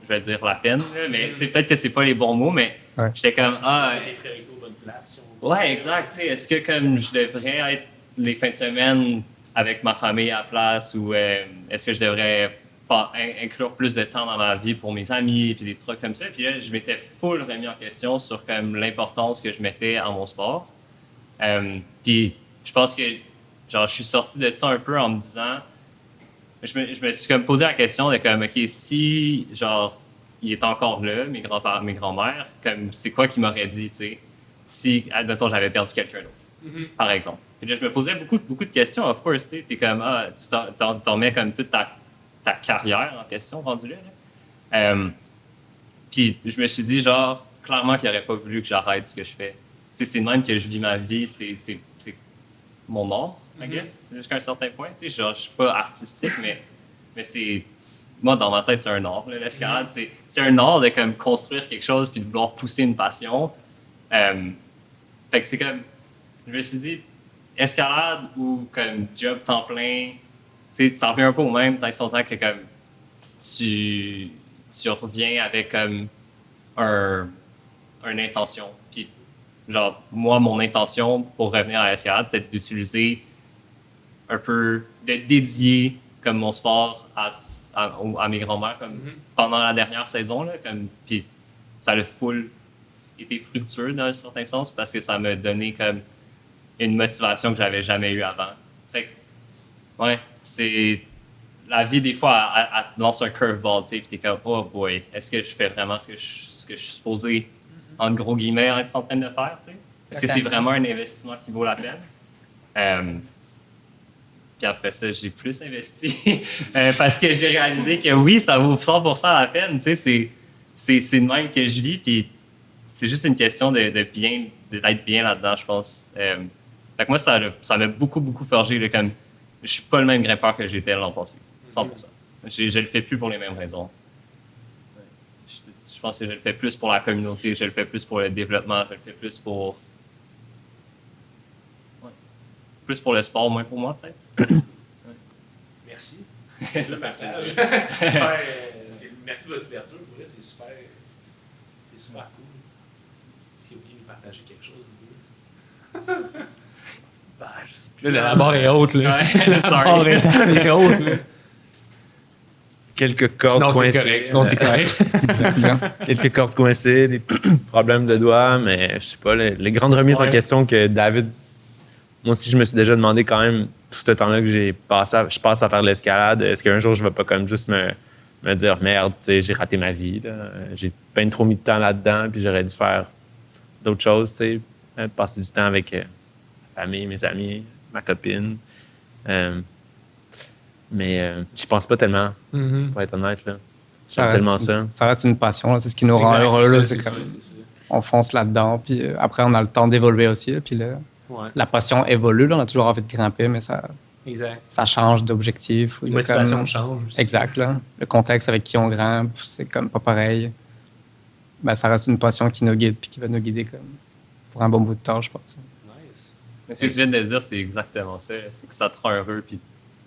je vais dire, la peine, là, mais peut-être que c'est pas les bons mots, mais j'étais comme, ouais, exact. Est-ce que comme je devrais être les fins de semaine avec ma famille à la place ou est-ce que je devrais inclure plus de temps dans ma vie pour mes amis puis des trucs comme ça. Puis là, je m'étais full remis en question sur comme l'importance que je mettais à mon sport. Puis je pense que genre je suis sorti de ça un peu en me disant, je me suis comme posé la question de comme ok, si genre il est encore là, mes grands-pères, mes grands-mères, comme c'est quoi qu'ils m'auraient dit, tu sais, si admettons j'avais perdu quelqu'un d'autre, par exemple. Puis là, je me posais beaucoup de questions. Of course, tu sais, t'es comme tu t'en mets comme toute ta carrière en question rendu là. Puis je me suis dit genre clairement qu'il n'aurait pas voulu que j'arrête ce que je fais. Tu sais, c'est même que je vis ma vie, c'est mon art, I guess, jusqu'à un certain point. Tu sais, genre je suis pas artistique, mais c'est moi dans ma tête c'est un art là, l'escalade. C'est un art de comme construire quelque chose puis de vouloir pousser une passion. Fait que c'est comme je me suis dit escalade ou comme job temps plein. Tu sais, ça revient un peu au même tant que comme tu reviens avec comme une intention. Puis, genre, moi, mon intention pour revenir à l'escalade, c'est d'utiliser un peu, de dédier comme mon sport à mes grands-mères comme pendant la dernière saison. Là, comme, puis ça a full été fructueux dans un certain sens parce que ça m'a donné comme une motivation que j'avais jamais eue avant. Fait que Ouais, c'est... La vie, des fois, elle te lance un curveball, tu sais, puis t'es comme, oh boy, est-ce que je fais vraiment ce que je suis supposé, en gros guillemets, être en train de faire, tu sais? Est-ce que c'est vraiment un investissement qui vaut la peine? Puis après ça, j'ai plus investi parce que j'ai réalisé que oui, ça vaut 100% la peine, tu sais, c'est de même que je vis, puis c'est juste une question d'être bien là-dedans, je pense. Fait que moi, ça m'a beaucoup, beaucoup forgé, là, comme je suis pas le même grimpeur que j'étais l'an passé, 100%. Je le fais plus pour les mêmes raisons. Je pense que je le fais plus pour la communauté, je le fais plus pour le développement, je le fais plus pour... Ouais. Plus pour le sport, moins pour moi, peut-être. Merci. Le partage. Super, merci de votre ouverture. Pour vrai, c'est super cool. Si vous voulez nous partager quelque chose, vous deux. Ben, je sais plus. Là, la barre est haute, là. Ouais, La barre est assez haute, là. Quelques cordes Sinon, c'est coincées. correct. Sinon, c'est correct. Exactement. Quelques cordes coincées, des petits problèmes de doigts, mais je sais pas, les grandes remises en question que David, moi aussi, je me suis déjà demandé quand même, tout ce temps-là que je passe à faire de l'escalade, est-ce qu'un jour, je vais pas comme juste me dire, merde, tu sais, j'ai raté ma vie, là. J'ai bien trop mis de temps là-dedans, puis j'aurais dû faire d'autres choses, tu sais, passer du temps avec ma famille, mes amis, ma copine. Mais je pense pas tellement, pour être honnête. Là. Ça J'aime reste, tellement ça. ça reste une passion, là. C'est ce qui nous rend heureux. Là. C'est ça, comme, c'est ça. on fonce là-dedans, puis après, on a le temps d'évoluer aussi. Là, puis là, Ouais. la passion évolue. Là. On a toujours envie de grimper, mais Exact. ça change d'objectif. Les Il y a motivations comme- changent aussi. Exact. Là. Le contexte avec qui on grimpe, c'est comme pas pareil. Ben, ça reste une passion qui nous guide, puis qui va nous guider comme pour un bon bout de temps, je pense. Nice. Mais ce que tu viens de dire, c'est exactement ça. C'est que ça te rend heureux. Puis,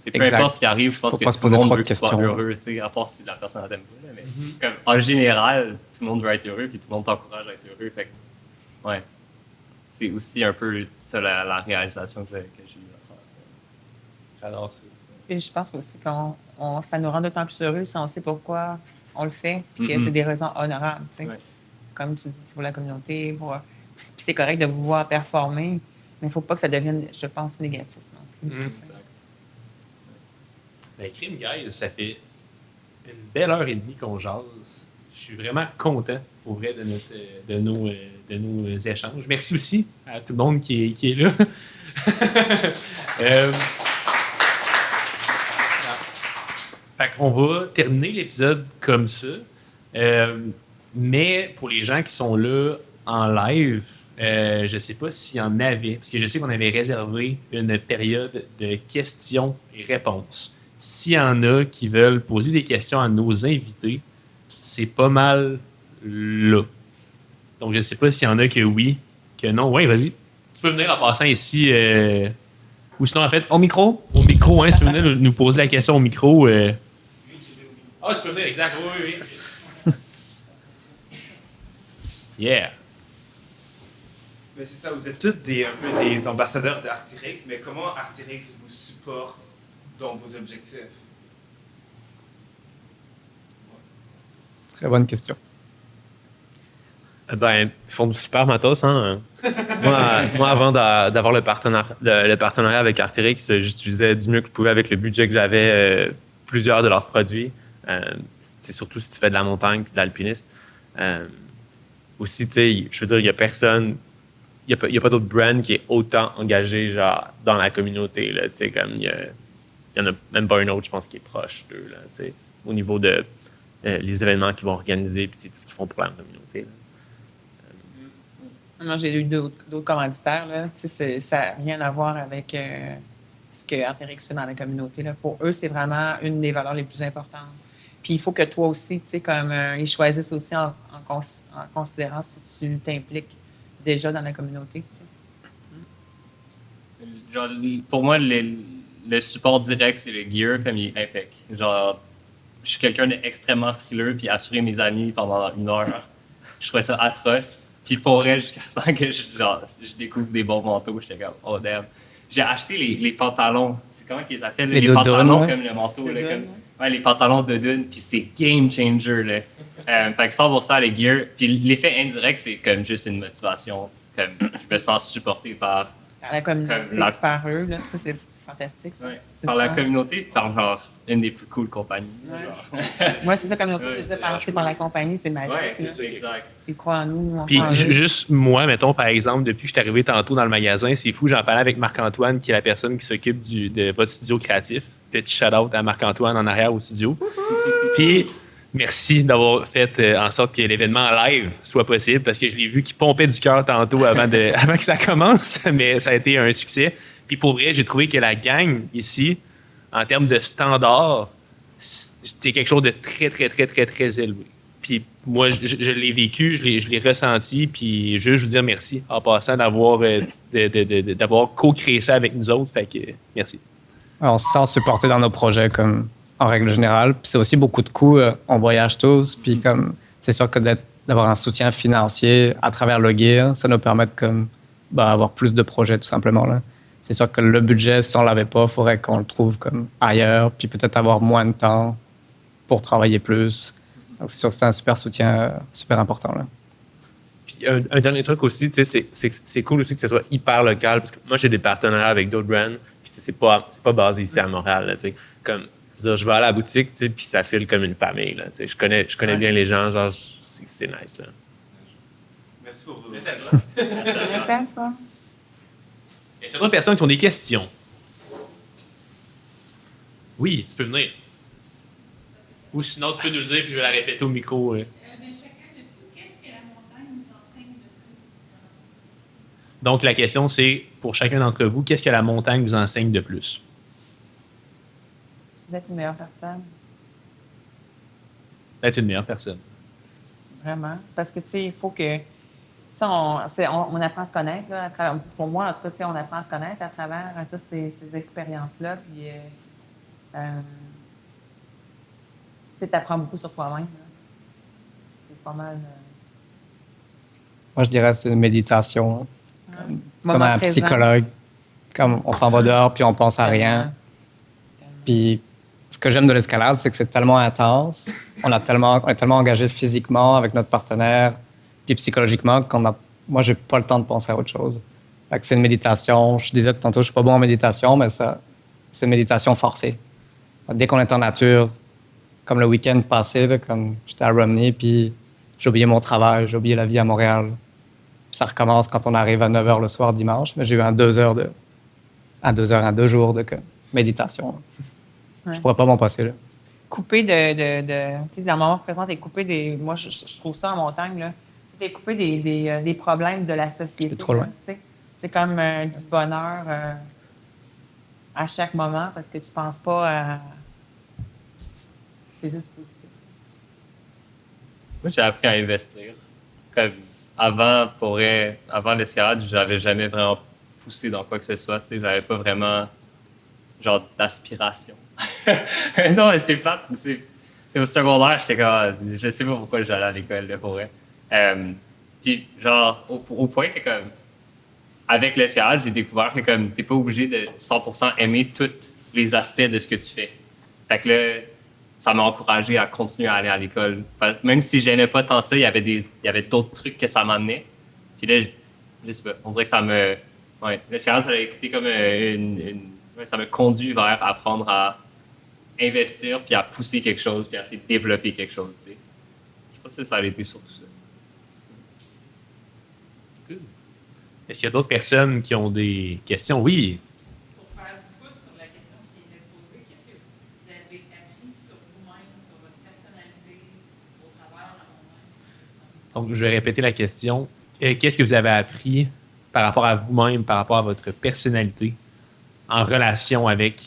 peu Exact. importe ce qui arrive, je pense Faut que pas se tout le poser monde trop veut de que tu sois questions. heureux, tu sais, à part si la personne t'aime pas. Là, mais comme, en général, tout le monde veut être heureux, puis tout le monde t'encourage à être heureux. Fait que, ouais. C'est aussi un peu ça, la réalisation que j'ai eue à faire. J'adore ça. Puis je pense aussi que ça nous rend d'autant plus heureux si on sait pourquoi on le fait, puis que Mhm. c'est des raisons honorables. Tu sais. Ouais. Comme tu dis, c'est pour la communauté. Puis c'est correct de vous voir performer, mais il ne faut pas que ça devienne, je pense, négatif non plus. Mhm. Ben, Crime Guys, ça fait une belle heure et demie qu'on jase. Je suis vraiment content, pour vrai, de nos échanges. Merci aussi à tout le monde qui est là. Fait qu'on va terminer l'épisode comme ça. Mais pour les gens qui sont là en live, je ne sais pas s'il y en avait, parce que je sais qu'on avait réservé une période de questions et réponses. S'il y en a qui veulent poser des questions à nos invités, c'est pas mal là. Donc, je ne sais pas s'il y en a que oui, que non. Oui, vas-y. Tu peux venir en passant ici, ou sinon, en fait, au micro, hein, si tu peux venir nous poser la question au micro. Ah, tu peux venir, exact. Oui. Yeah. Mais c'est ça, vous êtes tous un peu des ambassadeurs d'Arc'teryx, mais comment Arc'teryx vous supporte dans vos objectifs? Très bonne question. Ben, ils font du super matos, hein. Moi, avant d'avoir le partenariat avec Arc'teryx, j'utilisais du mieux que je pouvais avec le budget que j'avais plusieurs de leurs produits. C'est surtout si tu fais de la montagne et de l'alpinisme. Aussi, tu sais, je veux dire, il n'y a personne, il n'y a pas d'autre brand qui est autant engagé genre, dans la communauté. Là, tu sais, comme il y en a même pas un autre, je pense, qui est proche d'eux, là, tu sais, au niveau de les événements qu'ils vont organiser et tout ce qu'ils font pour la communauté. Là. Moi, j'ai eu d'autres commanditaires. Là. Tu sais, ça n'a rien à voir avec ce que Arc'teryx fait dans la communauté. Là. Pour eux, c'est vraiment une des valeurs les plus importantes. Puis il faut que toi aussi, tu sais, comme ils choisissent aussi en considérant si tu t'impliques déjà dans la communauté. Tu sais. Genre, pour moi, le support direct, c'est le gear, comme il est impec. Genre, je suis quelqu'un d'extrêmement frileux, puis assurer mes amis pendant 1 heure, je trouvais ça atroce. Puis pour vrai, jusqu'à temps que je découvre des bons manteaux, j'étais comme, oh damn. J'ai acheté les pantalons, c'est comment qu'ils les appellent? Les Les pantalons doudounes, ouais. comme le manteau. Là, Doudounes, comme, ouais, les pantalons de dune, puis c'est game changer. Là. Fait que 100% les gear. Puis l'effet indirect, c'est comme juste une motivation. Comme je me sens supporté par Dans la communauté, Comme la- par eux, là, tu sais, c'est fantastique, ça. Ouais. C'est Par une la chance. communauté, par genre une des plus cool compagnies. Ouais. Genre. Moi, c'est ça, communauté, Ouais, je veux c'est dire, par la compagnie, c'est magique. Ouais, là. exact. Tu crois en nous, on Puis croit en eux. juste moi, mettons, par exemple, depuis que je suis arrivé tantôt dans le magasin, c'est fou, j'en parlais avec Marc-Antoine, qui est la personne qui s'occupe de votre studio créatif. Petit shout-out à Marc-Antoine en arrière au studio. Puis merci d'avoir fait en sorte que l'événement en live soit possible, parce que je l'ai vu qui pompait du cœur tantôt avant que ça commence, mais ça a été un succès. Puis pour vrai, j'ai trouvé que la gang ici, en termes de standard, c'était quelque chose de très, très, très, très, très élevé. Puis moi, je l'ai vécu, je l'ai ressenti, puis juste vous dire merci en passant d'avoir co-créé ça avec nous autres. Fait que merci. On se sent supporté dans nos projets comme en règle générale. Puis c'est aussi beaucoup de coûts. On voyage tous. Puis comme c'est sûr que d'avoir un soutien financier à travers le gear, ça nous permet de comme avoir plus de projets tout simplement là. C'est sûr que le budget, si on l'avait pas, il faudrait qu'on le trouve comme ailleurs, puis peut-être avoir moins de temps pour travailler plus. Donc c'est sûr que c'est un super soutien super important là. Puis un dernier truc aussi, tu sais, c'est cool aussi que ce soit hyper local, parce que moi j'ai des partenariats avec d'autres brands, puis c'est pas basé ici à Montréal, là, tu sais. Comme je vais à la boutique, tu sais, puis ça file comme une famille, là, tu sais. Je connais bien les gens, genre c'est nice là. Merci pour vous. Merci à toi. Est-ce qu'il y a d'autres personnes qui ont des questions? Oui, tu peux venir. Ou sinon, tu peux nous le dire, puis je vais la répéter au micro. Mais chacun de vous, qu'est-ce que la montagne nous enseigne de plus? Donc, la question, c'est, pour chacun d'entre vous, qu'est-ce que la montagne vous enseigne de plus? Vous êtes une meilleure personne, D'être une meilleure personne. vraiment. Parce que, tu sais, il faut que... Ça, on apprend à se connaître. Là, pour moi, en tout cas, tu sais, on apprend à se connaître à travers toutes ces expériences-là. Puis, tu apprends beaucoup sur toi-même. Là. C'est pas mal... Moi, je dirais que c'est une méditation. Comme Moment un présent. psychologue. Comme on s'en va dehors, puis on pense à rien. Puis ce que j'aime de l'escalade, c'est que c'est tellement intense. On est tellement engagé physiquement avec notre partenaire, puis psychologiquement, moi, j'ai pas le temps de penser à autre chose. Fait que c'est une méditation. Je disais tantôt, je suis pas bon en méditation, mais c'est une méditation forcée. Dès qu'on est en nature, comme le week-end passé, là, comme j'étais à Romney, puis j'ai oublié mon travail, j'ai oublié la vie à Montréal. Puis ça recommence quand on arrive à 9 h le soir dimanche, mais j'ai eu 2 jours de méditation. Ouais. Je pourrais pas m'en passer, là. Couper tu sais, dans le moment présent, t'es coupé des... Moi, je trouve ça en montagne, là. T'es coupé des problèmes de la société. C'est trop loin. Là, tu sais. C'est comme du bonheur à chaque moment parce que tu penses pas à... C'est juste positif. Moi, j'ai appris à investir. Comme avant l'escalade, j'avais jamais vraiment poussé dans quoi que ce soit. Tu sais, j'avais pas vraiment genre d'aspiration. Non, mais c'est plate. C'est au secondaire, j'étais comme, je sais pas pourquoi j'allais à l'école là, pour vrai. Puis genre au point que comme avec l'escalade, j'ai découvert que comme t'es pas obligé de 100% aimer tous les aspects de ce que tu fais. Fait que là, ça m'a encouragé à continuer à aller à l'école. Même si j'aimais pas tant ça, il y avait d'autres trucs que ça m'amenait. Puis là, je sais pas, on dirait que ça me... Ouais, l'escalade, ça a été comme ça me conduit vers apprendre à investir, puis à pousser quelque chose, puis à essayer de développer quelque chose, tu sais. Je sais pas si ça a été surtout ça. Cool. Est-ce qu'il y a d'autres personnes qui ont des questions? Oui. Pour faire du pouce sur la question qui était posée, qu'est-ce que vous avez appris sur vous-même, sur votre personnalité au travers de la montagne? Donc, je vais répéter la question. Qu'est-ce que vous avez appris par rapport à vous-même, par rapport à votre personnalité en relation avec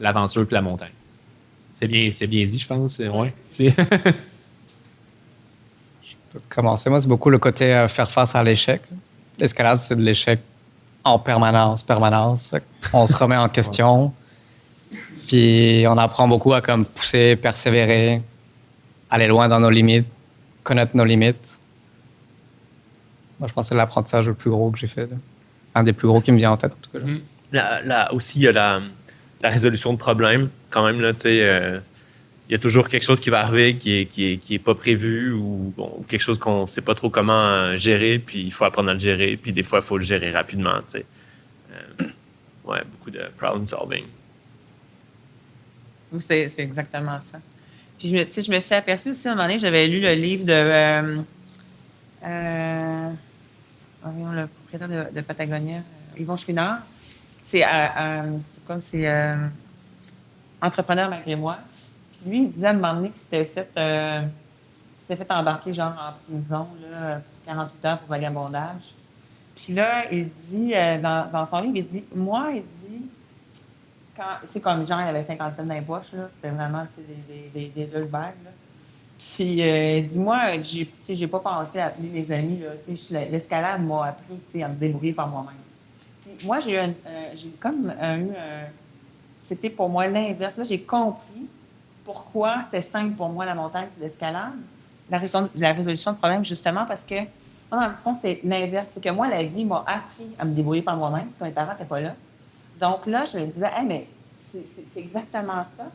l'aventure et la montagne? C'est bien dit, je pense. Ouais. Je peux commencer. Moi, c'est beaucoup le côté faire face à l'échec. L'escalade, c'est de l'échec en permanence. Fait on se remet en question. Puis on apprend beaucoup à comme pousser, persévérer, aller loin dans nos limites, connaître nos limites. Moi, je pense que c'est l'apprentissage le plus gros que j'ai fait. Là. Un des plus gros qui me vient en tête, en tout cas. Là. Aussi, il y a la résolution de problèmes, quand même. Là, il y a toujours quelque chose qui va arriver qui est pas prévu ou quelque chose qu'on sait pas trop comment gérer, puis il faut apprendre à le gérer, puis des fois, il faut le gérer rapidement. Ouais, beaucoup de problem solving. C'est exactement ça. Puis, je me suis aperçue aussi, à un moment donné, j'avais lu le livre de voyons, le propriétaire de Patagonia, Yvon Chouinard. C'est quoi? C'est Entrepreneur malgré moi. Puis lui, il disait à un moment donné qu'il s'était fait embarquer genre en prison là, pour 48 heures pour vagabondage. Puis là, il dit, dans son livre, il dit, moi, il dit, quand, comme genre, il avait 50 cents dans les poches, là, c'était vraiment des dirtbags, là. Puis, dis-moi, j'ai pas pensé à appeler les amis, là. L'escalade m'a appris, à me débrouiller par moi-même. Puis, moi, j'ai comme eu c'était pour moi l'inverse. Là, j'ai compris pourquoi c'était simple pour moi la montagne et l'escalade. La résolution de problème, justement, parce que, moi, dans le fond, c'est l'inverse. C'est que moi, la vie m'a appris à me débrouiller par moi-même, parce que mes parents n'étaient pas là. Donc là, je me disais, hey, mais c'est exactement ça.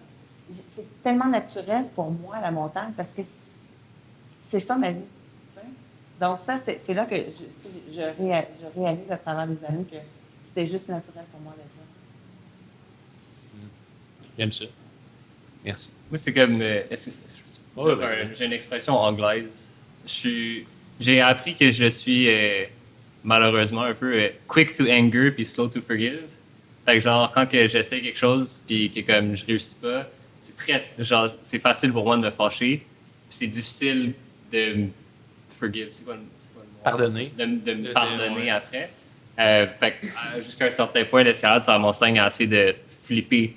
C'est tellement naturel pour moi, la montagne, parce que c'est ça ma vie. T'sais? Donc ça, c'est là que je réalise à travers les années que c'était juste naturel pour moi d'être là. J'aime ça. Merci. Moi, c'est comme. J'ai une expression anglaise. J'ai appris que je suis malheureusement un peu quick to anger puis slow to forgive. Fait que genre, quand que j'essaie quelque chose puis que comme je réussis pas, c'est facile pour moi de me fâcher. Puis c'est difficile de me forgive. C'est quoi le mot? Pardonner. De me pardonner après. Fait que jusqu'à un certain point, l'escalade, ça m'enseigne à essayer de flipper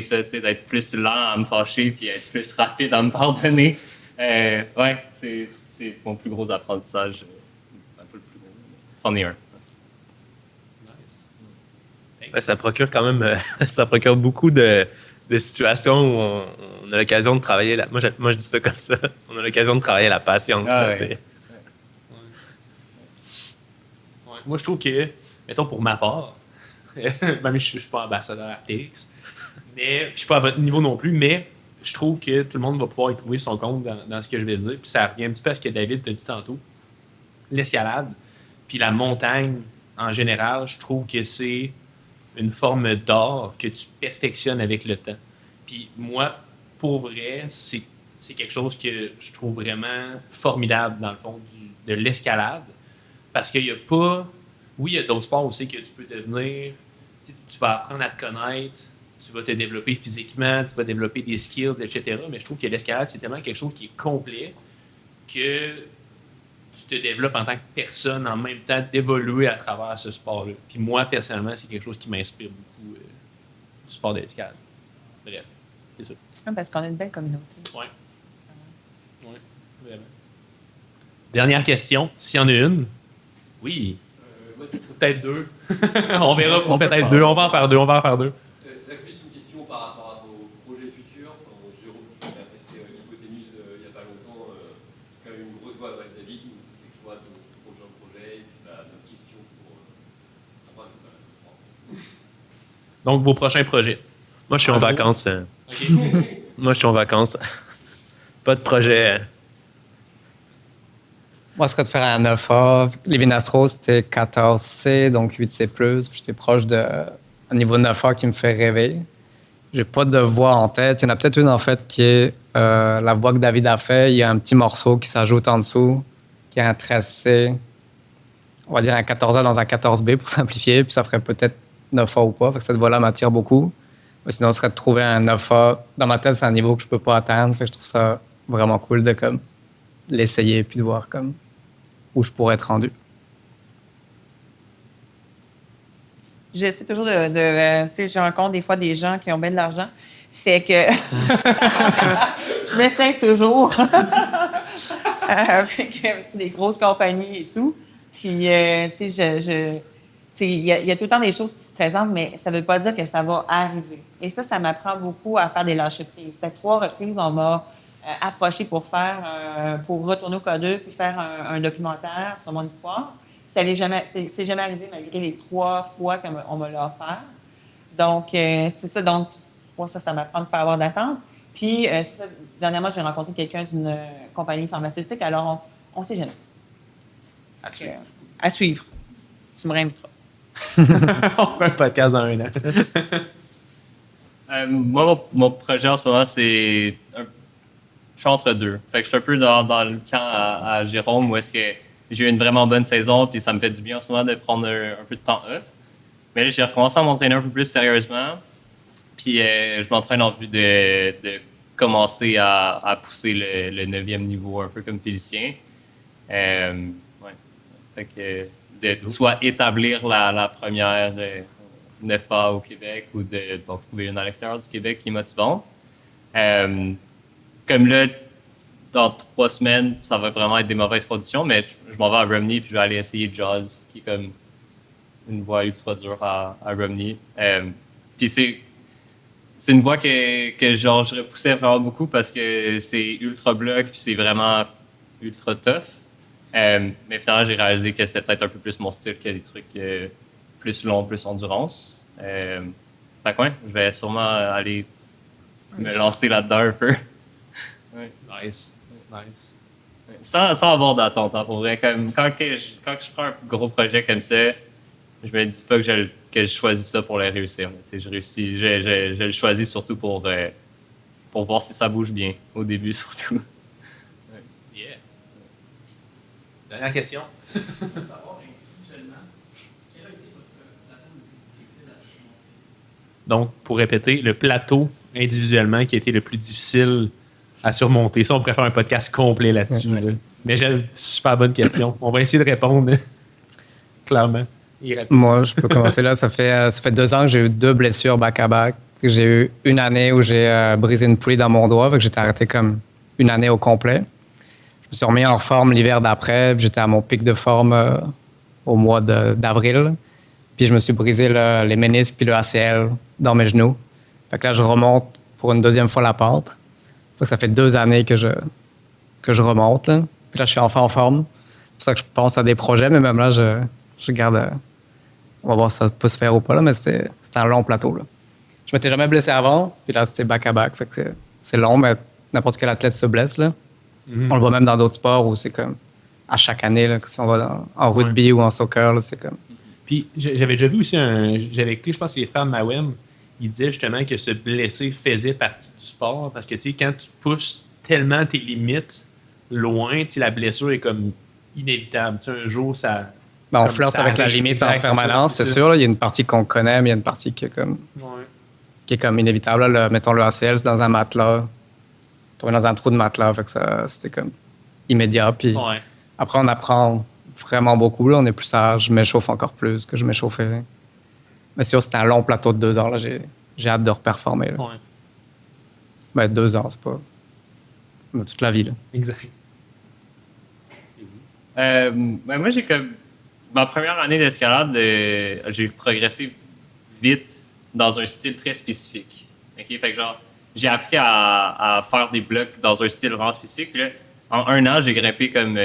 ça, tu sais, d'être plus lent à me fâcher puis être plus rapide à me pardonner. Ouais, c'est mon plus gros apprentissage. Un peu le plus gros. C'en est un. Nice. Ouais, ça procure quand même ça procure beaucoup de situations où on a l'occasion de travailler. Moi, je dis ça comme ça. On a l'occasion de travailler la patience. Ah, là, ouais. tu sais. Ouais. Moi, je trouve que, mettons pour ma part, même je suis pas ambassadeur RTX, mais je suis pas à votre niveau non plus, mais je trouve que tout le monde va pouvoir y trouver son compte dans ce que je vais dire. Puis ça revient un petit peu à ce que David t'a dit tantôt. L'escalade, puis la montagne en général, je trouve que c'est une forme d'art que tu perfectionnes avec le temps. Puis moi, pour vrai, c'est quelque chose que je trouve vraiment formidable dans le fond de l'escalade. Parce qu'il n'y a pas... Oui, il y a d'autres sports aussi que tu peux devenir... Tu vas apprendre à te connaître, tu vas te développer physiquement, tu vas développer des skills, etc. Mais je trouve que l'escalade, c'est tellement quelque chose qui est complet que tu te développes en tant que personne en même temps d'évoluer à travers ce sport-là. Puis moi, personnellement, c'est quelque chose qui m'inspire beaucoup du sport de l'escalade. Bref, c'est ça. Parce qu'on a une belle communauté. Oui. Oui, vraiment. Dernière question, s'il y en a une. Oui. Moi, ce serait Peut-être deux. On verra pour peut-être deux. On va en faire deux. C'est plus une question par rapport à vos projets futurs. Jérôme qui s'est apprécié l'hypoténuse il n'y a pas longtemps. C'est quand même une grosse voix avec David. Donc, ça serait quoi ton prochain projet? Et puis notre question pour. Enfin, Donc, vos prochains projets. Moi, je suis en vacances. OK. Moi, je suis en vacances. Pas de projet. Moi, ce serait de faire un 9A. Lévis-Nastro, c'était 14C, donc 8C+. J'étais proche d'un niveau 9A qui me fait rêver. J'ai pas de voix en tête. Il y en a peut-être une, en fait, qui est la voix que David a fait. Il y a un petit morceau qui s'ajoute en dessous, qui est un 13C. On va dire un 14A dans un 14B pour simplifier, puis ça ferait peut-être 9A ou pas. Fait que cette voix-là m'attire beaucoup. Mais sinon, ce serait de trouver un 9A. Dans ma tête, c'est un niveau que je peux pas atteindre. Fait que je trouve ça vraiment cool de comme l'essayer puis de voir comme où je pourrais être rendu. J'essaie toujours tu sais, je rencontre des fois des gens qui ont bien de l'argent. C'est que je m'essaie toujours avec des grosses compagnies et tout. Puis, tu sais, il y a tout le temps des choses qui se présentent, mais ça ne veut pas dire que ça va arriver. Et ça m'apprend beaucoup à faire des lâcher-prises. À 3 reprises, on m'a approché pour retourner au K2 puis faire un documentaire sur mon histoire. C'est jamais arrivé malgré les 3 fois qu'on me l'a offert. Donc, c'est ça. Donc, pour ça m'apprend de ne pas avoir d'attente. Puis, c'est ça. Dernièrement, j'ai rencontré quelqu'un d'une compagnie pharmaceutique. Alors, on ne sait jamais. À suivre. À suivre. Tu me réinviteras. On fait un podcast dans un an. Moi, mon projet en ce moment, c'est. Je suis entre deux. Fait que je suis un peu dans le camp à Jérôme où est-ce que j'ai eu une vraiment bonne saison, puis ça me fait du bien en ce moment de prendre un peu de temps off. Mais là, j'ai recommencé à m'entraîner un peu plus sérieusement. Puis je m'entraîne en vue de commencer à pousser le 9e niveau, un peu comme Félicien. Ouais. Fait que de soit établir la première 9A au Québec ou d'en trouver une à l'extérieur du Québec qui est motivante. Comme là, dans 3 semaines, ça va vraiment être des mauvaises conditions, mais je m'en vais à Romney puis je vais aller essayer Jaws, qui est comme une voie ultra dure à Romney. Puis c'est une voie que genre, je repoussais vraiment beaucoup parce que c'est ultra bloc puis c'est vraiment ultra tough. Mais finalement, j'ai réalisé que c'était peut-être un peu plus mon style que des trucs plus longs, plus endurance. Fait que ouais, je vais sûrement aller me lancer là-dedans un peu. Ouais. Nice. Sans avoir d'attente, hein, pour vrai. Comme quand je prends un gros projet comme ça, je me dis pas que je choisis ça pour le réussir. Je le choisis surtout pour voir si ça bouge bien, au début surtout. Yeah. Dernière question. Savoir individuellement, quel a été votre plateau le plus difficile à surmonter? Donc, pour répéter, le plateau individuellement qui a été le plus difficile à surmonter. Ça, on pourrait faire un podcast complet là-dessus. Ouais. Là. Mais j'ai une super bonne question. On va essayer de répondre clairement. Moi, je peux commencer là. Ça fait 2 ans que j'ai eu 2 blessures back-à-back. J'ai eu une année où j'ai brisé une poulie dans mon doigt, fait que j'étais arrêté comme une année au complet. Je me suis remis en forme l'hiver d'après, puis j'étais à mon pic de forme au mois d'avril. Puis je me suis brisé les ménisques puis le ACL dans mes genoux. Fait que là, je remonte pour une 2e fois la pente. Fait que ça fait 2 années que je remonte. Là. Puis là, je suis enfin en forme. C'est pour ça que je pense à des projets, mais même là, je garde... on va voir si ça peut se faire ou pas, là, mais c'était un long plateau. Là. Je m'étais jamais blessé avant, puis là, c'était back-à-back. Fait que c'est long, mais n'importe quel athlète se blesse. Là. Mm-hmm. On le voit même dans d'autres sports où c'est comme à chaque année, là, que si on va en rugby ou en soccer, là, c'est comme... Puis j'avais déjà vu aussi j'avais écouté, je pense que c'est Fab Mawem, il disait justement que se blesser faisait partie du sport parce que tu sais, quand tu pousses tellement tes limites loin, tu sais, la blessure est comme inévitable. Tu sais, un jour, ça... Ben, on flirte avec la limite en permanence, c'est sûr. Là. Il y a une partie qu'on connaît, mais il y a une partie qui est comme inévitable. Là, mettons le ACL, c'est dans un matelas. Tomber dans un trou de matelas, fait que c'était comme immédiat. Puis après, on apprend vraiment beaucoup. Là. On est plus sage. Je m'échauffe encore plus que je m'échauffais. Mais sûr, c'était un long plateau de 2 ans. Là. J'ai hâte de reperformer. Là. Ouais. Ben, 2 ans, c'est pas... On a toute la vie. Là. Exact. Ben moi, j'ai comme... Ma première année d'escalade, j'ai progressé vite dans un style très spécifique. Okay? Fait que genre, j'ai appris à faire des blocs dans un style vraiment spécifique. Puis là, en 1 an, j'ai grimpé comme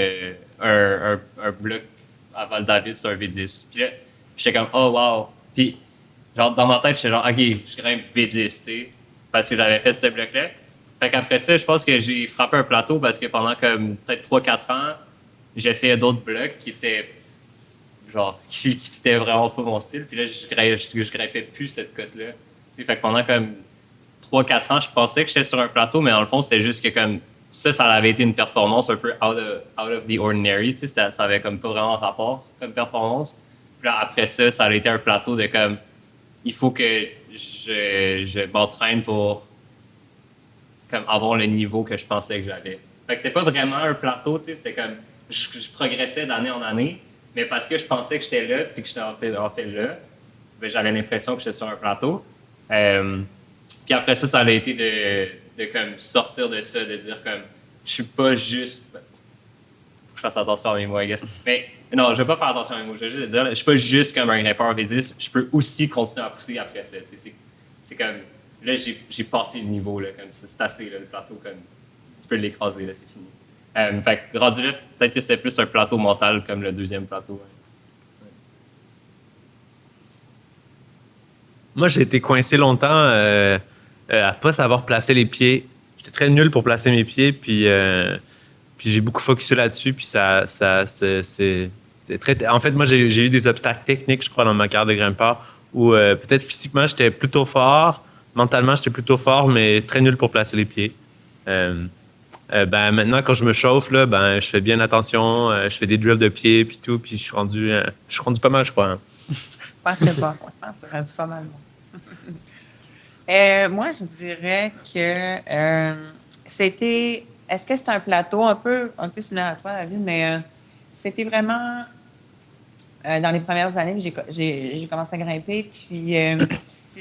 un bloc à Val-David sur un V10. Puis là, j'étais comme, oh wow. Puis genre, dans ma tête, j'étais genre, OK, je grimpe V10, tu sais, parce que j'avais fait ce bloc-là. Fait qu'après ça, je pense que j'ai frappé un plateau parce que pendant comme peut-être 3-4 ans, j'essayais d'autres blocs qui étaient genre, qui fitaient vraiment pas mon style. Puis là, je grimpais plus cette cote-là. T'sais, fait que pendant comme 3-4 ans, je pensais que j'étais sur un plateau, mais dans le fond, c'était juste que comme ça avait été une performance un peu out of the ordinary. Ça avait comme pas vraiment rapport comme performance. Puis là, après ça, ça a été un plateau de comme, il faut que je m'entraîne pour comme avoir le niveau que je pensais que j'avais. Fait que c'était pas vraiment un plateau, c'était comme, je progressais d'année en année. Mais parce que je pensais que j'étais là, puis que j'étais en fait là, ben, j'avais l'impression que j'étais sur un plateau. Puis après ça, ça a été de comme sortir de ça, de dire comme, je suis pas juste... Faut que je fasse attention à mes mots, I guess. Mais non, je vais pas faire attention à mes mots, je vais juste dire, je suis pas juste comme un grimpeur V10, je peux aussi continuer à pousser après ça. C'est comme, là, j'ai passé le niveau, là, comme c'est assez, là, le plateau, comme, tu peux l'écraser, là, c'est fini. Fait que rendu là, peut-être que c'était plus un plateau mental comme le 2e plateau. Ouais. Moi, j'ai été coincé longtemps à pas savoir placer les pieds. J'étais très nul pour placer mes pieds, puis j'ai beaucoup focusé là-dessus, puis c'était En fait, moi, j'ai eu des obstacles techniques, je crois, dans ma carrière de grimpeur, où peut-être physiquement, j'étais plutôt fort, mentalement, j'étais plutôt fort, mais très nul pour placer les pieds. Maintenant, quand je me chauffe, là, je fais bien attention, je fais des drills de pieds, puis tout, puis je suis rendu pas mal, je crois. Hein. Je pense que pas. Je pense que c'est rendu pas mal. Moi, je dirais que c'était... Est-ce que c'est un plateau un peu similaire à toi, David, mais c'était vraiment dans les premières années que j'ai commencé à grimper. Puis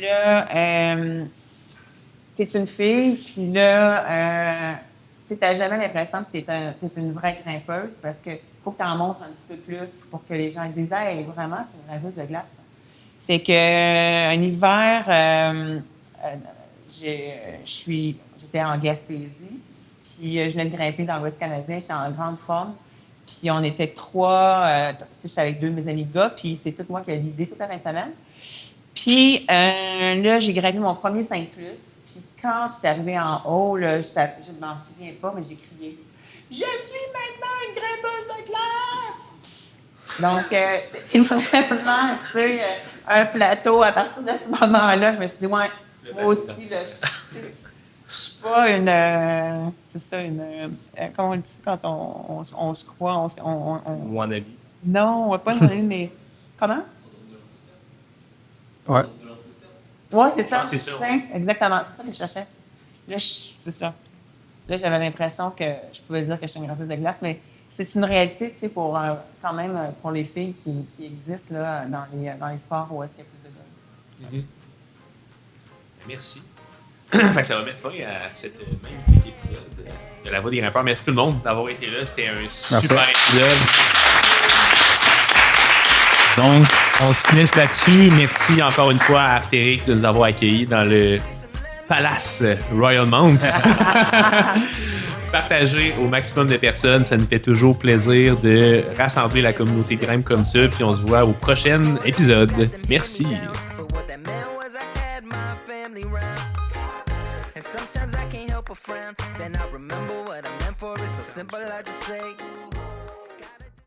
là, t'es une fille, puis là, t'as jamais l'impression que t'es une vraie grimpeuse parce que faut que t'en montres un petit peu plus pour que les gens disent « Hey, vraiment, c'est une grimpeuse de glace. » C'est qu'un hiver, j'étais en Gaspésie, puis je venais de grimper dans l'Ouest canadien, j'étais en grande forme, puis on était 3, j'étais avec 2 de mes amis de gars, puis c'est tout moi qui ai l'idée toute la fin de semaine. Puis là, j'ai grimpé mon premier 5+, puis quand j'étais arrivée en haut, là, je ne m'en souviens pas, mais j'ai crié « Je suis maintenant une grimpeuse de glace! » Donc, c'est vraiment, tu sais, un plateau. À partir de ce moment-là, je me suis dit, ouais, moi aussi, là, je suis pas une... c'est ça, une... comment on dit ça quand on se croit? Wannabe. Non, pas une wannabe, mais... Comment? Ouais. Ouais, c'est ça. Ah, c'est ça. Exactement, c'est ça que je cherchais. Là, c'est ça. Là, j'avais l'impression que je pouvais dire que je suis une grimpeuse de glace, mais c'est une réalité, tu sais, pour quand même pour les filles qui existent là, dans les sports où est-ce qu'il y a plus de gars. Merci. Fait que ça va mettre fin à cette magnifique épisode de La Voix des grimpeurs. Merci tout le monde d'avoir été là. C'était un super épisode. Donc, on se finisse là-dessus. Merci encore une fois à Artérix de nous avoir accueillis dans le Palace Royal Mount. Partager au maximum de personnes, ça nous fait toujours plaisir de rassembler la communauté Grimpe comme ça. Puis on se voit au prochain épisode. Merci. But what that meant was I had my family round. And sometimes I can't help but frown. Then I remember what I meant for. It's so simple, I just say.